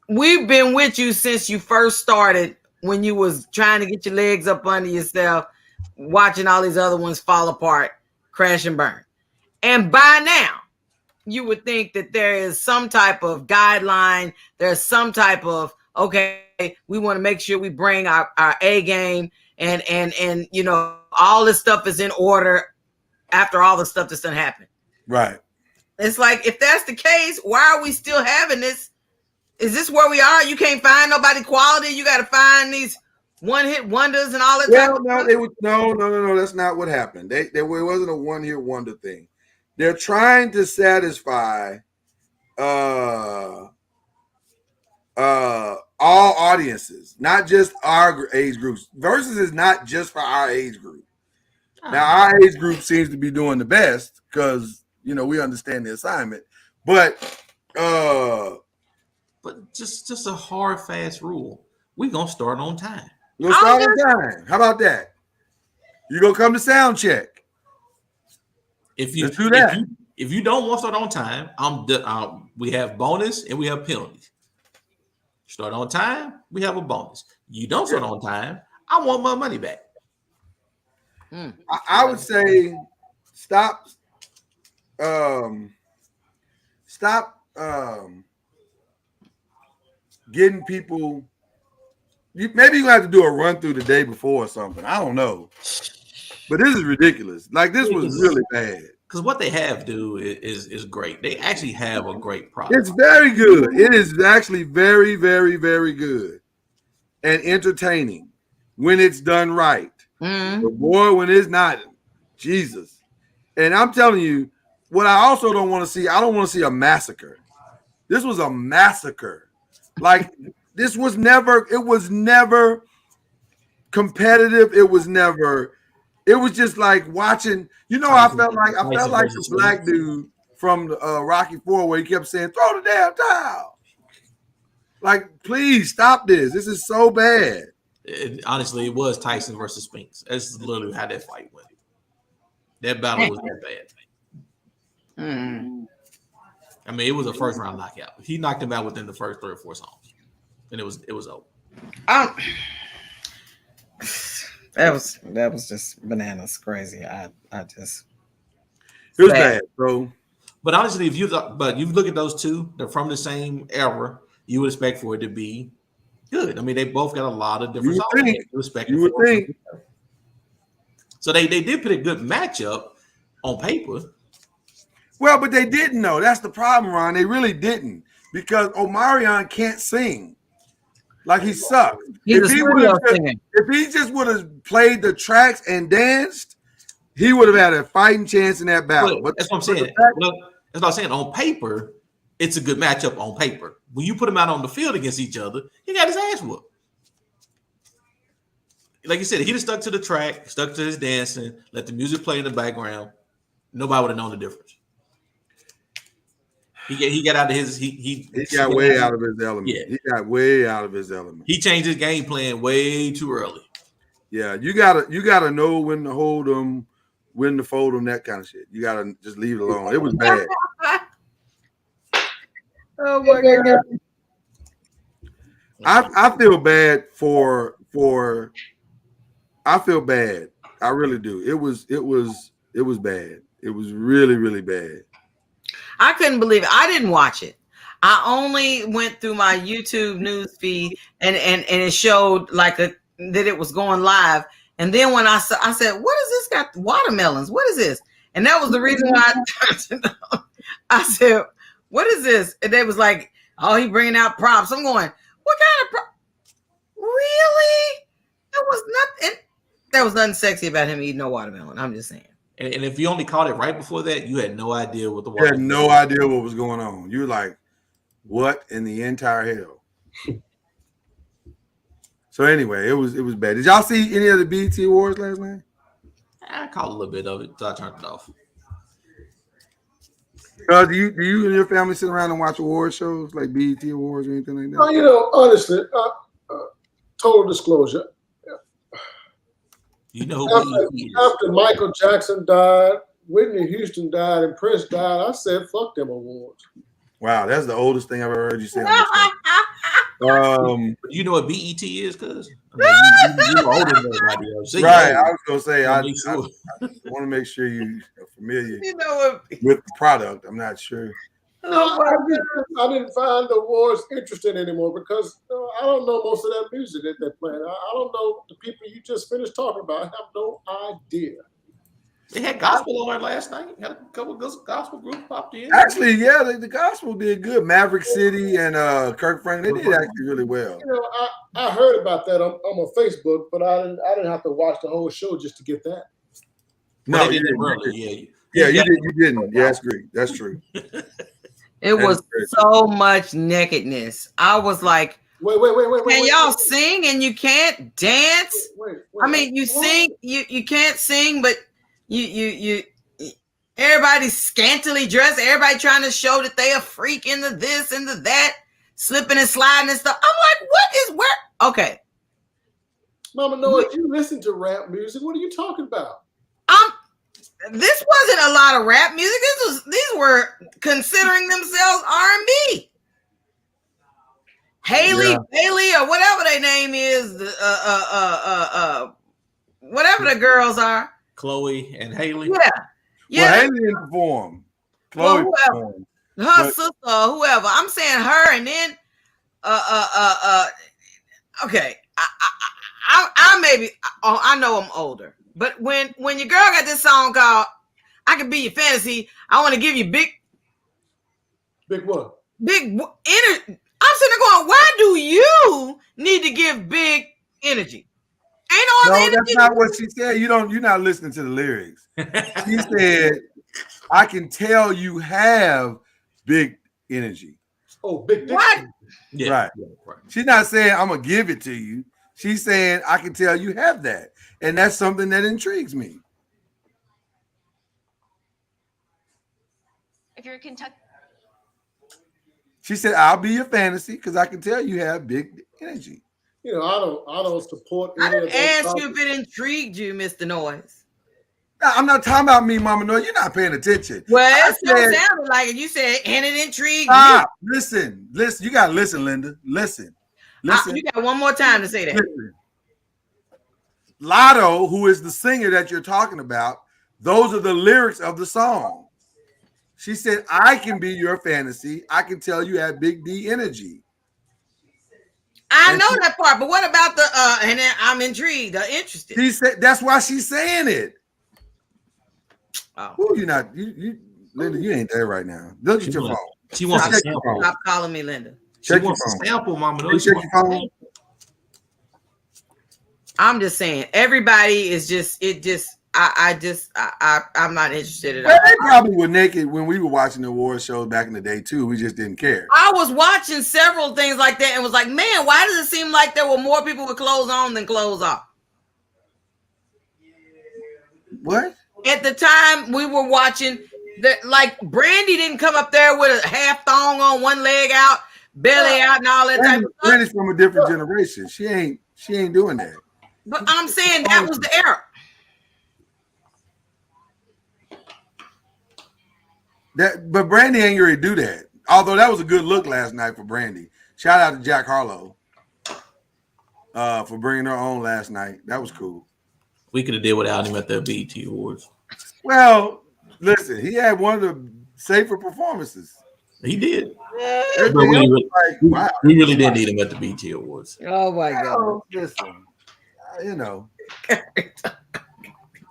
we've been with you since you first started, when you was trying to get your legs up under yourself, watching all these other ones fall apart, crash and burn. And by now, you would think that there is some type of guideline, there's some type of, okay, we want to make sure we bring our A game and you know, all this stuff is in order after all the stuff that's done happened. Right. It's like, if that's the case, why are we still having this? Is this where we are? You can't find nobody quality. You got to find these one-hit wonders and all that. Well, no, that's not what happened. There wasn't a one-hit wonder thing. They're trying to satisfy all audiences, not just our age groups. Versus is not just for our age group. Now, our age group seems to be doing the best because, you know, we understand the assignment. But just a hard, fast rule. We're going to start on time. We're going to start on time. How about that? You're going to come to sound check. Let's do that. If you don't want to start on time, we have bonus and we have penalties. Start on time, we have a bonus. You don't start on time, I want my money back. I would say stop getting people. Maybe you have to do a run through the day before or something. I don't know, but this is ridiculous. Like, this was really bad. Because what they have is great. They actually have a great product. It's very good. It is actually very, very, very good and entertaining when it's done right. But boy, when it's not, Jesus. And I'm telling you, what I also don't want to see, I don't want to see a massacre. This was a massacre. Like, it was never competitive. It was just like watching, you know, I felt like the black dude from Rocky IV where he kept saying, throw the damn towel. Like, please stop this. This is so bad. Honestly, it was Tyson versus Spinks. That's literally how that fight went. That battle was that bad. I mean, it was a first round knockout. He knocked him out within the first 3 or 4 songs, and it was over. That was just bananas, crazy. I just, it was bad, bro. But honestly, if you look at those two, they're from the same era. You would expect for it to be good. I mean, they both got a lot of different songs. You would think. So they did put a good matchup on paper. Well, but they didn't know. That's the problem, Ron. They really didn't, because Omarion can't sing. Like, he sucks. If he just would have played the tracks and danced, he would have had a fighting chance in that battle. But that's what I'm saying. That's what I'm saying. On paper, it's a good matchup on paper. When you put them out on the field against each other, he got his ass whooped. Like you said, he'd have stuck to the track, stuck to his dancing, let the music play in the background. Nobody would have known the difference. He got out of his he got way out of his element. Yeah. He got way out of his element. He changed his game plan way too early. Yeah, you gotta know when to hold them, when to fold them, that kind of shit. You gotta just leave it alone. It was bad. Oh my God. I feel bad for I feel bad. I really do. It was bad. It was really, really bad. I couldn't believe it. I didn't watch it. I only went through my YouTube news feed and it showed like that it was going live. And then when I said, what is this got watermelons? What is this? And that was the reason why I said, what is this? And they was like, oh, he bringing out props. I'm going, what kind of prop? Really? There was nothing sexy about him eating no watermelon. I'm just saying. And if you only caught it right before that, you had no idea what the You had no idea what was going on. You were like, what in the entire hell? So anyway, it was bad. Did y'all see any of the BET Awards last night? I caught a little bit of it, so I turned it off. Do you and your family sit around and watch award shows like BET Awards or anything like that? Well, you know, honestly, total disclosure. You know, after Michael Jackson died, Whitney Houston died, and Prince died, I said, fuck them awards. Wow, that's the oldest thing I've ever heard you say. You know what BET is, cuz? I mean, you're older than everybody else. Right, I was gonna say I want to make sure you are familiar with the product. I'm not sure. No, I didn't find the awards interesting anymore because I don't know most of that music that they're playing. I don't know the people you just finished talking about. I have no idea. They had gospel on last night. Had a couple of gospel groups popped in. Actually, yeah, the gospel did good. Maverick City and Kirk Franklin, they did actually really well. You know, I heard about that on Facebook, but I didn't have to watch the whole show just to get that. No, you didn't. Yeah, you didn't. Yeah, that's great. That's true. It was so much nakedness. I was like, wait. Can y'all sing and you can't dance? Wait. I mean, you sing, you can't sing, but you everybody's scantily dressed. Everybody trying to show that they a freak into this, into that, slipping and sliding and stuff. I'm like, what is where? Okay. Mama Noah, you listen to rap music. What are you talking about? This wasn't a lot of rap music. These were considering themselves R&B. Haley Bailey or whatever their name is, whatever the girls are. Chloe and Haley. Yeah. Well, Haley didn't perform. Chloe performed. Her sister or whoever. I'm saying her, and then okay. I maybe I know I'm older. But when your girl got this song called "I Can Be Your Fantasy," I want to give you big what? Big energy. I'm sitting there going, why do you need to give big energy? Ain't no other energy. That's not what she said. You're not listening to the lyrics. She said, "I can tell you have big energy." Oh, big dick. What? Yeah, right. She's not saying I'm gonna give it to you. She's saying I can tell you have that. And that's something that intrigues me. If you're a Kentucky, she said, "I'll be your fantasy because I can tell you have big energy." You know, I don't support. I didn't ask you if it intrigued you, Mr. Noise. No, I'm not talking about me, Mama Noise. You're not paying attention. Well, it still sounded like it. You said, and it intrigued me. Listen. You gotta listen, Linda. Listen. You got one more time to say that. Listen. Lotto, who is the singer that you're talking about, those are the lyrics of the song. She said, "I can be your fantasy. I can tell you have big D energy." I know that part, but what about the and then I'm intrigued or interested? She said that's why she's saying it. Oh. Ooh, you're not you Linda, you ain't there right now. Look at your phone. She wants to sample. Stop calling me Linda. Check she wants to sample, Mama. Check your phone. I'm just saying, everybody is I'm not interested at all. They probably were naked when we were watching the award shows back in the day too. We just didn't care. I was watching several things like that and was like, man, why does it seem like there were more people with clothes on than clothes off? What? At the time we were watching that, like Brandy didn't come up there with a half thong on, one leg out, belly out, and all that type of stuff. Brandy's from a different generation. She ain't doing that. But I'm saying that was the era. But Brandy ain't ready to do that. Although that was a good look last night for Brandy. Shout out to Jack Harlow for bringing her on last night. That was cool. We could have did without him at the BET Awards. Well, listen, he had one of the safer performances. He did. But we really didn't need him at the BET Awards. Oh my God! Listen, you know.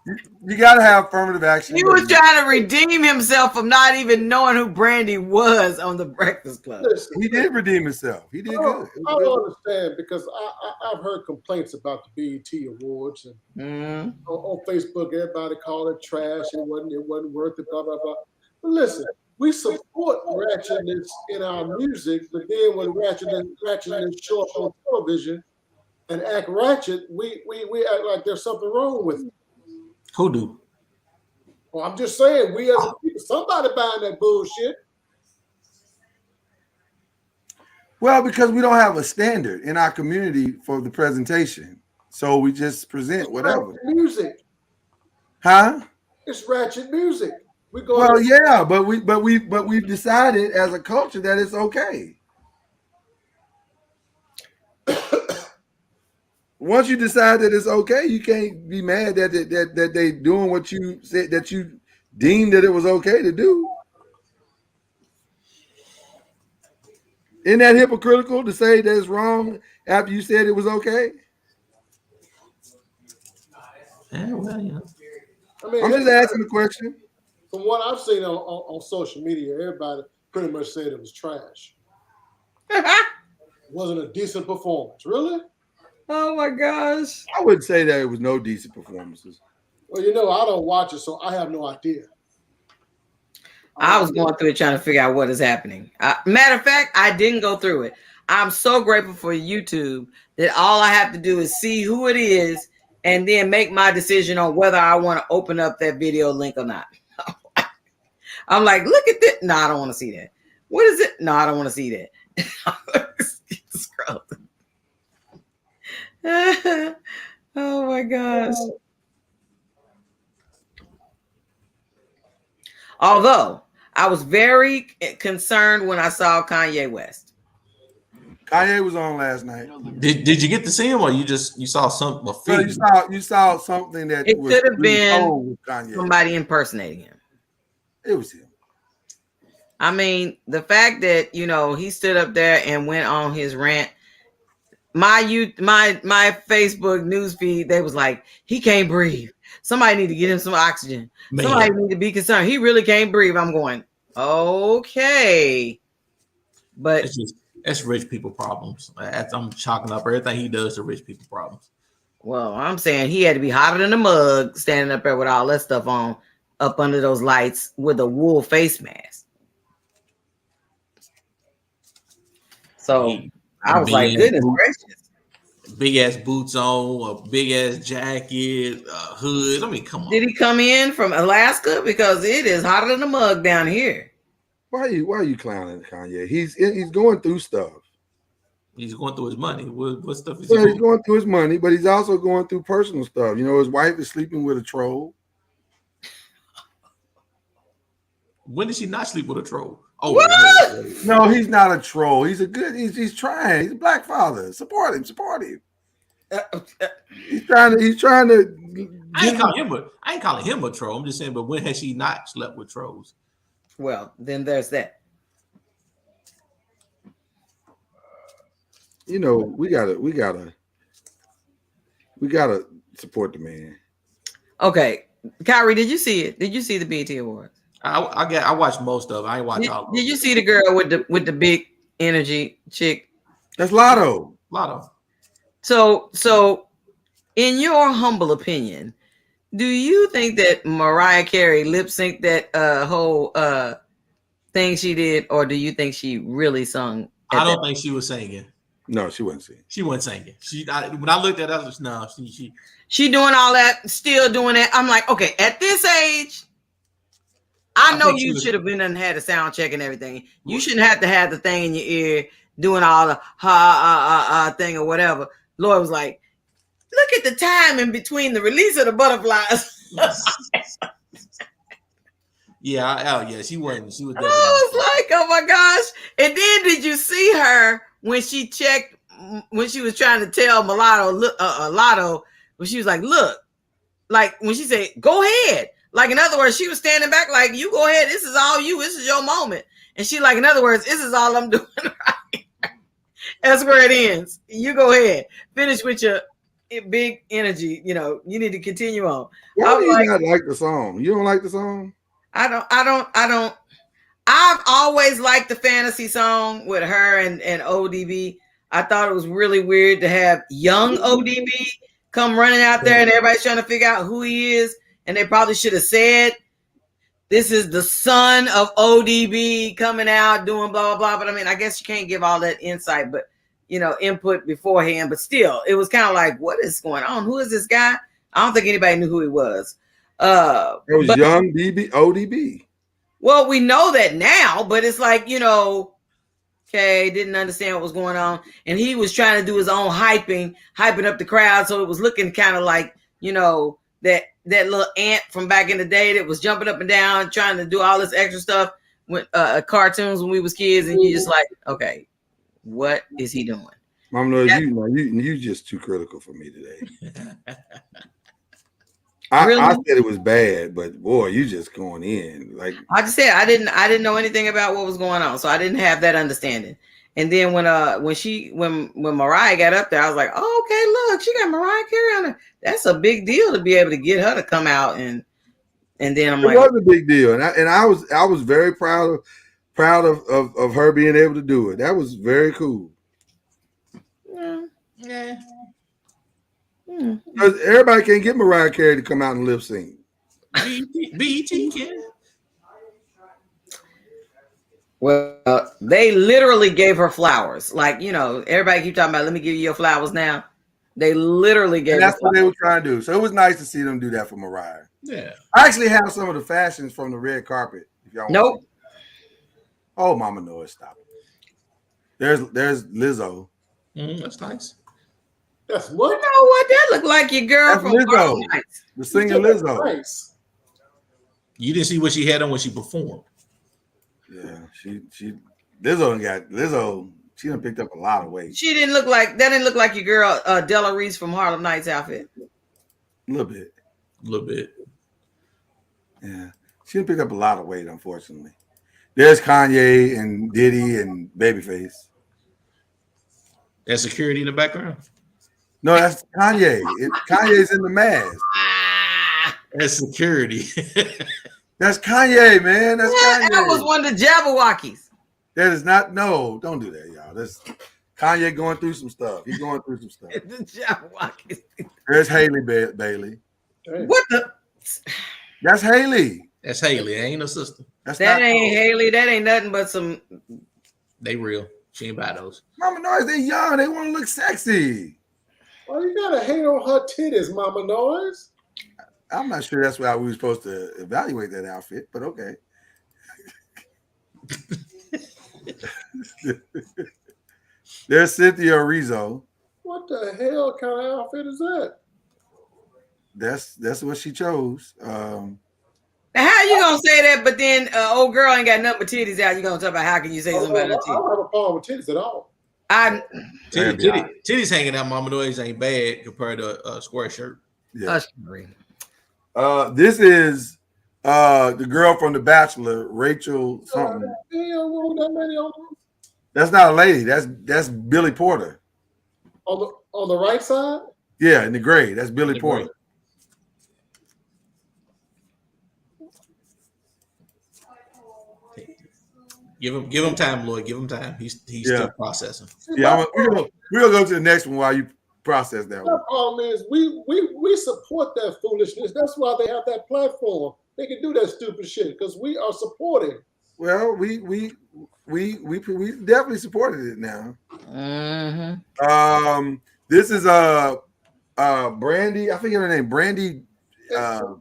You got to have affirmative action. He was trying to redeem himself from not even knowing who Brandy was on the Breakfast Club. Listen, He did redeem himself. He did good. I don't understand because I've heard complaints about the BET Awards and on Facebook, everybody called it trash. It wasn't worth it. Blah blah blah. But listen, we support ratchetness in our music, but then when ratchetness show up on television and act ratchet, we act like there's something wrong with it. Who do? Well, I'm just saying, we as a people, somebody buying that bullshit. Well, because we don't have a standard in our community for the presentation, so we just present whatever. Ratchet music, huh? It's ratchet music. We go. Well, yeah, but we've decided as a culture that it's okay. Once you decide that it's okay, you can't be mad that they doing what you said that you deemed that it was okay to do. Isn't that hypocritical to say that it's wrong after you said it was okay? Yeah, well, yeah. I mean, I'm just asking the question. From what I've seen on social media, everybody pretty much said it was trash. Wasn't a decent performance. Really? Oh my gosh. I wouldn't say that it was no decent performances. Well, you know, I don't watch it, so I have no idea. I was going through it trying to figure out what is happening. Matter of fact, I didn't go through it. I'm so grateful for YouTube that all I have to do is see who it is and then make my decision on whether I want to open up that video link or not. I'm like, look at this. No, I don't want to see that. What is it? No, I don't want to see that. Scroll. Oh my gosh. Although I was very concerned when I saw Kanye West. Kanye was on last night. Did you get to see him, or you saw something? So you saw something that it was could have been Kanye. Somebody impersonating him. It was him. I mean, the fact that he stood up there and went on his rant. My Facebook newsfeed, they was like, he can't breathe. Somebody need to get him some oxygen. Man. Somebody need to be concerned. He really can't breathe. I'm going, okay. But that's rich people problems. I'm chalking up everything he does to rich people problems. Well, I'm saying he had to be hotter than a mug standing up there with all that stuff on up under those lights with a wool face mask. So I was like, goodness gracious. Big ass boots on, a big ass jacket, a hood. I mean, come on. Did he come in from Alaska? Because it is hotter than a mug down here. Why are you clowning Kanye? He's going through stuff. He's going through his money. What stuff is he's going through his money, but he's also going through personal stuff. His wife is sleeping with a troll. When did she not sleep with a troll? Oh, what? No, he's not a troll. He's trying. He's a black father. Support him. He's trying to. I ain't calling him a troll. I'm just saying, but when has she not slept with trolls? Well, then there's that. We gotta support the man. Okay, Kyrie, did you see it? Did you see the BET Awards? I watched most of it. I ain't watched all of it. Did you see the girl with the big energy chick? That's Lotto. So in your humble opinion, do you think that Mariah Carey lip synced that whole thing she did, or do you think she really sung? I don't think she was singing. No, she wasn't singing. She wasn't singing. When I looked at her, she doing all that, still doing that. I'm like, okay, at this age. I know you should have been and had a sound check and everything. You shouldn't have to have the thing in your ear doing all the thing or whatever. Lord was like, look at the time in between the release of the butterflies. Yeah, she wasn't. She was. I was like, oh my gosh! And then did you see her when she checked when she was trying to tell Lotto when she was like, look, like when she said, go ahead. Like, in other words, she was standing back like, you go ahead. This is all you. This is your moment. And she like, in other words, this is all I'm doing right here. That's where it ends. You go ahead. Finish with your big energy. You know, you need to continue on. Why do you not like the song? You don't like the song? I don't. I've always liked the fantasy song with her and ODB. I thought it was really weird to have young ODB come running out there and everybody's trying to figure out who he is. And they probably should have said, this is the son of ODB coming out doing blah, blah, blah. But I mean, I guess you can't give all that insight, but you know, input beforehand. But still, it was kind of like, what is going on? Who is this guy? I don't think anybody knew who he was. It was young ODB. Well, we know that now, but it's like, you know, okay, didn't understand what was going on. And he was trying to do his own hyping up the crowd. So it was looking kind of like, you know, that little ant from back in the day that was jumping up and down, trying to do all this extra stuff with cartoons when we was kids. And you just like, okay, what is he doing? Mom knows you just too critical for me today. Really? I said it was bad, but boy, you just going in. Like I just said, I didn't know anything about what was going on, so I didn't have that understanding. And then when Mariah got up there, I was like, oh, okay, look, she got Mariah Carey on her. That's a big deal to be able to get her to come out and then I'm like, it was a big deal, and I was very proud of her being able to do it. That was very cool. Yeah. Because everybody can't get Mariah Carey to come out and lip sync. BET can. Well, they literally gave her flowers. Like, you know, everybody keep talking about, let me give you your flowers now. They literally gave her flowers. That's what they were trying to do. So it was nice to see them do that for Mariah. Yeah. I actually have some of the fashions from the red carpet. If y'all want nope. to. Oh, Mama Noise, stop it. There's Lizzo. That's nice. That's what? You know what? That looked like your girl from Lizzo. The singer Lizzo. Nice. You didn't see what she had on when she performed. Yeah, Lizzo. She done picked up a lot of weight. She didn't look like that. Didn't look like your girl Della Reese from Harlem Nights outfit. A little bit. Yeah, she done picked up a lot of weight. Unfortunately, there's Kanye and Diddy and Babyface. That security in the background. No, that's Kanye. Kanye's in the mask. That's security. That's Kanye, man. That's Kanye. That was one of the Jabberwockies. That is not. No, don't do that, y'all. That's Kanye going through some stuff. He's going through some stuff. The Jabberwockies. There's Haley Bailey. What the? That's Haley. That's Haley. Ain't no sister. That ain't Haley. That ain't nothing but some. They real. She ain't buy those. Mama Noise, they young. They want to look sexy. Why you gotta hate on her titties, Mama Noise? I'm not sure that's why we were supposed to evaluate that outfit, but okay. There's Cynthia Rizzo. What the hell kind of outfit is that? That's what she chose. Now, how you gonna say that? But then old girl ain't got nothing but titties out. You gonna talk about how can you say something about her titties? I don't have a problem with titties at all. Titties hanging out, Mama Noise ain't bad compared to a square shirt. Yeah. This is the girl from The Bachelor, Rachel something. That's not a lady. That's Billy Porter. On the right side? Yeah, in the gray. That's Billy Porter. Give him time, Lloyd. Give him time. He's still processing. Yeah, we're gonna go to the next one while you process that one. The problem is we support that foolishness. That's why they have that platform. They can do that stupid shit because we are supporting. Well, we definitely supported it now. Mm-hmm. This is Brandy. I forget her name. Brandy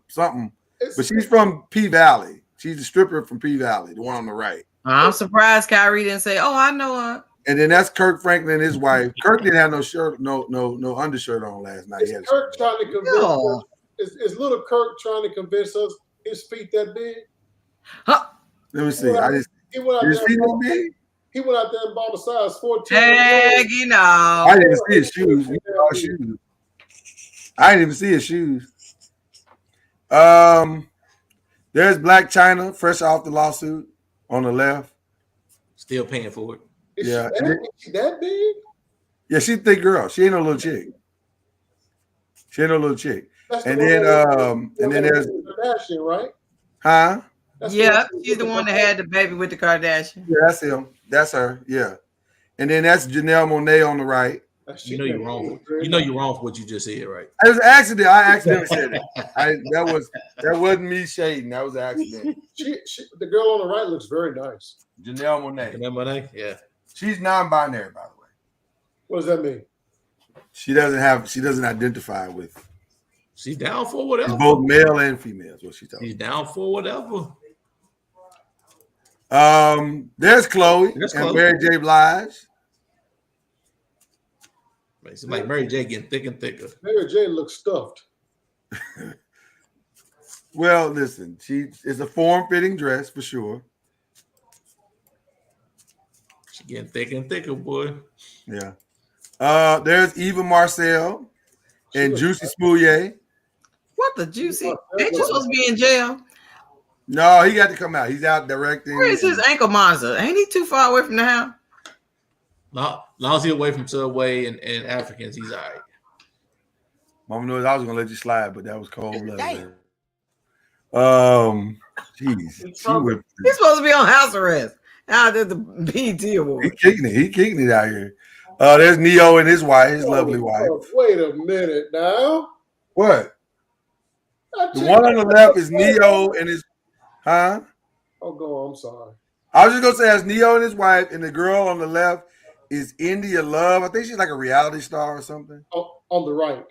something. But she's from P Valley. She's a stripper from P Valley, the one on the right. I'm surprised Kyrie didn't say, "Oh, I know her." And then that's Kirk Franklin and his wife. Kirk didn't have no shirt, no undershirt on last night. Is Kirk trying to convince us? Is little Kirk trying to convince us his feet that big? Huh. Let me see. His feet that big? He went out there and bought a size 14. Heck, you know. I didn't even see his shoes. I didn't even see his shoes. There's Black China, fresh off the lawsuit on the left. Still paying for it. Is she that big? Yeah, she's a thick girl. She ain't no little chick. She ain't no little chick. That's And the then one there's Kardashian, right? huh? That's Yeah, she's the one that had the baby with the Kardashian. Yeah, that's him. That's her. Yeah. And then that's Janelle Monáe on the right. You know you're wrong. You know you're wrong for what you just said, right? It was an accident. I accidentally said that. That wasn't me shading. That was an accident. The girl on the right looks very nice. Janelle Monáe. Janelle Monáe, yeah. She's non-binary, by the way. What does that mean? She doesn't identify with. She's down for whatever. She's both male and female. Is what she's talking. She's down for whatever. There's Chloe and Mary J. Blige. It's like Mary J. getting thicker and thicker. Mary J. looks stuffed. Well, listen, it's a form-fitting dress for sure. She getting thicker and thicker, boy. Yeah. There's Eva Marcel and Juicy Smouye. What the Juicy? Ain't you supposed to be in jail? No, he got to come out. He's out directing. Where is his ankle monitor? Ain't he too far away from the house? Long as he's away from Subway and Africans, he's all right. Mama knows I was gonna let you slide, but that was cold blooded. Jeez, He's supposed to be on house arrest. Out at the BET Award. He kicking it out here. There's Neo and his wife, his lovely wife. Wait a minute now. What? The one on the left is Neo and his, huh? Oh, go on. I'm sorry. I was just gonna say it's Neo and his wife, and the girl on the left is India Love. I think she's like a reality star or something. Oh, on the right.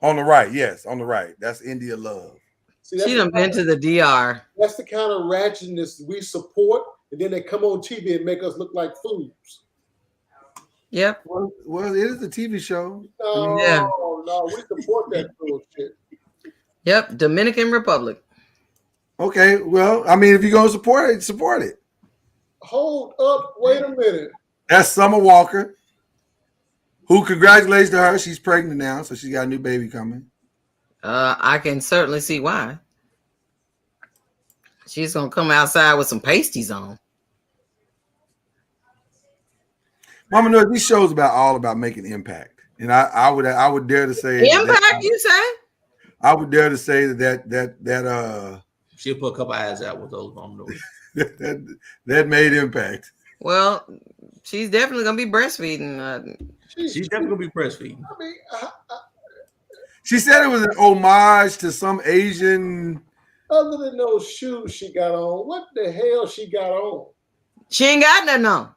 On the right, yes, on the right. That's India Love. See, She done been to the DR. That's the kind of ratchetness we support, and then they come on TV and make us look like fools. Yep. Well, it is a TV show. No, we support that bullshit. Yep, Dominican Republic. Okay, well, I mean, if you're gonna support it, support it. Hold up, wait a minute. That's Summer Walker, who, congratulations to her. She's pregnant now, so she got a new baby coming. I can certainly see why. She's gonna come outside with some pasties on. Mama knows these shows all about making impact, and I would dare to say impact. You say? I would dare to say that she'll put a couple eyes out with those Mama knows. that made impact. Well, she's definitely gonna be breastfeeding. She's definitely gonna be breastfeeding. I mean, She said it was an homage to some Asian. other than those shoes she got on, what the hell she got on? She ain't got nothing on.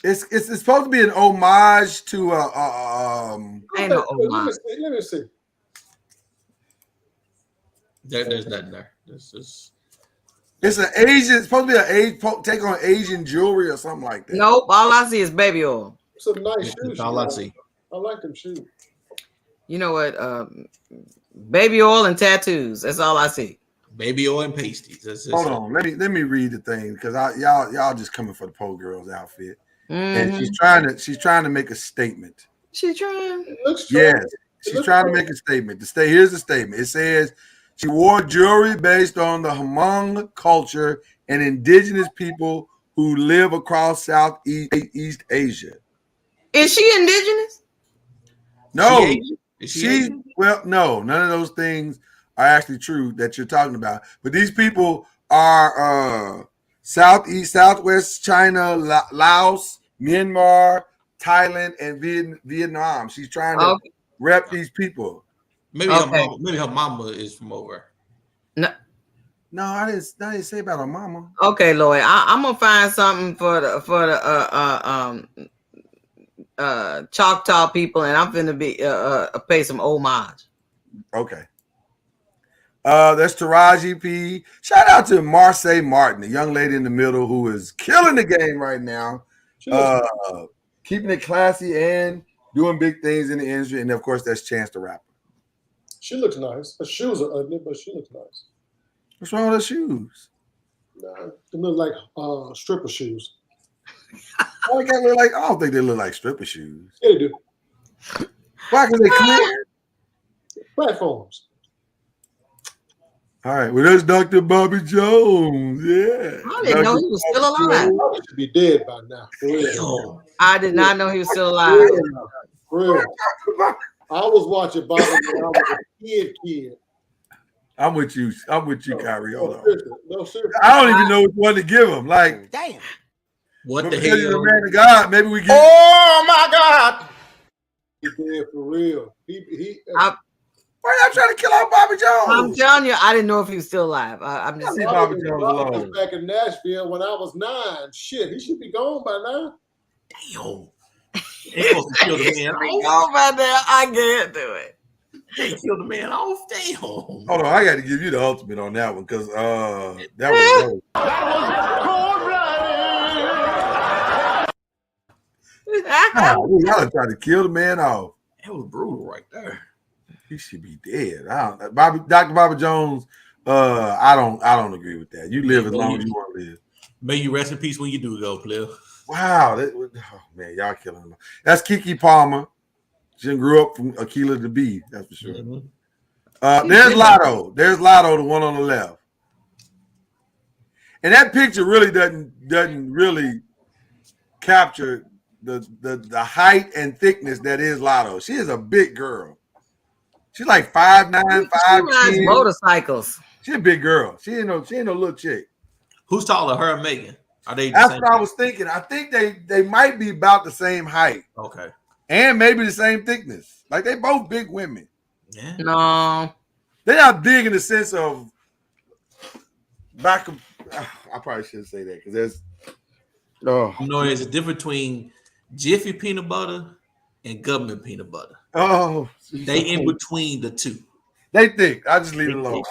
It's supposed to be an homage to Ain't no homage. Let me see. There's nothing there. It's an Asian. It's supposed to be an take on Asian jewelry or something like that. Nope. All I see is baby oil. Some nice shoes. That's all I see. I like them shoes. You know what? Baby oil and tattoos. That's all I see. Baby oil and pasties. Hold on. Let me read the thing because y'all just coming for the poor girl's outfit. And she's trying to make a statement. She trying. It looks yes, she's trying to make a statement. Here's the statement. It says she wore jewelry based on the Hmong culture and indigenous people who live across Southeast Asia. Is she indigenous? No, she well, no, none of those things are actually true that you're talking about. But these people are Southwest China, Laos, Myanmar, Thailand, and Vietnam. She's trying to rep these people. Maybe her mama is from over. No, I didn't say about her mama. Okay, Lloyd, I'm gonna find something for the Choctaw people, and I'm gonna be pay some homage. Okay. That's Taraji P. Shout out to Marseille Martin, the young lady in the middle who is killing the game right now. Keeping it classy and doing big things in the industry. And of course, that's Chance the Rapper. She looks nice. Her shoes are ugly, but she looks nice. What's wrong with her shoes? Nah, they look like stripper shoes. Why can't look like? I don't think they look like stripper shoes. Yeah, they do. Why? Because they clear. Platforms. All right. Well, that's Dr. Bobby Jones. Yeah. I didn't know he was still alive. He should be dead by now. For real. I did not know he was still alive. For real. I was watching boxing when I was a kid. I'm with you. I'm with you, Kyrie. Hold on. No, seriously. I don't even know which one to give him. Like, Damn. What but the because he's a hell? man of God, maybe we get. Oh my God! Yeah, for real. Why y'all trying to kill out Bobby Jones? I'm telling you, I didn't know if he was still alive. I'm I just leave Bobby Jones Bobby alone. was back in Nashville when I was 9. Shit, he should be gone by now. Damn. They supposed to kill the man off. Oh my God, I can't do it. They killed the man off. Damn. Hold on, I got to give you the ultimate on that one because that was y'all trying to kill the man off. That was brutal right there. He should be dead. Dr. Bobby Jones. I don't agree with that. You live as long as you want to live. May you rest in peace when you do go, player. Wow, oh man, y'all killing him. That's Keke Palmer. She grew up from Aquila to B. That's for sure. Mm-hmm. There's Lotto. There's Lotto, the one on the left. And that picture really doesn't really capture the height and thickness that is Lotto. She is a big girl. She's like 5'9", 5'10". She rides motorcycles. She's a big girl. She ain't no little chick. Who's taller, her and Megan? Are they? That's what I was thinking. I think they might be about the same height. Okay. And maybe the same thickness. Like they both big women. Yeah. No. They're not big in the sense of back of. I probably shouldn't say that because there's. Oh. No, there's a difference between Jiffy peanut butter and government peanut butter. Oh. They in between the two. They think. I just leave it alone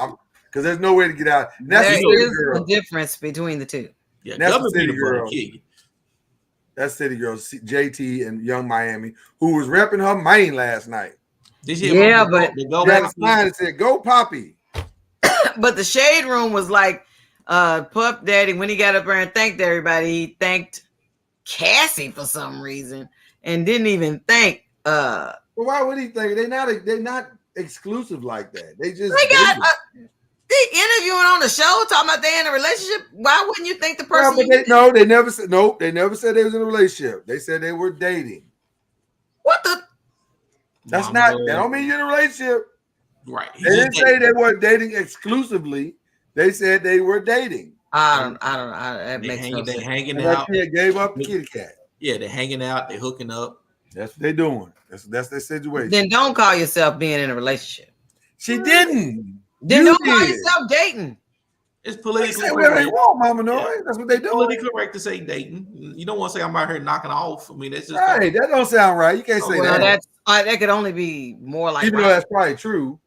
because there's no way to get out. There is a difference between the two. Yeah, that's government the city peanut butter girl. kill you. That's City Girl, JT and Young Miami, who was repping her mane last night. Yeah, but it said, "Go Poppy." But the shade room was like, Puff Daddy, when he got up there and thanked everybody, he thanked Cassie for some reason and didn't even thank. Well, why would he thank? They're not exclusive like that. They they interviewing on the show talking about they in a relationship. Why wouldn't you think the person? Well, they never said no. They never said they was in a relationship. They said they were dating. What the? That's not. That don't mean you're in a relationship. Right. They didn't say they weren't dating exclusively. They said they were dating. I don't know. That makes no sense. They hanging and out. That kid gave up the kitty cat. Yeah, they're hanging out. They're hooking up. That's what they're doing. That's their situation. Then don't call yourself being in a relationship. She didn't. Then don't call yourself dating. It's politically correct. They want Mama Noise. Yeah. That's what they do. Politically correct to say dating. You don't want to say I'm out here knocking off. I mean, that's just right. That don't sound right. You can't say that. That could only be more like. Even though that's probably true.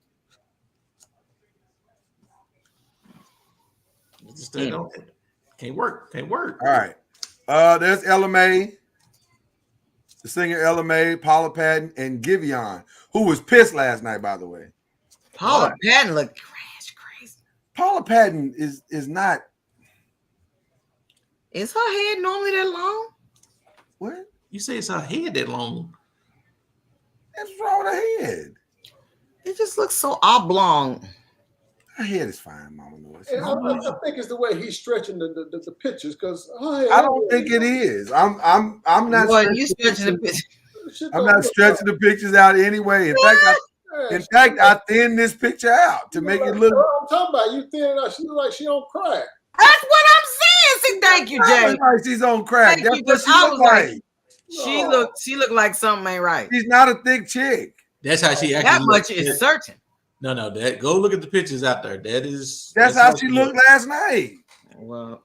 Just can't work. Can't work. All right. There's Ella May, the singer Ella May, Paula Patton, and Giveon, who was pissed last night, by the way. Paula Patton looked crazy. Paula Patton is not. Is her head normally that long? What? You say it's her head that long? What's wrong with her head? It just looks so oblong. Her head is fine, Mama Noise. I think it's the way he's stretching the pictures because I don't think it is. I'm not. Boy, you stretching the pictures. I'm not stretching the pictures out anyway. In fact, I thinned this picture out to make it look. I'm talking about you thin it out. She look like she on crack. That's what I'm saying. See, thank you, Jay. Like she's on crack. Thank That's you, what she look like. She looked like something ain't right. She's not a thick chick. That's how she actually. That much is certain. No. That go look at the pictures out there. That's how she looked last night. Well,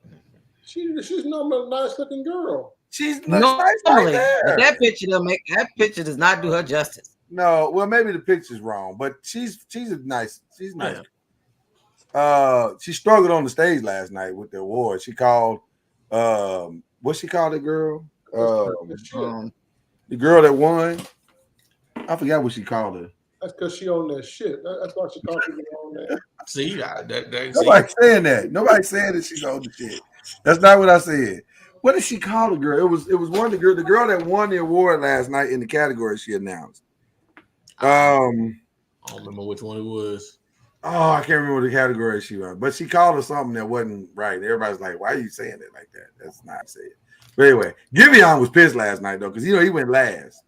she's normally a nice looking girl. She's normally, nice right there. But that picture does not do her justice. No, well, maybe the picture's wrong, but she's nice. She's nice. She struggled on the stage last night with the award. She called what she called the girl? The girl that won. I forgot what she called her. That's because she on that shit. That's why she called people on that. See, nobody's saying that. Nobody's saying that she's on the shit. That's not what I said. What did she call the girl? It was one of the girl that won the award last night in the category she announced. I don't remember which one it was. Oh, I can't remember the category she was, but she called her something that wasn't right. Everybody's like, "Why are you saying it like that?" That's not said. But anyway, Giveon was pissed last night though, because he went last.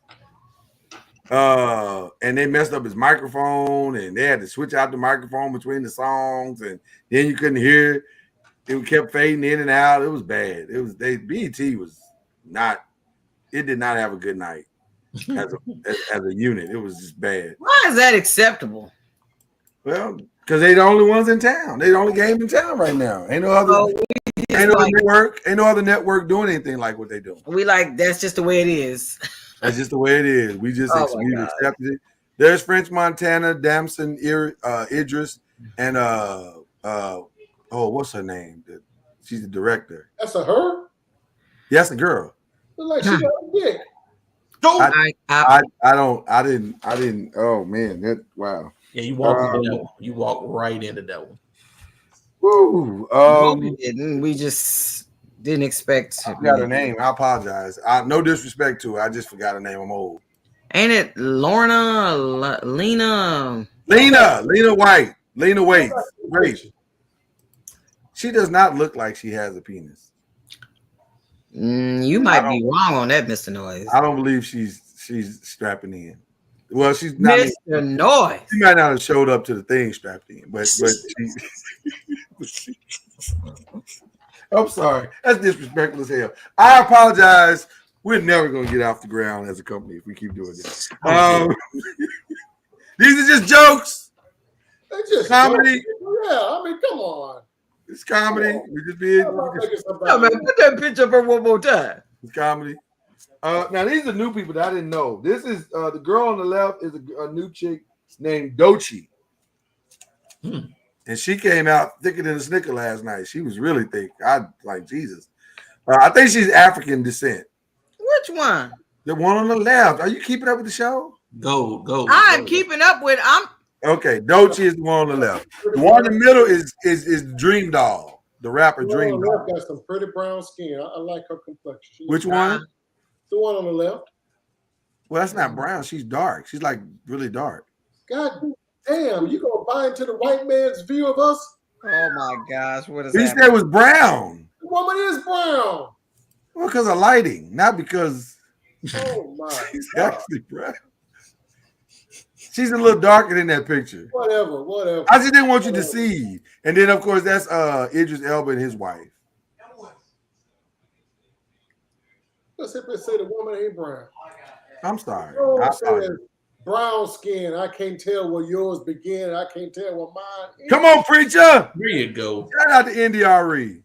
And they messed up his microphone, and they had to switch out the microphone between the songs, and then you couldn't hear it. It kept fading in and out. It was bad. BET was not. It did not have a good night as a unit. It was just bad. Why is that acceptable? Well, because they the only ones in town. They the only game in town right now. Ain't no other. Network. Ain't no other network doing anything like what they do. We like that's just the way it is. That's just the way it is. We just we've accepted it. There's French Montana, Damson Idris, and what's her name? She's the director. That's a her? Yes, a girl. Look like she got a dick. I didn't. Oh man, wow. Yeah, you walked into that one. You walked right into that one. Woo. We didn't. We just didn't expect. I forgot her name. I apologize. No disrespect to her. I just forgot her name. I'm old. Ain't it Lena White? Lena Waithe. She does not look like she has a penis. You might be wrong on that, Mr. Noise. I don't believe she's strapping in. Well, she's not. Mr. Noise. She might not have showed up to the thing strapped in, but she. I'm sorry. That's disrespectful as hell. I apologize. We're never going to get off the ground as a company if we keep doing this. These are just jokes. It's just comedy. Yeah, I mean, come on. It's comedy. We just be. No, man, put that picture up one more time. It's comedy. Now these are new people that I didn't know. This is the girl on the left is a new chick named Doechii. And she came out thicker than a Snicker last night. She was really thick. I like Jesus. I think she's African descent. Which one? The one on the left. Are you keeping up with the show? Go. I'm keeping up with. Okay. Doechii is the one on the left. The one in the middle is Dream Doll, the rapper Dream Doll. Got some pretty brown skin. I like her complexion. Which one? The one on the left. Well, that's not brown. She's dark. She's like really dark. God damn, you gonna buy into the white man's view of us? Oh my gosh, what is that? He that? said it was brown. The woman is brown. Well, because of lighting, not because oh my she's actually brown. She's a little darker than that picture. Whatever. I just didn't want you to see. And then, of course, that's Idris Elba and his wife. Let's simply say the woman ain't brown. I'm sorry. Brown skin. I can't tell where yours begin. I can't tell where mine is. Come on, preacher. There you go. Shout out to NDRE.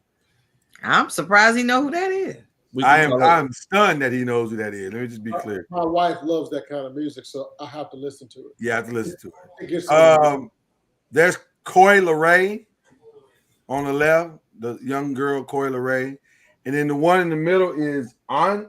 I'm surprised he know who that is. I'm stunned that he knows who that is. Let me just be clear. My wife loves that kind of music, so I have to listen to it. Yeah, I have to listen to it. There's Coi Leray on the left, the young girl Coi Leray. And then the one in the middle is Augie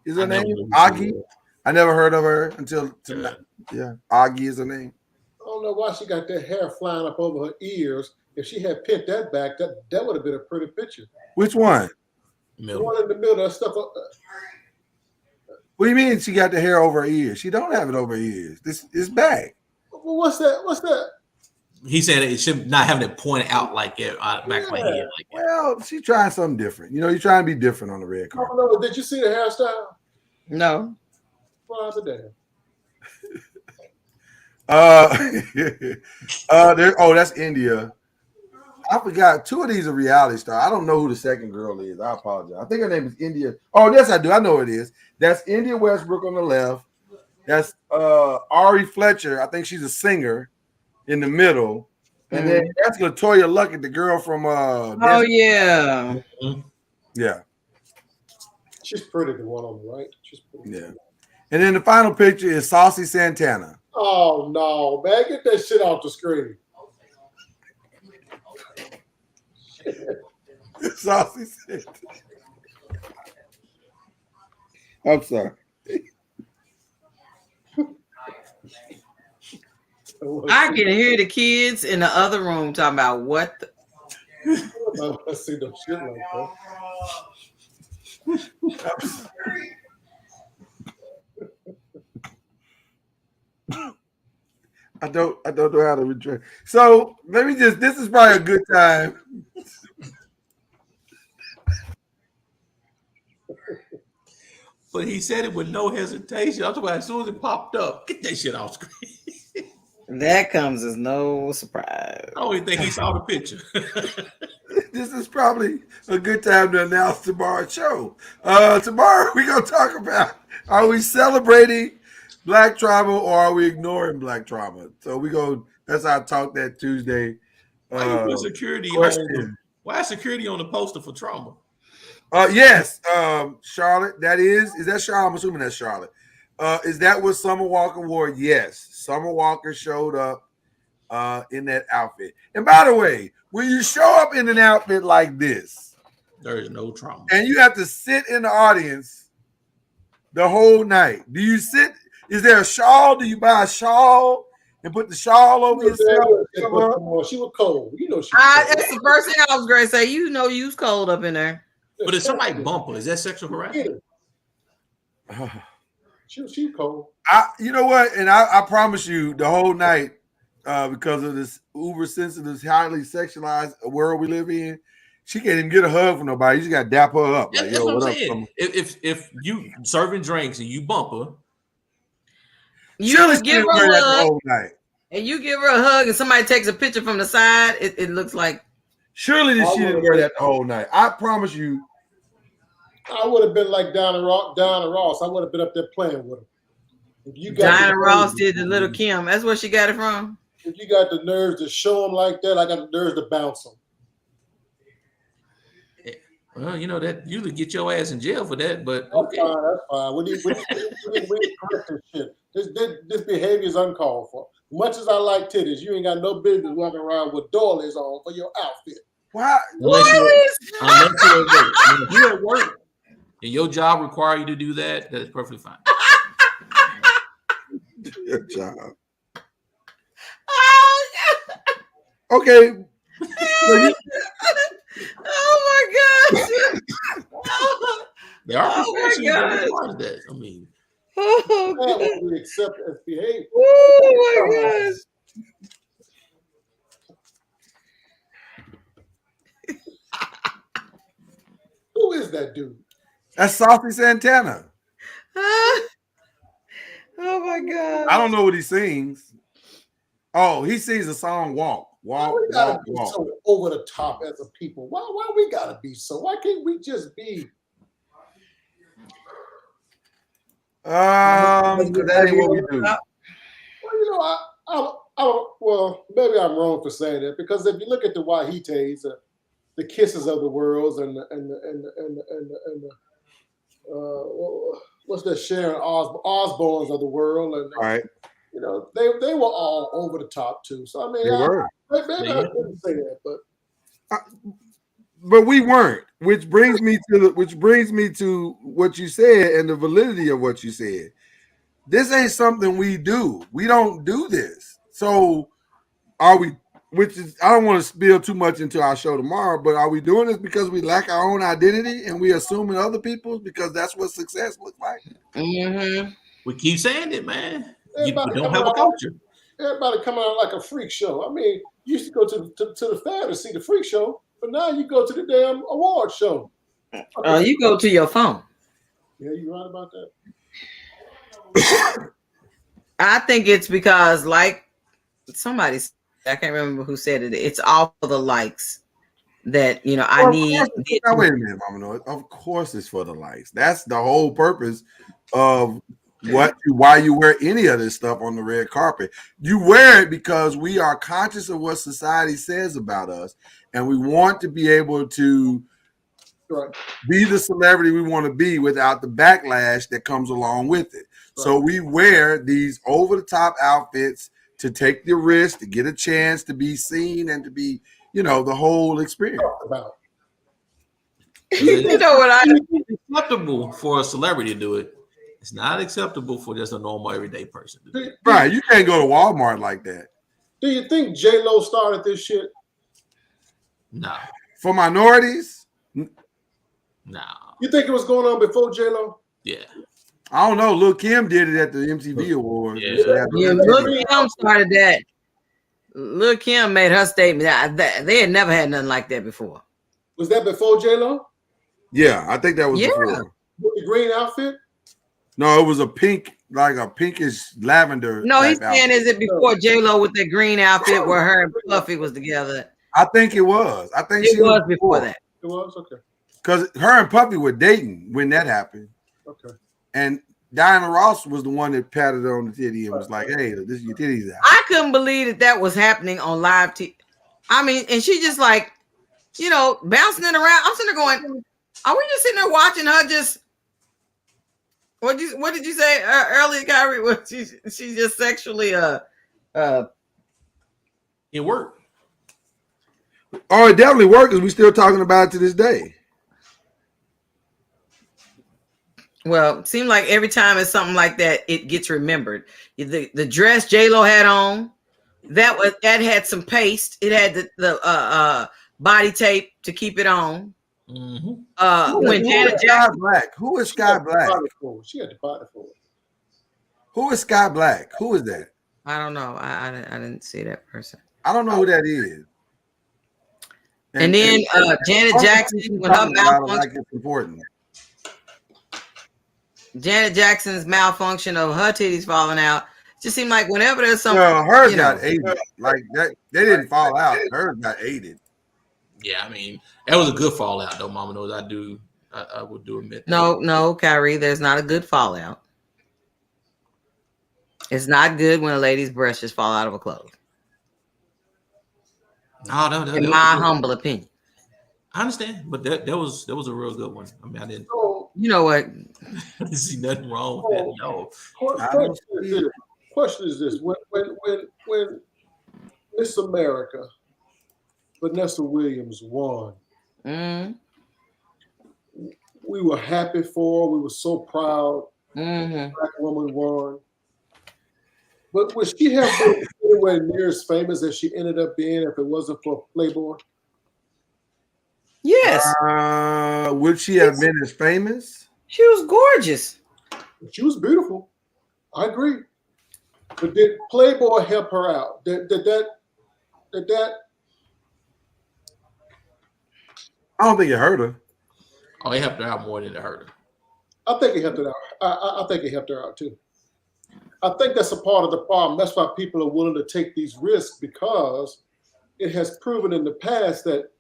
is her name. Augie. I never heard of her until tonight. Yeah, Augie is her name. I don't know why she got that hair flying up over her ears. If she had pinned that back, that would have been a pretty picture. Which one? The one in the middle. That stuff. What do you mean she got the hair over her ears? She don't have it over her ears. This is back. Well, what's that? He said it should not having it pointed out like it back of my head. Like well, she's trying something different. You know, you're trying to be different on the red carpet. No, did you see the hairstyle? No. Well, the damn. That's India. I forgot. Two of these are reality stars. I don't know who the second girl is. I apologize. I think her name is India. Oh, yes, I do. I know who it is. That's India Westbrook on the left. That's Ari Fletcher. I think she's a singer in the middle. And then that's LaToya Luckett, the girl from yeah. Yeah. She's pretty, the one on the right. She's pretty. Yeah. And then the final picture is Saucy Santana. Oh no, man. Get that shit off the screen. Saucy Santana. I'm sorry. I can hear the kids in the other room talking about what the I see no shit like that. I don't know how to retract. So let me this is probably a good time. But he said it with no hesitation. I'm talking about as soon as it popped up, get that shit off screen. That comes as no surprise. I don't even think he saw the picture. This is probably a good time to announce tomorrow's show. Tomorrow we're going to talk about, are we celebrating Black trauma or are we ignoring Black trauma? So that's our Talk That Tuesday. Why you put security question. Why is security on the poster for trauma? Yes, Charlotte, is that Charlotte? I'm assuming that's Charlotte. Is that what Summer Walker wore? Yes. Summer Walker showed up in that outfit. And by the way, when you show up in an outfit like this, there is no trauma. And you have to sit in the audience the whole night. Do you sit? Is there a shawl? Do you buy a shawl and put the shawl over yourself? She was cold. You know she was cold. That's the first thing I was going to say. You know you was cold up in there. But if somebody bump her, is that sexual harassment? She cold. You know what? And I promise you, the whole night, because of this uber sensitive, highly sexualized world we live in, she can't even get a hug from nobody. You just got to dap her up. Like, that's what I'm saying. If you serving drinks and you bump her, you give her a hug, and you give her a hug, and somebody takes a picture from the side, it looks like. Surely she didn't wear that the whole night. I promise you. I would have been like Diana Ross. I would have been up there playing with her. Diana Ross did the Little Kim. That's where she got it from. If you got the nerves to show them like that, I got the nerves to bounce them. Well, you know that usually get your ass in jail for that, but okay. That's fine. We correct this shit. This behavior is uncalled for. Much as I like titties, you ain't got no business walking around with doilies on for your outfit. What? If you're at work and your job requires you to do that, that's perfectly fine. Your job. Okay. Oh my gosh. There are professions that require that. I mean, that would be accepted as behavior. Oh my gosh. Who is that dude? That's Saucy Santana. Oh my God. I don't know what he sings. Oh, he sings the song Walk. Walk, why we gotta walk, be walk. so over the top as a people? Why we gotta be so? Why can't we just be? That ain't what we do. Well, you know, well, maybe I'm wrong for saying that, because if you look at the Wahites, the Kisses of the world, and what's that, Sharon Osbournes of the world, and right, you know, they were all over the top too. So I mean, maybe I shouldn't say that, but we weren't. Which brings me to what you said and the validity of what you said. This ain't something we do. We don't do this. So are we? Which is, I don't want to spill too much into our show tomorrow, but are we doing this because we lack our own identity and we assuming other people's because that's what success looks like? Mm-hmm. We keep saying it, man. You everybody don't have a culture. Everybody coming out like a freak show. I mean, you used to go to the fair to see the freak show, but now you go to the damn award show. You go to your phone. Yeah, you right about that. I think it's because, like somebody, I can't remember who said it. It's all for the likes that, you know, I need. Now, wait a minute, Mama Noise. Of course, it's for the likes. That's the whole purpose of why you wear any of this stuff on the red carpet. You wear it because we are conscious of what society says about us, and we want to be able to be the celebrity we want to be without the backlash that comes along with it. Right. So we wear these over-the-top outfits to take the risk, to get a chance to be seen and to be, you know, the whole experience. You know what it's acceptable for a celebrity to do it. It's not acceptable for just a normal everyday person to do it. Right. You can't go to Walmart like that. Do you think J-Lo started this shit? No. For minorities? No. You think it was going on before J-Lo? Yeah. I don't know. Lil Kim did it at the MTV Awards. Yeah, Lil Kim started that. Lil Kim made her statement. They had never had nothing like that before. Was that before J-Lo? Yeah, I think that was before. With the green outfit? No, it was a pink, like a pinkish lavender. No, he's type saying, outfit. is it before J-Lo with that green outfit where her and Puffy was together? I think it was. I think It she was before that. It was okay. Because her and Puffy were dating when that happened. Okay. And Diana Ross was the one that patted her on the titty and was like, "Hey, this is your titties out." I couldn't believe that was happening on live TV. I mean, and she just like, you know, bouncing it around. I'm sitting there going, are we just sitting there watching her just? What did you say earlier, Kyrie? What she just sexually It worked. Oh, it definitely worked because we still talking about it to this day. Well, it seemed like every time it's something like that, it gets remembered. The dress J-Lo had on, that had some paste. It had the body tape to keep it on. Mm-hmm. When Janet Jackson, Black, who is Sky Black? She had the body for it. Who is Sky Black? Who is that? I don't know. I didn't see that person. I don't know who that is. And then Janet Jackson, when her malfunction, like it's important. Janet Jackson's malfunction of her titties falling out, just seemed like whenever there's something. Well, hers got aided. Like that, they didn't fall out. Hers got aided. Yeah, I mean, that was a good fallout, though, Mama knows. I would do admit that. No, Kyrie, there's not a good fallout. It's not good when a lady's breasts just fall out of a clothes. No, in my humble opinion. I understand, but that was a real good one. I mean, I didn't. You know what? I didn't see nothing wrong with that. No. Question is this: when Miss America, Vanessa Williams won, we were happy for her. We were so proud. Mm-hmm. Black woman won. But would she have been anywhere near as famous as she ended up being if it wasn't for Playboy? Yes. Would she have been as famous? She was gorgeous. She was beautiful. I agree. But did Playboy help her out? Did that? I don't think it hurt her. Oh, it helped her out more than it hurt her. I think it helped her out. I think it helped her out too. I think that's a part of the problem. That's why people are willing to take these risks, because it has proven in the past that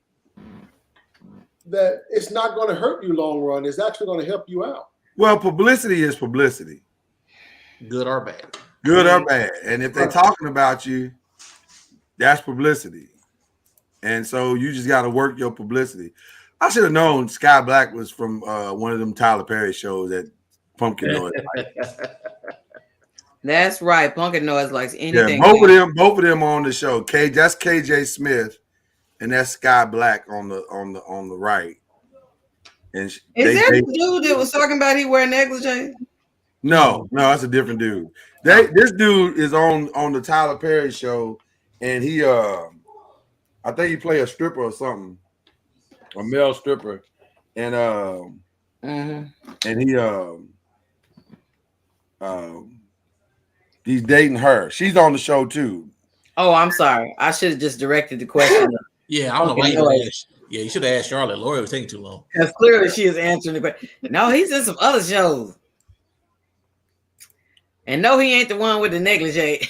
it's not going to hurt you long run. It's actually going to help you out. Well, publicity is publicity. Good or bad. Good or bad. And if they're talking about you, that's publicity. And so you just got to work your publicity. I should have known Sky Black was from one of them Tyler Perry shows at Pumpkin Noise. That's right. Pumpkin Noise likes anything. Yeah, both of them on the show. That's KJ Smith, and that's Sky Black on the right. And is that the dude that was talking about he wear negligee? No, that's a different dude. This dude is on the Tyler Perry show, and he I think he play a stripper or something, a male stripper, and he's dating her. She's on the show too. Oh, I'm sorry. I should have just directed the question. Yeah, I don't know why you asked. Yeah, you should have asked Charlotte. Lori was taking too long. Because clearly she is answering the question. No, he's in some other shows. And no, he ain't the one with the negligee.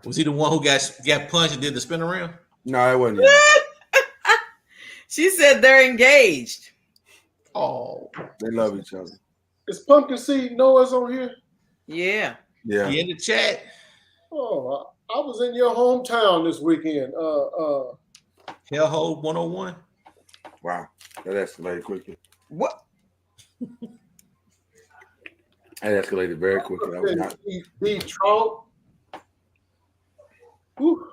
Was he the one who got punched and did the spin around? No, it wasn't. She said they're engaged. Oh, they love each other. Is Pumpkin Seed Noise on here? Yeah. Yeah. He in the chat. Oh, I was in your hometown this weekend. Hellhole 101. Wow, that escalated quickly. What? That escalated very quickly. I was not. Detroit. Whew.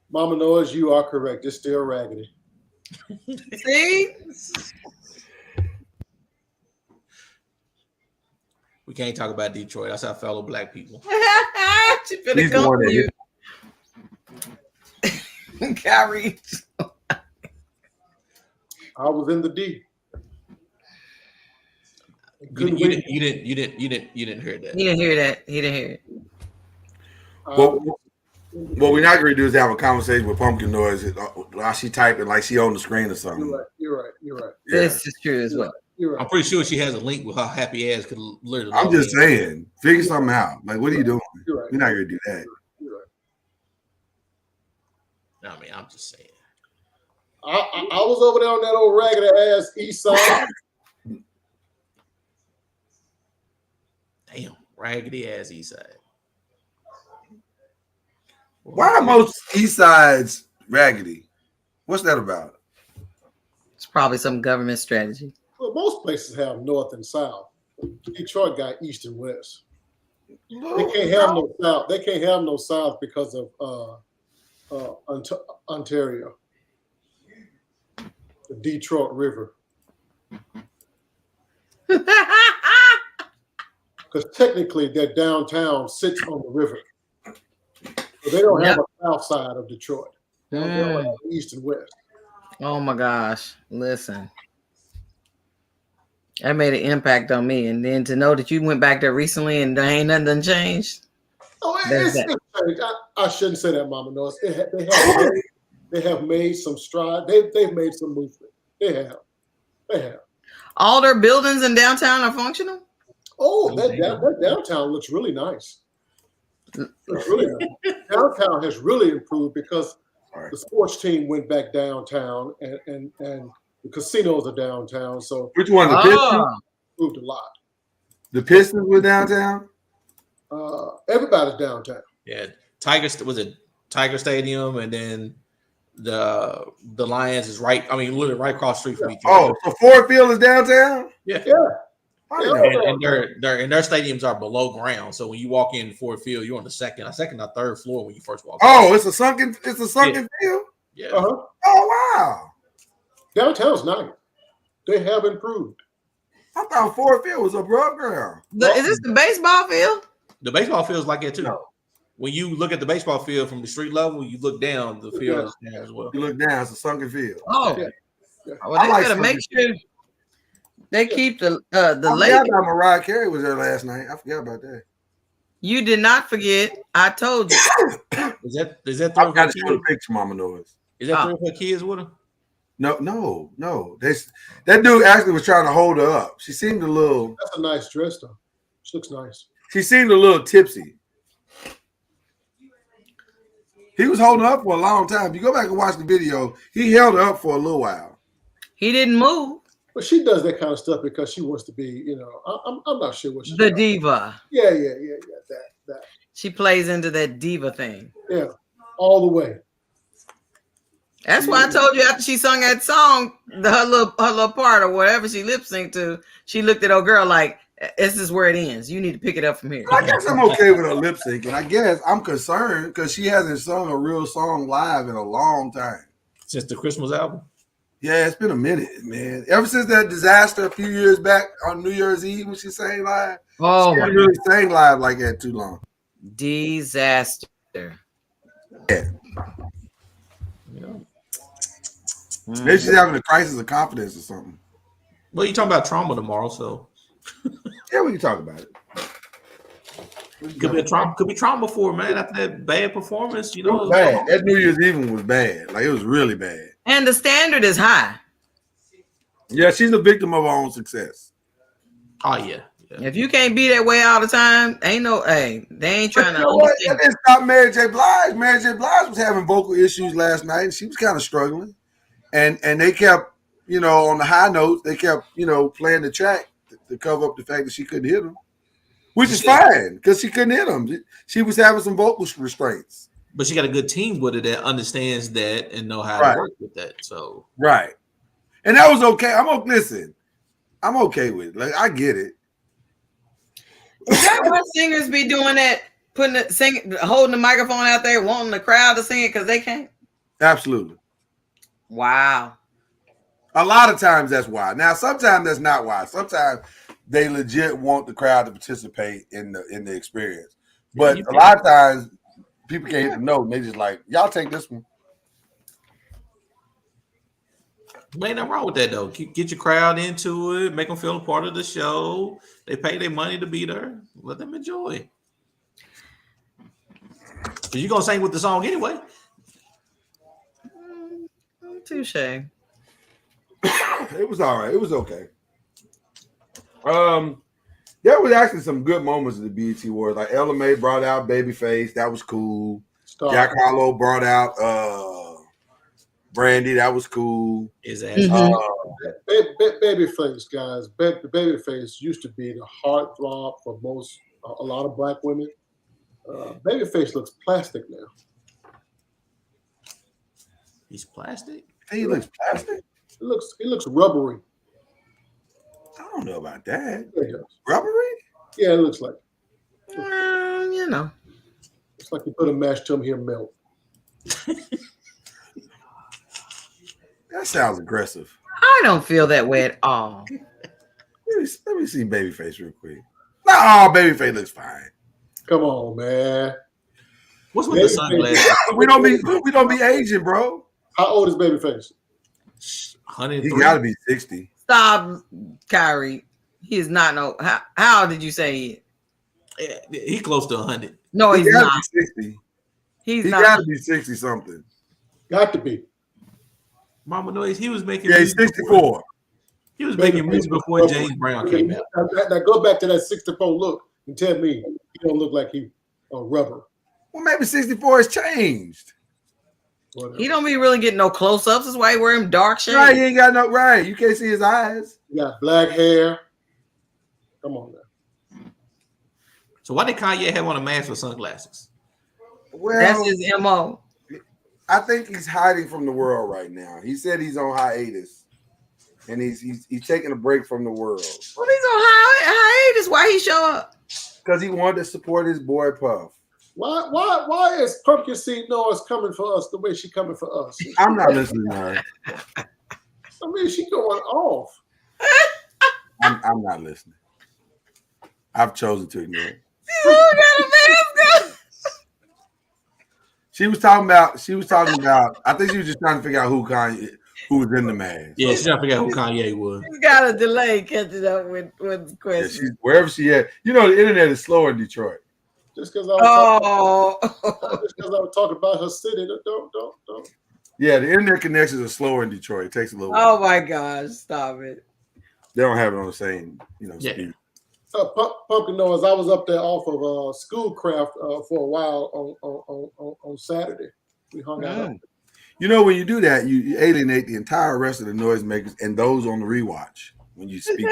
Mama Noise, you are correct. It's still raggedy. See? We can't talk about Detroit. That's our fellow black people. She finna come for you. Kyrie. I was in the D. You didn't hear that. He didn't hear that. He didn't hear it. What we're not going to do is have a conversation with Pumpkin Noise while she typing like she on the screen or something. You're right. Yeah. This is true as well. You're right. I'm pretty sure she has a link with her happy ass could literally. I'm just saying, figure something out. Like, what are you doing? You're right. We're not gonna do that. You're right. I mean, I'm just saying. I was over there on that old raggedy ass east side. Damn, raggedy ass east side. Why are most east sides raggedy? What's that about? It's probably some government strategy. Well, most places have north and south. Detroit got east and west. They can't have no south. They can't have no south because of Ontario, the Detroit River. Because technically, their downtown sits on the river. So they don't have a south side of Detroit. They have like east and west. Oh my gosh! Listen, that made an impact on me, and then to know that you went back there recently and there ain't nothing done changed. Oh, it's changed. I shouldn't say that, Mama Noise. They have made some stride. They've made some movement. They have. All their buildings in downtown are functional. Oh, that downtown looks really nice. Looks really nice. Downtown has really improved because the sports team went back downtown, and the casinos are downtown. So which one? The Pistons improved a lot. The Pistons were downtown. Everybody's downtown. Yeah, Tiger Stadium, and then the Lions is right. I mean, literally right across the street from each other. Oh, so Ford Field is downtown. Yeah. And their stadiums are below ground. So when you walk in Ford Field, you're on the second or third floor when you first walk in. Oh, it's a sunken field. Yeah. Oh wow. Downtown's nice. They have improved. I thought Ford Field was above ground. Is this the baseball field? The baseball field is like that too. No. When you look at the baseball field from the street level, you look down, the field is down as well. You look down, it's a sunken field. Oh, Yeah. well, they gotta make sure they keep the lake. I forgot Mariah Carey was there last night. I forgot about that. You did not forget. I told you. Is that three I of her got to show the kids? picture, Mama Noise. Is that three of her kids with her? No. That dude actually was trying to hold her up. She seemed a little. That's a nice dress, though. She looks nice. She seemed a little tipsy. He was holding her up for a long time. If you go back and watch the video, he held her up for a little while. He didn't move. But she does that kind of stuff because she wants to be, I'm not sure what she The does. diva. Yeah. That. She plays into that diva thing. Yeah, all the way. That's why I told you after she sung that song, her little part or whatever she lip synced to, she looked at old girl like, this is where it ends. You need to pick it up from here. I guess I'm okay with her lip syncing. I guess I'm concerned because she hasn't sung a real song live in a long time. Since the Christmas album? Yeah, it's been a minute, man. Ever since that disaster a few years back on New Year's Eve when she sang live, she hasn't really sang live like that too long. Disaster. Yeah. Maybe she's having a crisis of confidence or something. Well, you're talking about trauma tomorrow, so yeah, we can talk about it. Could be trauma for her, man. After that bad performance, It was bad. That New Year's Eve was bad. Like, it was really bad. And the standard is high. Yeah, she's a victim of her own success. Oh yeah. If you can't be that way all the time, they ain't trying to. That didn't stop Mary J. Blige. Mary J. Blige was having vocal issues last night, and she was kind of struggling. And they kept, on the high notes, they kept, playing the track to cover up the fact that she couldn't hit them, which is fine because she couldn't hit them. She was having some vocal restraints. But she got a good team with her that understands that and know how to work with that. So right, and that was okay. I'm okay with it. Like, I get it. Is that why singers be doing that? Holding the microphone out there, wanting the crowd to sing it because they can't. Absolutely. Wow. A lot of times that's why. Now, sometimes that's not why. Sometimes they legit want the crowd to participate in the experience. But a lot of times people can't hit the note and they just like, y'all take this one. Ain't nothing wrong with that though. Get your crowd into it, make them feel a part of the show. They pay their money to be there. Let them enjoy. Because you're gonna sing with the song anyway. Touche. It was all right. It was okay. There was actually some good moments of the BET Awards. Like Ella May brought out Babyface, that was cool. Jack Harlow brought out Brandy, that was cool. His ass. Babyface, guys. Babyface used to be the heartthrob for a lot of black women. Babyface looks plastic now. He's plastic. He looks plastic. He looks rubbery. I don't know about that. Yeah, he does. Rubbery? Yeah, it looks like. You know. It's like you put a mashed tum here melt. That sounds aggressive. I don't feel that way at all. Let me see Babyface real quick. No, Babyface looks fine. Come on, man. What's with the sunglasses? we don't be Asian, bro. How old is Babyface? 103. He gotta be 60. Stop, Kyrie. He is not no. How did you say he? He close to 100. No, he's gotta not. Be 60. He gotta be 60 something. Got to be. Mama Noise. He was making. Yeah, he's 64. He was making music before James Brown came out. Now go back to that 64 look and tell me he don't look like he rubber. Well, maybe 64 has changed. Whatever. He don't be really getting no close-ups. That's why he wear him dark shades. Right, he ain't got no right. You can't see his eyes. He got black hair. Come on now. So why did Kanye have on a mask with sunglasses? Well, that's his MO. I think he's hiding from the world right now. He said he's on hiatus, and he's taking a break from the world. Well, he's on hiatus. Why he show up? Because he wanted to support his boy Puff. Why is Pumpkin Seed Noise coming for us the way she coming for us? I'm not listening to her. I mean, she going off. I'm not listening. I've chosen to ignore it. She was talking about. I think she was just trying to figure out who was in the mask. Yeah, she's trying to figure out who Kanye was. He's got a delay catching up with the question. Yeah, wherever she at. You know, the internet is slow in Detroit. Just because I was talking about her city, don't. Yeah, the internet connections are slower in Detroit. It takes a little Oh while. my gosh! Stop it. They don't have it on the same, speed. Pumpkin Noise. I was up there off of Schoolcraft for a while on Saturday. We hung out. You know, when you do that, you alienate the entire rest of the noisemakers and those on the rewatch when you speak.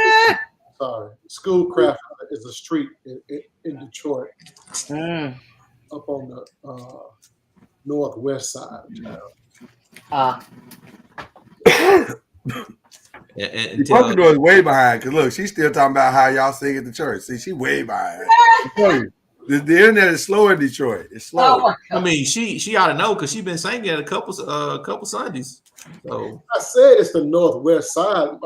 Sorry, Schoolcraft is a street in Detroit, up on the northwest side of town. And Pumpkin Noise way behind because look, she's still talking about how y'all sing at the church. See, she way behind. I tell you, the internet is slow in Detroit. It's slow. I mean, she ought to know because she's been singing at a couple Sundays. So I said it's the northwest side,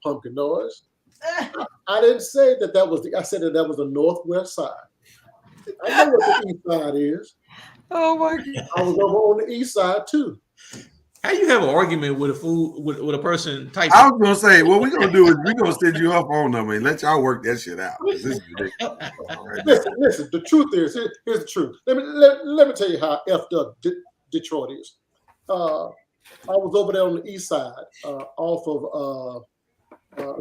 Pumpkin Noise. I didn't say that was I said that was the northwest side. I know what the east side is. Oh my God! I was over on the east side too. How you have an argument with a person typing? I was gonna say, what we're gonna do is we're gonna send you her phone number and let y'all work that shit out. This is ridiculous. Listen. The truth is, here's the truth. Let me tell you how effed up Detroit is. I was over there on the east side, off of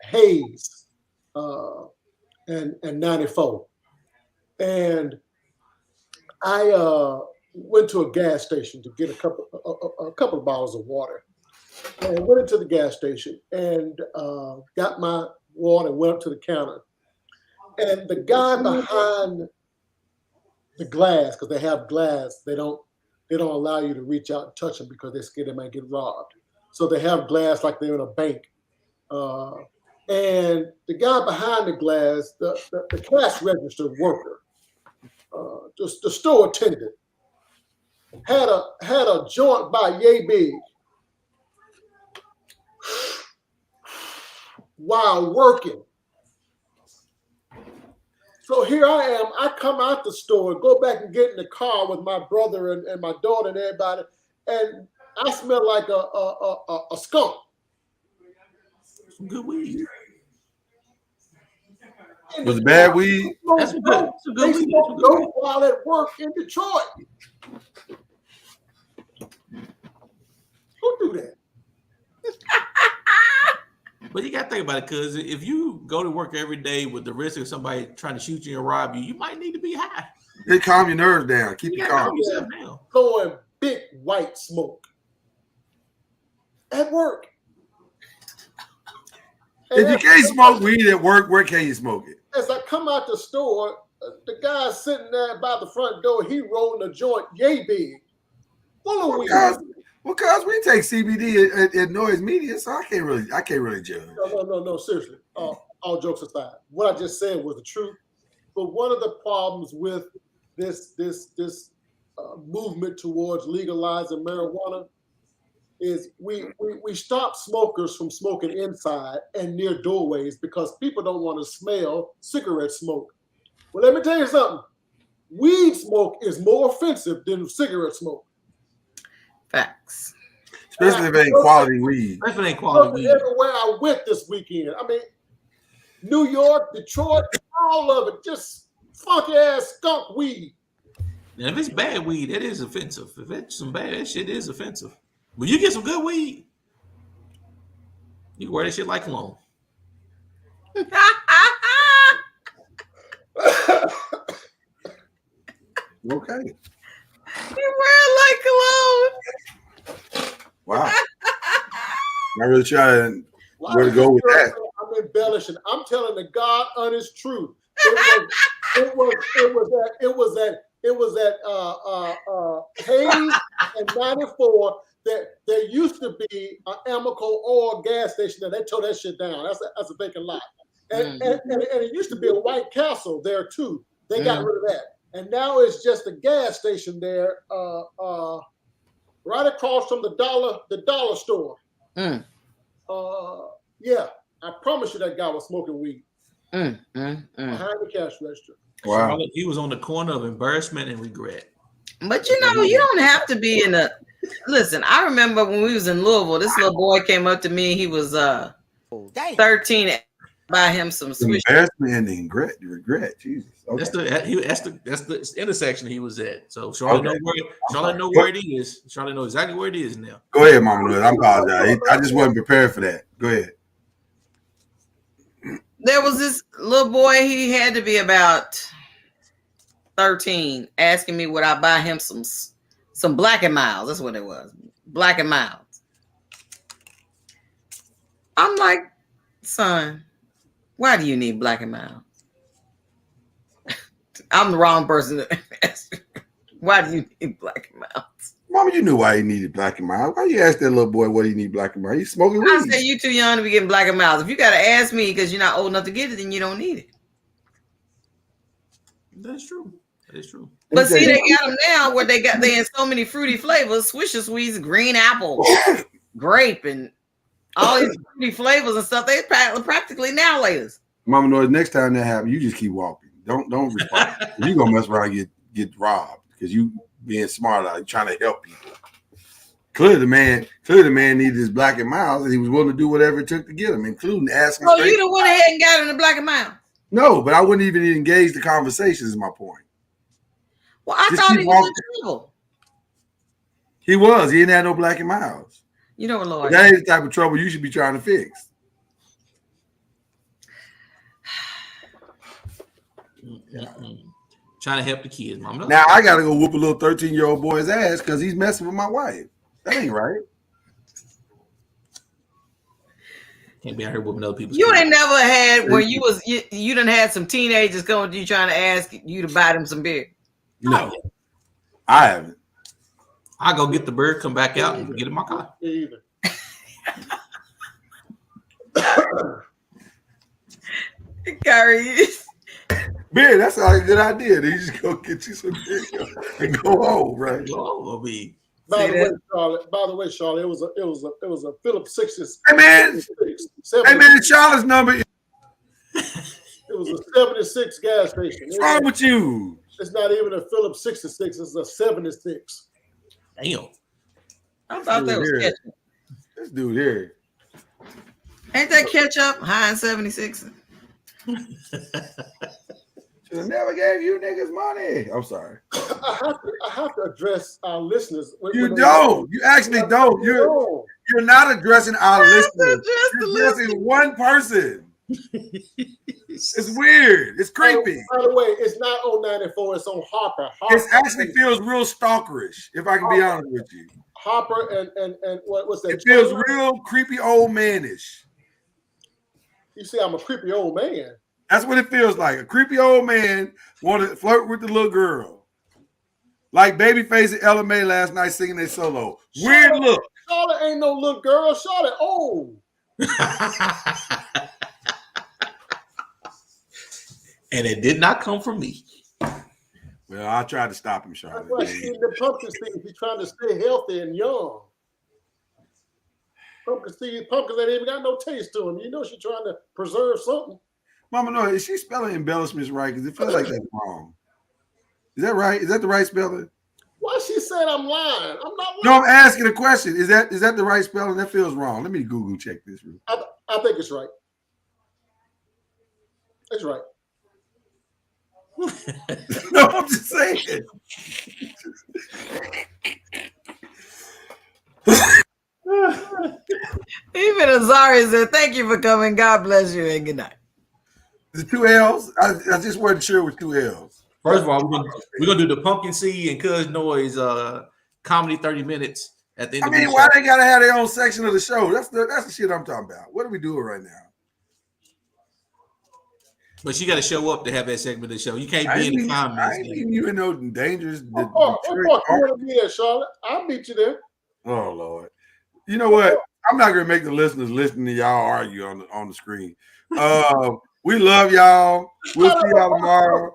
Hayes and 94, and I went to a gas station to get a couple of bottles of water, and went into the gas station and got my water and went up to the counter, and the guy behind the glass, because they have glass, they don't allow you to reach out and touch them because they're scared they might get robbed. So they have glass like they're in a bank. And the guy behind the glass, the cash register worker, just the store attendant, had a joint by yay big while working. So here I am. I come out the store, go back and get in the car with my brother and my daughter and everybody, and I smell like a skunk. Some good weed. Was it bad weed? That's good. They smoke dope while at work in Detroit. Who do that? But you got to think about it, because if you go to work every day with the risk of somebody trying to shoot you and rob you, you might need to be high. It calm your nerves down. Keep You you gotta calm. calm yourself down. Blowing big white smoke at work. If you can't smoke weed at work, where can you smoke it? As I come out the store, the guy sitting there by the front door, he rolling a joint yay big, full of weed. Because we take CBD at Noise Media, so I can't really judge. No, seriously. All jokes aside, what I just said was the truth. But one of the problems with this movement towards legalizing marijuana is we stop smokers from smoking inside and near doorways because people don't want to smell cigarette smoke. Well, let me tell you something. Weed smoke is more offensive than cigarette smoke. Facts. Especially if it ain't quality weed. Especially ain't quality weed. Everywhere I went this weekend, I mean, New York, Detroit, all of it, just funky ass skunk weed. And if it's bad weed, it is offensive. If it's some bad, that shit is offensive. But you get some good weed, you can wear that shit like cologne. Okay. You wear it like cologne. Wow. I really trying where to go with that. I'm embellishing. I'm telling the God honest truth. It was at Hayes and 94 that there used to be an Amoco oil gas station there. They tore that shit down. That's a vacant lot. And it used to be a White Castle there too. They got rid of that. And now it's just a gas station there, right across from the dollar store. Yeah, I promise you that guy was smoking weed behind the cash register. Wow. He was on the corner of embarrassment and regret. But you know, you don't have to be in a. Listen, I remember when we was in Louisville, this little boy came up to me. He was 13. Buy him some Swiss. Embarrassment and regret. Jesus. Okay. That's the intersection he was at. So Charlotte know where it is. Charlotte know exactly where it is now. Go ahead, Mama Noise. I apologize. I just wasn't prepared for that. Go ahead. There was this little boy. He had to be about 13, asking me would I buy him some Black and Miles. That's what it was. Black and Miles. I'm like, son, why do you need Black and Miles? I'm the wrong person to ask. Why do you need Black and Miles? Mama, you knew why he needed Black and Miles. Why you ask that little boy what he need Black and Miles? He's smoking weed. I said you too young to be getting Black and Miles. If you got to ask me because you're not old enough to get it, then you don't need it. That's true. That is true. But see, they got them now where they in so many fruity flavors: Swisher Sweets, green apple, grape, and all these fruity flavors and stuff. They practically now laters. Mama Noise, next time that happens, you just keep walking. Don't respond. You're gonna mess around and get robbed because you being smart out, trying to help people. Clearly the man needed his Black and Miles, and he was willing to do whatever it took to get him, including asking. Oh, you done went ahead and got him the Black and Miles? No, but I wouldn't even engage the conversation. Is my point. Well, I thought he was in trouble. He was. He didn't have no Black and Miles. You know what, Lord? That ain't the type of trouble you should be trying to fix. Trying to help the kids, Mama. Now I gotta go whoop a little 13-year-old boy's ass because he's messing with my wife. That ain't right. Can't be out here whooping other people's You kids. ain't never had where you done had some teenagers going to you trying to ask you to buy them some beer. No, I haven't. I go get the bird, come back out, and get in my car. Either. Gary, Beer, that's not a good idea. Then you just go get you some beer and go home, right? Oh, be. By the way, Charlotte, it was a Phillips 66. Hey man, Charlotte's number. It was a 76 gas station. What's wrong with you? It's not even a Phillips 66. It's a 76. Damn. I thought that was ketchup. This dude here. Ain't that ketchup? High in 76. I never gave you niggas money. I'm sorry. I have to address our listeners. You don't. You actually don't. You're not addressing our listeners. You're addressing one person. It's weird. It's creepy. By the way, it's not on 94. It's on Harper. It actually feels real stalkerish, if I can be honest with you. Harper and what's that? It feels real creepy old manish. You see, I'm a creepy old man. That's what it feels like. A creepy old man wanted to flirt with the little girl. Like Babyface and Ella May last night singing their solo. Weird look. Charlotte ain't no little girl. Charlotte old. And it did not come from me. Well, I tried to stop him, Charlotte. That's why she's eating the pumpkin seeds. She's trying to stay healthy and young. Pumpkins ain't even got no taste to them. You know she's trying to preserve something. Mama, no, is she spelling embellishments right? Because it feels like that's wrong. Is that right? Is that the right spelling? Why she said I'm lying? I'm not lying. No, I'm asking a question. Is that the right spelling? That feels wrong. Let me Google check this. I think it's right. It's right. No, I'm just saying. Even Azari said, "Thank you for coming. God bless you and good night." The 2 L's? I just wasn't sure with 2 L's. First of all, we're gonna do the Pumpkin Seed and Cuz Noise comedy 30 minutes at the end. I mean, why they gotta have their own section of the show? That's the shit I'm talking about. What are we doing right now? But you got to show up to have that segment of the show. You can't be in the comments. I ain't mean you in no dangerous. What part you want to be at, Charlotte? I'll meet you there. Oh Lord! You know what? I'm not gonna make the listeners listen to y'all argue on the screen. We love y'all. We'll see y'all tomorrow.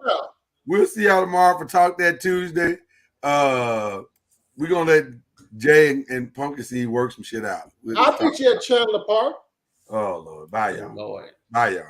We'll see y'all tomorrow for Talk That Tuesday. We're gonna let Jay and Pumpkin Seed work some shit out. I'll meet you at Chandler Park. Oh Lord! Bye y'all. Lord. Bye y'all.